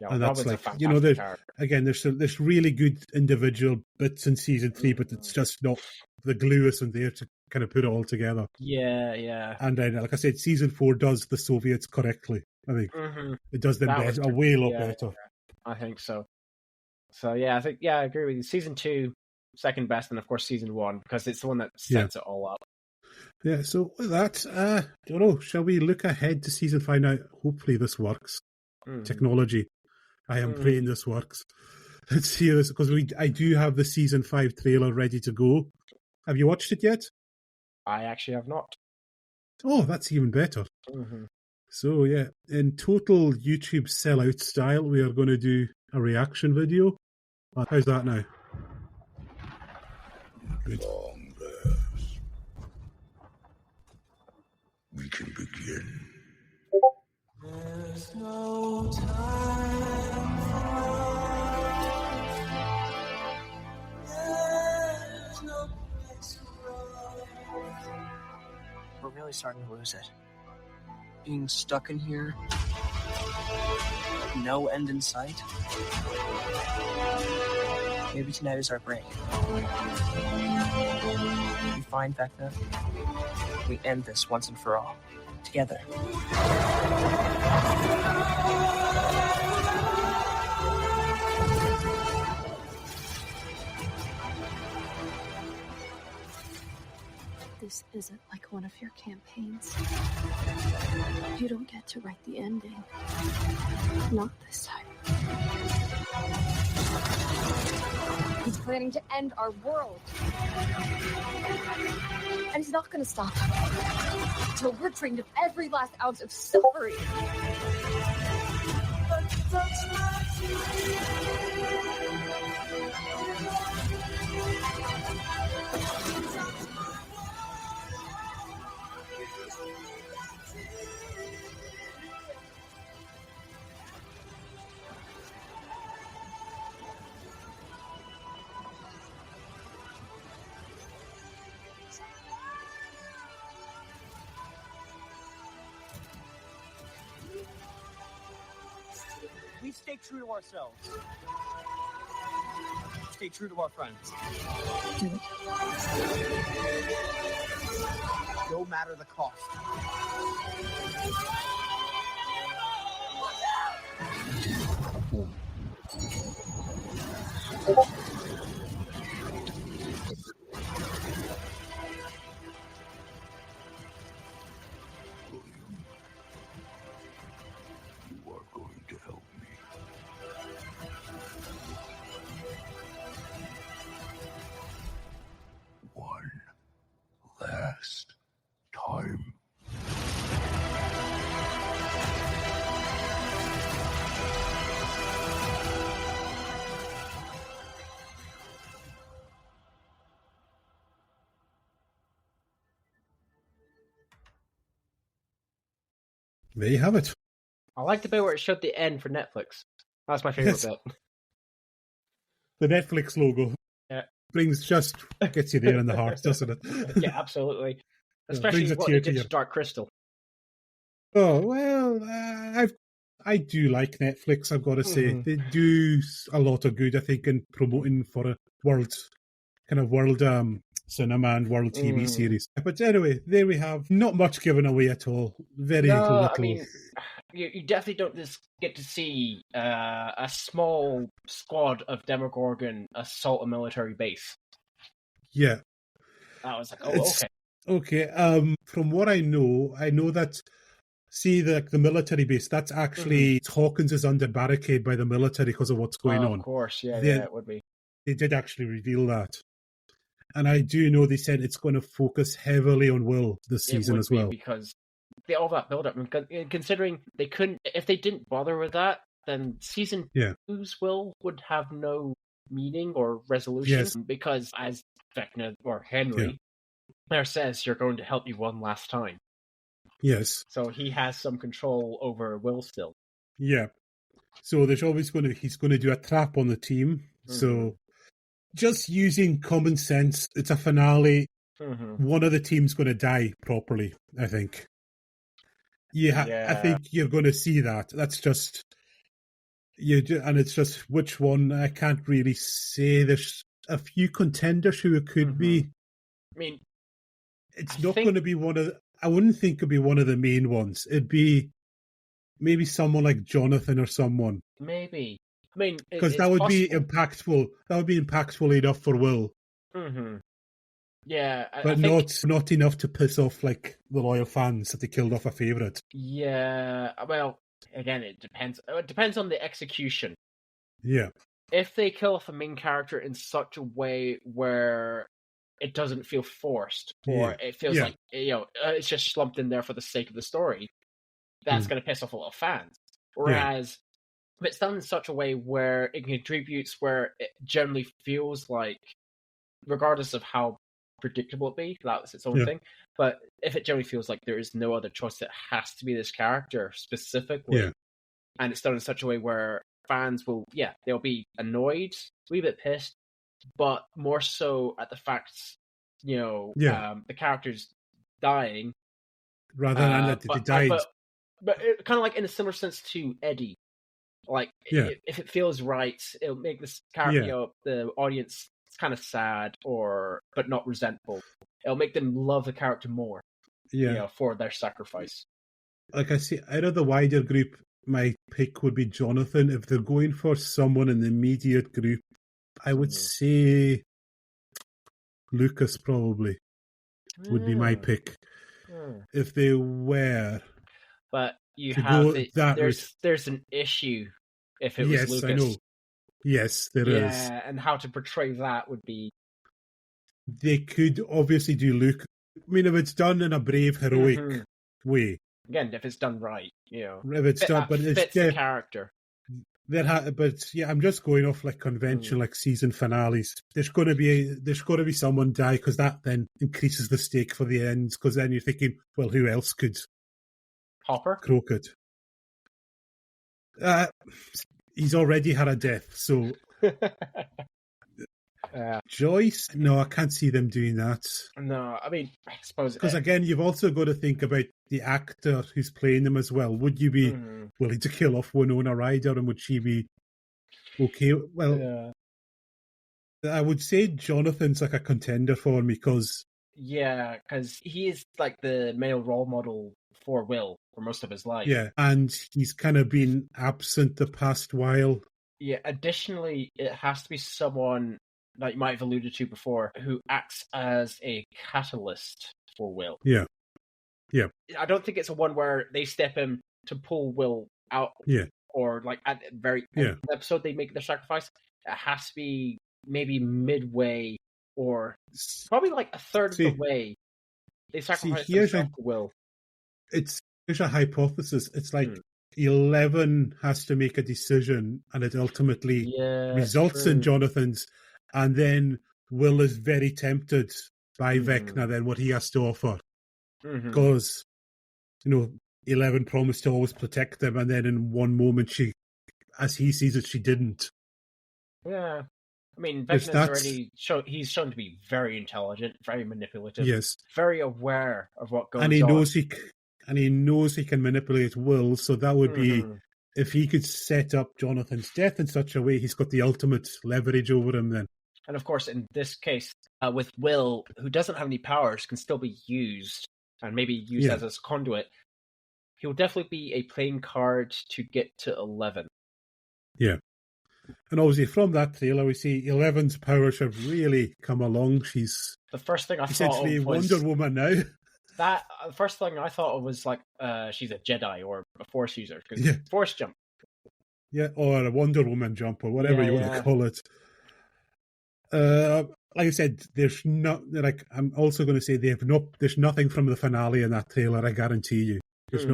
Yeah, and that's Robin's there's really good individual bits in season 3, but it's just not the glue isn't there to kind of put it all together. Yeah. And then, like I said, season 4 does the Soviets correctly. I think it does them better, a way lot better. I think so. So I think I agree with you. Season 2, second best, and of course season 1 because it's the one that sets it all up. Yeah. So with that, I don't know. Shall we look ahead to season 5 now? Hopefully this works. Technology. I am praying this works. Let's see this because I do have the season 5 trailer ready to go. Have you watched it yet? I actually have not. Oh, that's even better. So in total YouTube sellout style, we are going to do a reaction video. How's that now? Good. Long rest. We can begin. There's no time for there's no place for us. We're really starting to lose it. Being stuck in here, no end in sight. Maybe tonight is our break. We find Vecna. We end this once and for all. Together. This isn't like one of your campaigns. You don't get to write the ending. Not this time. He's planning to end our world. And he's not going to stop until we're drained of every last ounce of suffering. We stay true to ourselves. Stay true to our friends. Do it. No matter the cost. Last time. There you have it. I liked the bit where it showed the end for Netflix. That's my favorite bit. The Netflix logo. Yeah. Gets you there in the heart, doesn't it? Yeah, absolutely. Especially what they did to Dark Crystal. Oh, well, I do like Netflix, I've got to say. They do a lot of good, I think, in promoting for a world cinema and world TV series. But anyway, there we have not much given away at all. Very little. I mean, you definitely don't just get to see a small squad of Demogorgon assault a military base. Yeah. I was like, oh, It's- okay. Okay. From what I know that the military base, that's actually Hawkins is under barricade by the military because of what's going on. Of course, yeah, it would be. They did actually reveal that. And I do know they said it's going to focus heavily on Will this season as well. Because all that build up, considering they couldn't, if they didn't bother with that, then season 2's Will would have no meaning or resolution. Because as Vecna or Henry there says, you're going to help you one last time. Yes. So he has some control over Will still. Yeah. So there's always he's going to do a trap on the team. So just using common sense, it's a finale. One of the team's going to die properly, I think. I think you're going to see that. That's just... and it's just which one, I can't really say. There's a few contenders who it could be. I mean... It's not going to be I wouldn't think it'd be one of the main ones. It'd be maybe someone like Jonathan or someone. Maybe. I mean, because that would be impactful. That would be impactful enough for Will. Yeah, but not enough to piss off like the loyal fans that they killed off a favorite. Yeah, well, again, it depends. It depends on the execution. Yeah. If they kill off a main character in such a way where it doesn't feel forced, or it feels like it's just slumped in there for the sake of the story, that's going to piss off a lot of fans. Whereas if it's done in such a way where it contributes, where it generally feels like, regardless of how predictable it be, that's its own thing. But if it generally feels like there is no other choice, it has to be this character specifically, and it's done in such a way where fans will, they'll be annoyed, a wee bit pissed, but more so at the fact, the character's dying, rather than that they died. But kind of like in a similar sense to Eddie. Like, if it feels right, it'll make this character, the audience, kind of sad but not resentful. It'll make them love the character more, for their sacrifice. Like I say, out of the wider group, my pick would be Jonathan. If they're going for someone in the immediate group, I would say Lucas probably would be my pick. If they were, but you have there's an issue if it was Lucas. Yes, I know. Yes, there is. Yeah, and how to portray that would be... They could obviously do Luke. I mean, if it's done in a brave, heroic way. Again, if it's done right, If it's done, but it fits the character. I'm just going off like convention, like season finales. There's going to be someone die, because that then increases the stake for the ends. Because then you're thinking, well, who else could? Hopper? Crockett. He's already had a death, so... Joyce? No, I can't see them doing that. No, I mean, I suppose... Because again, you've also got to think about the actor who's playing them as well. Would you be willing to kill off Winona Ryder, and would she be okay? Well, I would say Jonathan's like a contender for me, because... Yeah, because he is like the male role model for Will for most of his life. Yeah, and he's kind of been absent the past while. Yeah, additionally, it has to be someone, like you might have alluded to before, who acts as a catalyst for Will. Yeah. Yeah. I don't think it's a one where they step in to pull Will out. Yeah. Or like at the very end of the episode they make their sacrifice. It has to be maybe midway, or probably like a third of the way. They sacrifice themselves for Will. Here's a hypothesis. It's like 11 has to make a decision, and it ultimately results in Jonathan's, and then Will is very tempted by Vecna, then what he has to offer. Because, 11 promised to always protect them, and then in one moment, she, as he sees it, she didn't. Yeah. I mean, Vecna's already he's shown to be very intelligent, very manipulative, very aware of what goes on. And he knows he can manipulate Will, so that would be, if he could set up Jonathan's death in such a way, he's got the ultimate leverage over him then. And of course, in this case, with Will, who doesn't have any powers, can still be used, and maybe used as a conduit. He'll definitely be a playing card to get to 11. Yeah. And obviously from that trailer, we see 11's powers have really come along. She's The first thing I thought essentially of was Wonder Woman now. that. The first thing I thought of was like, she's a Jedi or a Force user because Yeah. Force jump. Yeah, or a Wonder Woman jump, or whatever you want to call it. Like I said, there's not like I'm also going to say there's nothing from the finale in that trailer. I guarantee you, there's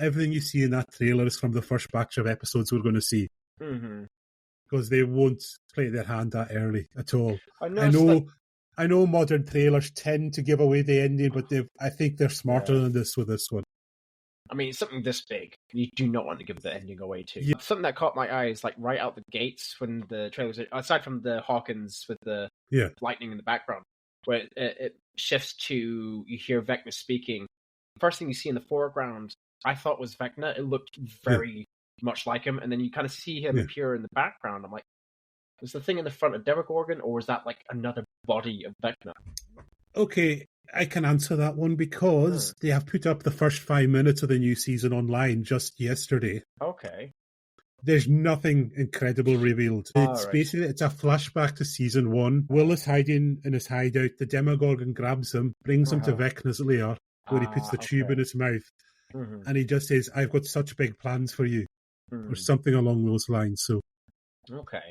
everything you see in that trailer is from the first batch of episodes we're going to see. Because they won't play their hand that early at all. I know modern trailers tend to give away the ending, but I think they're smarter than this with this one. I mean, something this big, you do not want to give the ending away to. Yeah. Something that caught my eye is like right out the gates when the trailers, aside from the Hawkins with the lightning in the background, where it shifts to, you hear Vecna speaking. First thing you see in the foreground, I thought was Vecna. It looked very much like him, and then you kind of see him appear in the background. I'm like, was the thing in the front of Demogorgon, or was that like another body of Vecna? Okay, I can answer that one because they have put up the first 5 minutes of the new season online just yesterday. Okay. There's nothing incredible revealed. It's basically it's a flashback to season 1. Will is hiding in his hideout. The Demogorgon grabs him, brings him to Vecna's lair, where he puts the tube in his mouth, and he just says, "I've got such big plans for you," or something along those lines. So,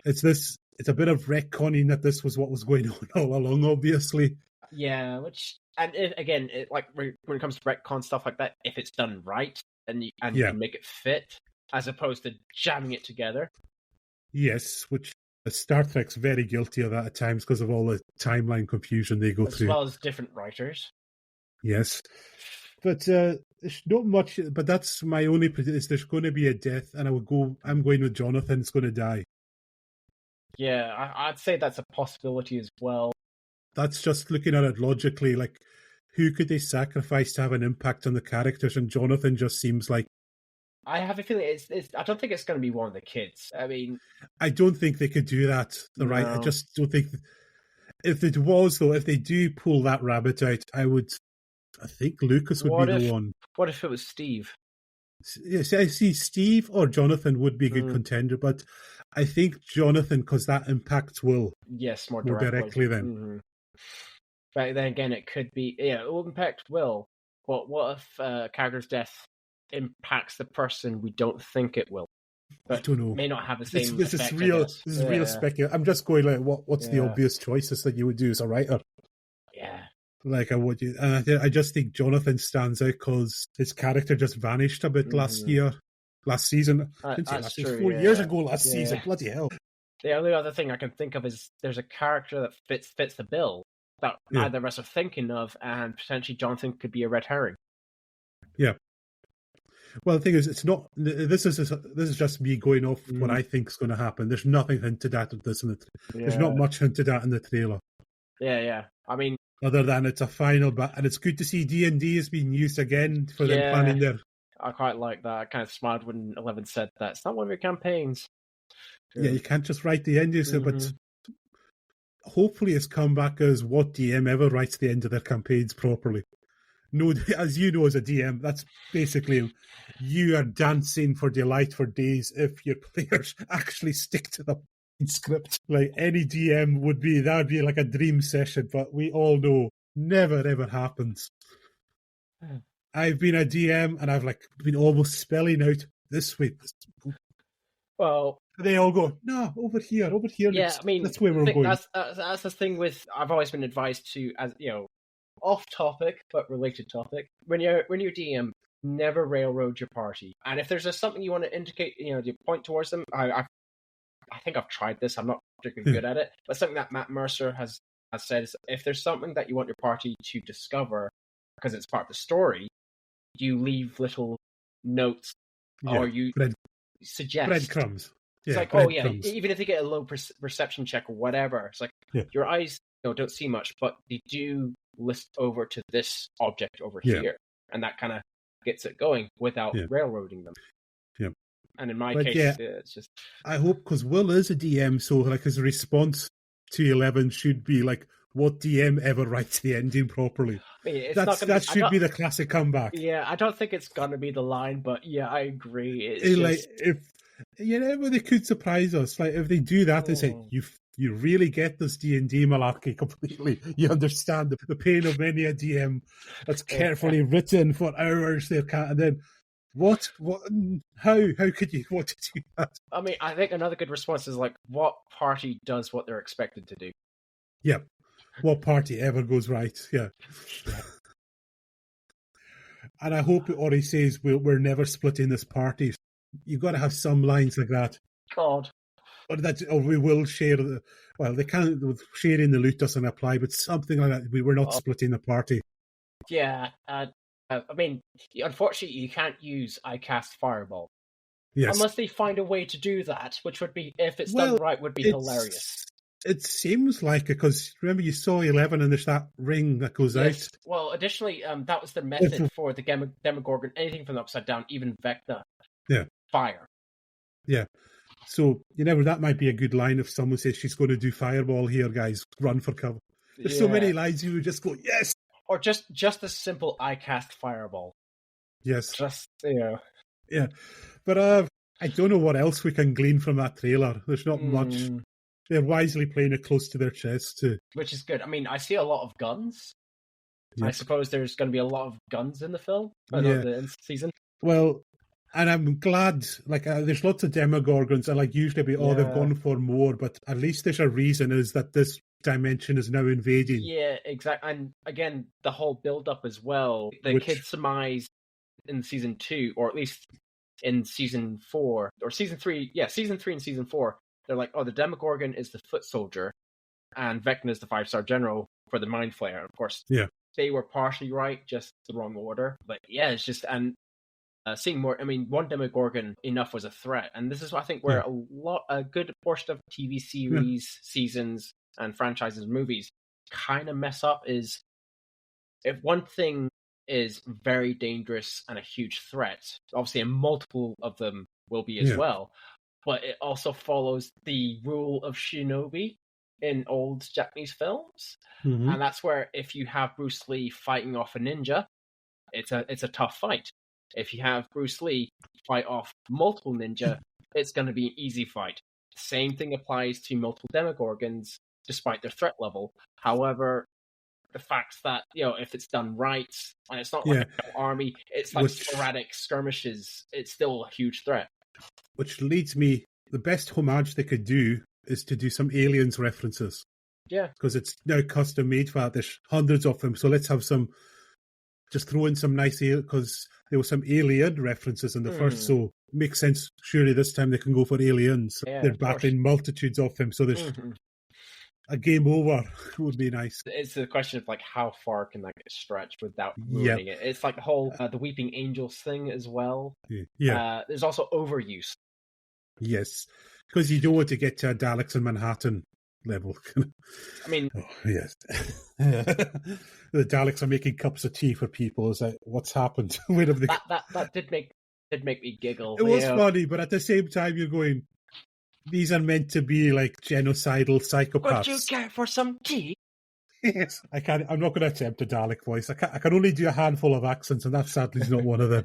it's a bit of retconning that this was what was going on all along, obviously. Yeah, again, like when it comes to retcon stuff like that, if it's done right and you can make it fit, as opposed to jamming it together. Yes, which Star Trek's very guilty of that at times because of all the timeline confusion they go through. As well as different writers. Yes. But there's not much, but that's my only prediction is there's going to be a death, and I'm going with Jonathan's going to die. Yeah, I'd say that's a possibility as well. That's just looking at it logically, like, who could they sacrifice to have an impact on the characters? And Jonathan just seems like... I have a feeling I don't think it's going to be one of the kids. I mean... I don't think they could do that. I just don't think... If it was, though, if they do pull that rabbit out, I think Lucas would be the one. What if it was Steve? Yes, I see Steve or Jonathan would be a good contender, but I think Jonathan, because that impacts Will. Yes, more directly then. But then again, it could be, it will impact Will. But what if character's death impacts the person we don't think it will? But I don't know. May not have the same This effect, is real speculative. I'm just going like, what's the obvious choices that you would do as a writer? Yeah. Like, I just think Jonathan stands out because his character just vanished a bit last season. That's true, 4 years ago last season. Bloody hell. The only other thing I can think of is there's a character that fits the bill that neither of us are thinking of, and potentially Jonathan could be a red herring. Yeah. Well, the thing is, it's not. This is just me going off what I think is going to happen. There's nothing hinted at this there's not much hinted at in the trailer. Yeah. I mean, other than it's a final, and it's good to see D&D is being used again for them planning their. I quite like that. I kind of smiled when 11 said that. It's not one of your campaigns. Yeah, you can't just write the end, but hopefully it's come back as what DM ever writes the end of their campaigns properly. No, as you know, as a DM, that's basically you are dancing for delight for days if your players actually stick to the script. Like any DM that'd be like a dream session, but we all know never ever happens. I've been a DM and I've been almost spelling out this way. Well, they all go, no, over here. Yeah, I mean, that's where we're going. That's the thing with. I've always been advised to, as you know, off topic but related topic. When you're DM, never railroad your party. And if there's something you want to indicate, you point towards them. I think I've tried this. I'm not particularly good at it, but something that Matt Mercer has said is if there's something that you want your party to discover because it's part of the story, you leave little notes or you suggest breadcrumbs. It's like, even if they get a low perception check or whatever, it's like your eyes don't see much, but they do list over to this object over here, and that kind of gets it going without railroading them. Yeah. And in my case, it's just... I hope, because Will is a DM, so his response to 11 should be like, what DM ever writes the ending properly? I mean, That should be the classic comeback. Yeah, I don't think it's gonna be the line, but yeah, I agree. It's Like if they could surprise us. Like if they do that, they say you really get this D&D malarkey completely. You understand the pain of many a DM that's carefully written for hours. And then what? How could you want to do that? I mean, I think another good response is like, what party does what they're expected to do? Yeah. What party ever goes right? Yeah. And I hope Ori says we're never splitting this party. You've got to have some lines like that. God. Or we will share they can't, sharing the loot doesn't apply, but something like that. We're not splitting the party. Yeah. I mean, unfortunately, you can't use I cast Fireball. Yes. Unless they find a way to do that, which would be, if it's done right, would be hilarious. It seems like it, because remember you saw 11 and there's that ring that goes out. Well, additionally, that was the method for the Demogorgon, anything from the Upside Down, even Vecna. Yeah. Fire. Yeah. So, that might be a good line if someone says she's going to do Fireball here, guys. Run for cover. There's so many lines you would just go, yes! Or just a simple I cast Fireball. Yes. Just, Yeah. But I don't know what else we can glean from that trailer. There's not much. They're wisely playing it close to their chest, too. Which is good. I mean, I see a lot of guns. Yep. I suppose there's going to be a lot of guns in the film, the season. Well, and I'm glad, there's lots of Demogorgons, and usually they've gone for more, but at least there's a reason, is that this dimension is now invading. Yeah, exactly. And again, the whole build-up as well. The kids surmise in season 2, or at least in season 4, or season 3, season 3 and season 4, they're like, the Demogorgon is the foot soldier, and Vecna is the 5-star general for the Mind Flayer. Of course, they were partially right, just the wrong order. But yeah, it's just, and seeing more, I mean, one Demogorgon enough was a threat. And this is, I think, where a good portion of TV series, seasons, and franchises, movies kind of mess up is, if one thing is very dangerous and a huge threat, obviously, and multiple of them will be as well, but it also follows the rule of shinobi in old Japanese films. Mm-hmm. And that's where if you have Bruce Lee fighting off a ninja, it's a tough fight. If you have Bruce Lee fight off multiple ninja, it's going to be an easy fight. Same thing applies to multiple Demogorgons, despite their threat level. However, the fact that, if it's done right, and it's not like an army, it's like sporadic skirmishes, it's still a huge threat. Which leads me, the best homage they could do is to do some Aliens references. Yeah. Because it's now custom made for that. There's hundreds of them. So let's have just throw in some nice, because there were some Alien references in the first. So it makes sense. Surely this time they can go for Aliens. Yeah, they're battling multitudes of them. So there's a game over would be nice. It's a question of how far can that get stretched without ruining it. It's like the whole the Weeping Angels thing as well. Yeah. There's also overuse. Yes, because you don't want to get to a Daleks in Manhattan level. I mean, yes, the Daleks are making cups of tea for people. Is what's happened? Where have they... That did make me giggle. It was funny, but at the same time, you're going, these are meant to be genocidal psychopaths. Would you care for some tea? Yes, I can't. I'm not going to attempt a Dalek voice. I can only do a handful of accents, and that sadly is not one of them.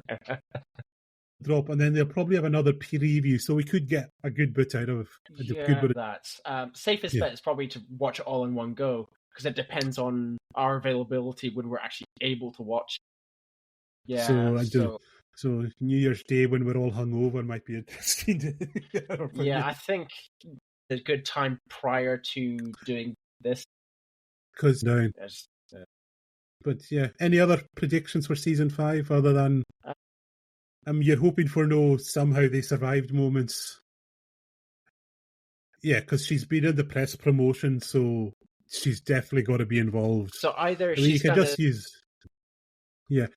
Drop, and then they'll probably have another preview, so we could get a good bit out of that. Safest bet is probably to watch it all in one go, because it depends on our availability when we're actually able to watch. Yeah, so New Year's Day when we're all hungover might be interesting. I think a good time prior to doing this. Because now. But yeah, any other predictions for season 5 other than? You're hoping for no somehow they survived moments. Yeah, because she's been in the press promotion, so she's definitely got to be involved. So either you can just use. Yeah.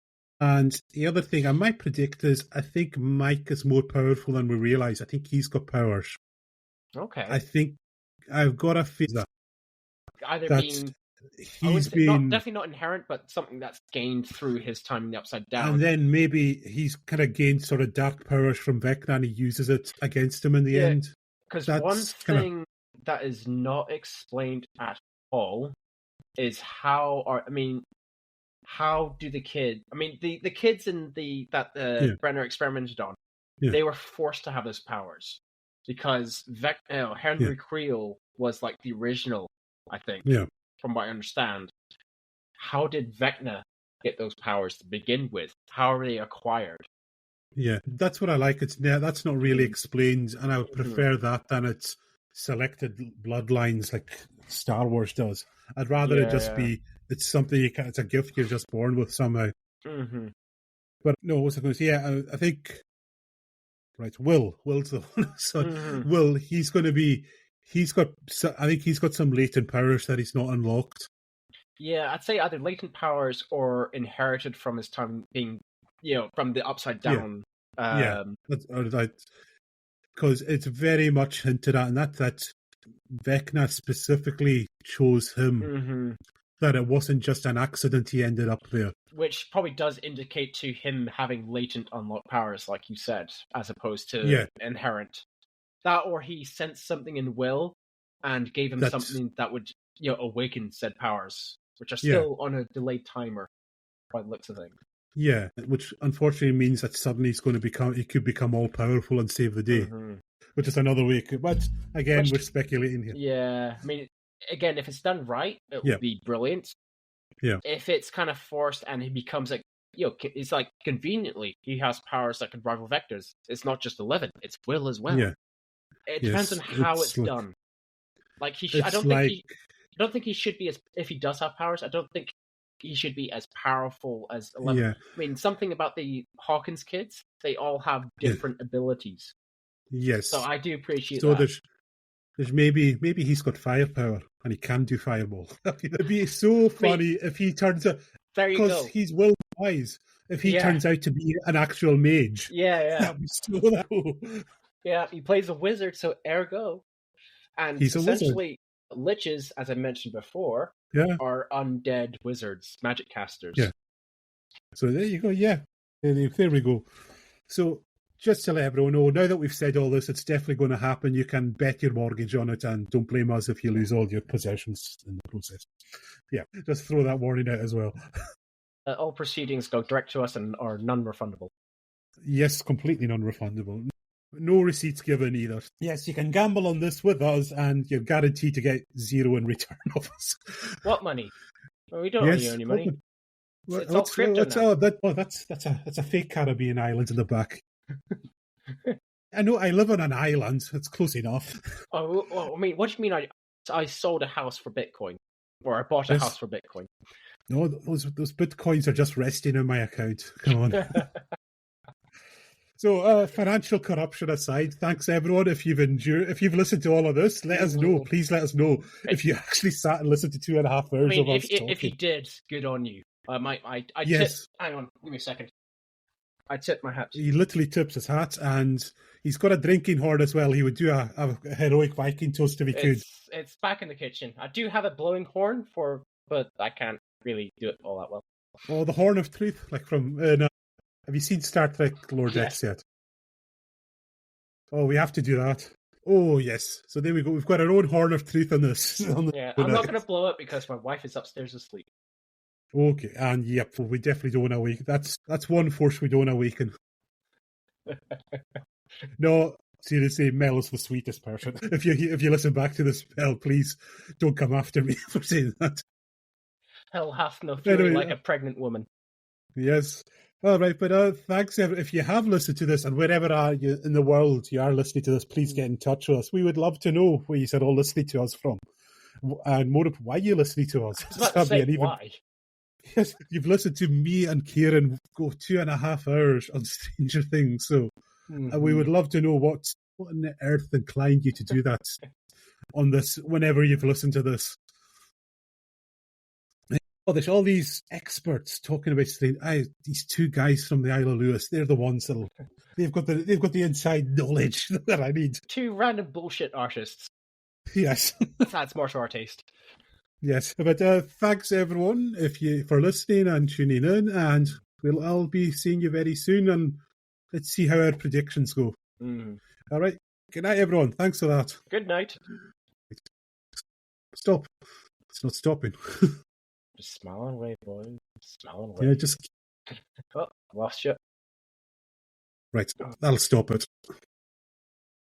And the other thing I might predict is I think Mike is more powerful than we realise. I think he's got powers. Okay. I think I've got a feeling that he's been definitely not inherent, but something that's gained through his time in the Upside Down. And then maybe he's kind of gained sort of dark powers from Vecna and he uses it against him in the end. Because one thing that is not explained at all is how do the kids? I mean, the kids in Brenner experimented on, they were forced to have those powers because Henry Creel was like the original, I think, from what I understand. How did Vecna get those powers to begin with? How are they acquired? Yeah, that's what I like. That's not really explained, and I would prefer that than it's selected bloodlines like Star Wars does. I'd rather it just be it's something it's a gift you're just born with somehow. Mm-hmm. But no, what was I going to say? Yeah, I think Will's the one. So Will, he's going to be. I think he's got some latent powers that he's not unlocked. Yeah, I'd say either latent powers or inherited from his time being, from the Upside Down. Because it's very much hinted at, and that Vecna specifically chose him, that it wasn't just an accident he ended up there. Which probably does indicate to him having latent unlocked powers, like you said, as opposed to inherent. That, or he sensed something in Will and gave him something that would, awaken said powers, which are still on a delayed timer by the looks of things. Yeah, which unfortunately means that suddenly he could become all powerful and save the day, which is another way. But again, we're speculating here. Yeah, I mean, again, if it's done right, it would be brilliant. Yeah. If it's kind of forced and he becomes like, it's like conveniently he has powers that could rival Vector's. It's not just 11; it's Will as well. Yeah. It depends on how it's done. Like I don't think he should be if he does have powers. I don't think he should be as powerful as 11. Yeah. I mean, something about the Hawkins kids, they all have different abilities. Yes. So I do appreciate that. So there's maybe he's got firepower and he can do fireball. It'd be so funny if he turns out, because he's well wise, if he turns out to be an actual mage. Yeah. That'd be so cool. Yeah, he plays a wizard, so ergo. And he's essentially liches, as I mentioned before, are undead wizards, magic casters. Yeah. So there you go. Yeah, there we go. So just to let everyone know, now that we've said all this, it's definitely going to happen. You can bet your mortgage on it, and don't blame us if you lose all your possessions in the process. Yeah, just throw that warning out as well. All proceedings go direct to us and are non-refundable. Yes, completely non-refundable. No receipts given either. Yes, you can gamble on this with us, and you're guaranteed to get zero in return of us. What money? Well, we don't owe you any money. It's all crypto now. That's a fake Caribbean island in the back. I know I live on an island. It's close enough. Oh, well, I mean, what do you mean? I sold a house for Bitcoin, or I bought a house for Bitcoin. No, those Bitcoins are just resting in my account. Come on. So, financial corruption aside, thanks everyone. If you've listened to all of this, let us know. Please let us know if you actually sat and listened to 2.5 hours of us talking. If you did, good on you. Yes. Hang on, give me a second. I tip my hat. He literally tips his hat, and he's got a drinking horn as well. He would do a heroic Viking toast if he could. It's back in the kitchen. I do have a blowing horn but I can't really do it all that well. Oh, the Horn of Truth, like from. Have you seen Star Trek Lower Decks yet? Oh, we have to do that. Oh, yes. So there we go. We've got our own Horn of Truth on this. I'm not going to blow it because my wife is upstairs asleep. Okay, and yep, we definitely don't want to awaken. That's one force we don't awaken. No, seriously, Mel is the sweetest person. If you listen back to this, Mel, please don't come after me for saying that. Hell hath no fury like a pregnant woman. Yes. All right, but thanks. If you have listened to this, and wherever in the world you are listening to this, please get in touch with us. We would love to know where you said all listening to us from, and more of why you're listening to us. Why? Yes, you've listened to me and Kieran go 2.5 hours on Stranger Things, so we would love to know what on the earth inclined you to do that on this. Whenever you've listened to this. Oh, there's all these experts talking about these two guys from the Isle of Lewis. They're the ones they've got the inside knowledge that I need. Two random bullshit artists. Yes, that's more to our taste. Yes, but thanks everyone for listening and tuning in, and we'll all be seeing you very soon. And let's see how our predictions go. All right, good night, everyone. Thanks for that. Good night. Stop. It's not stopping. Just smiling away, boys. Smiling away. Yeah, just Oh, lost you. right. That'll stop it.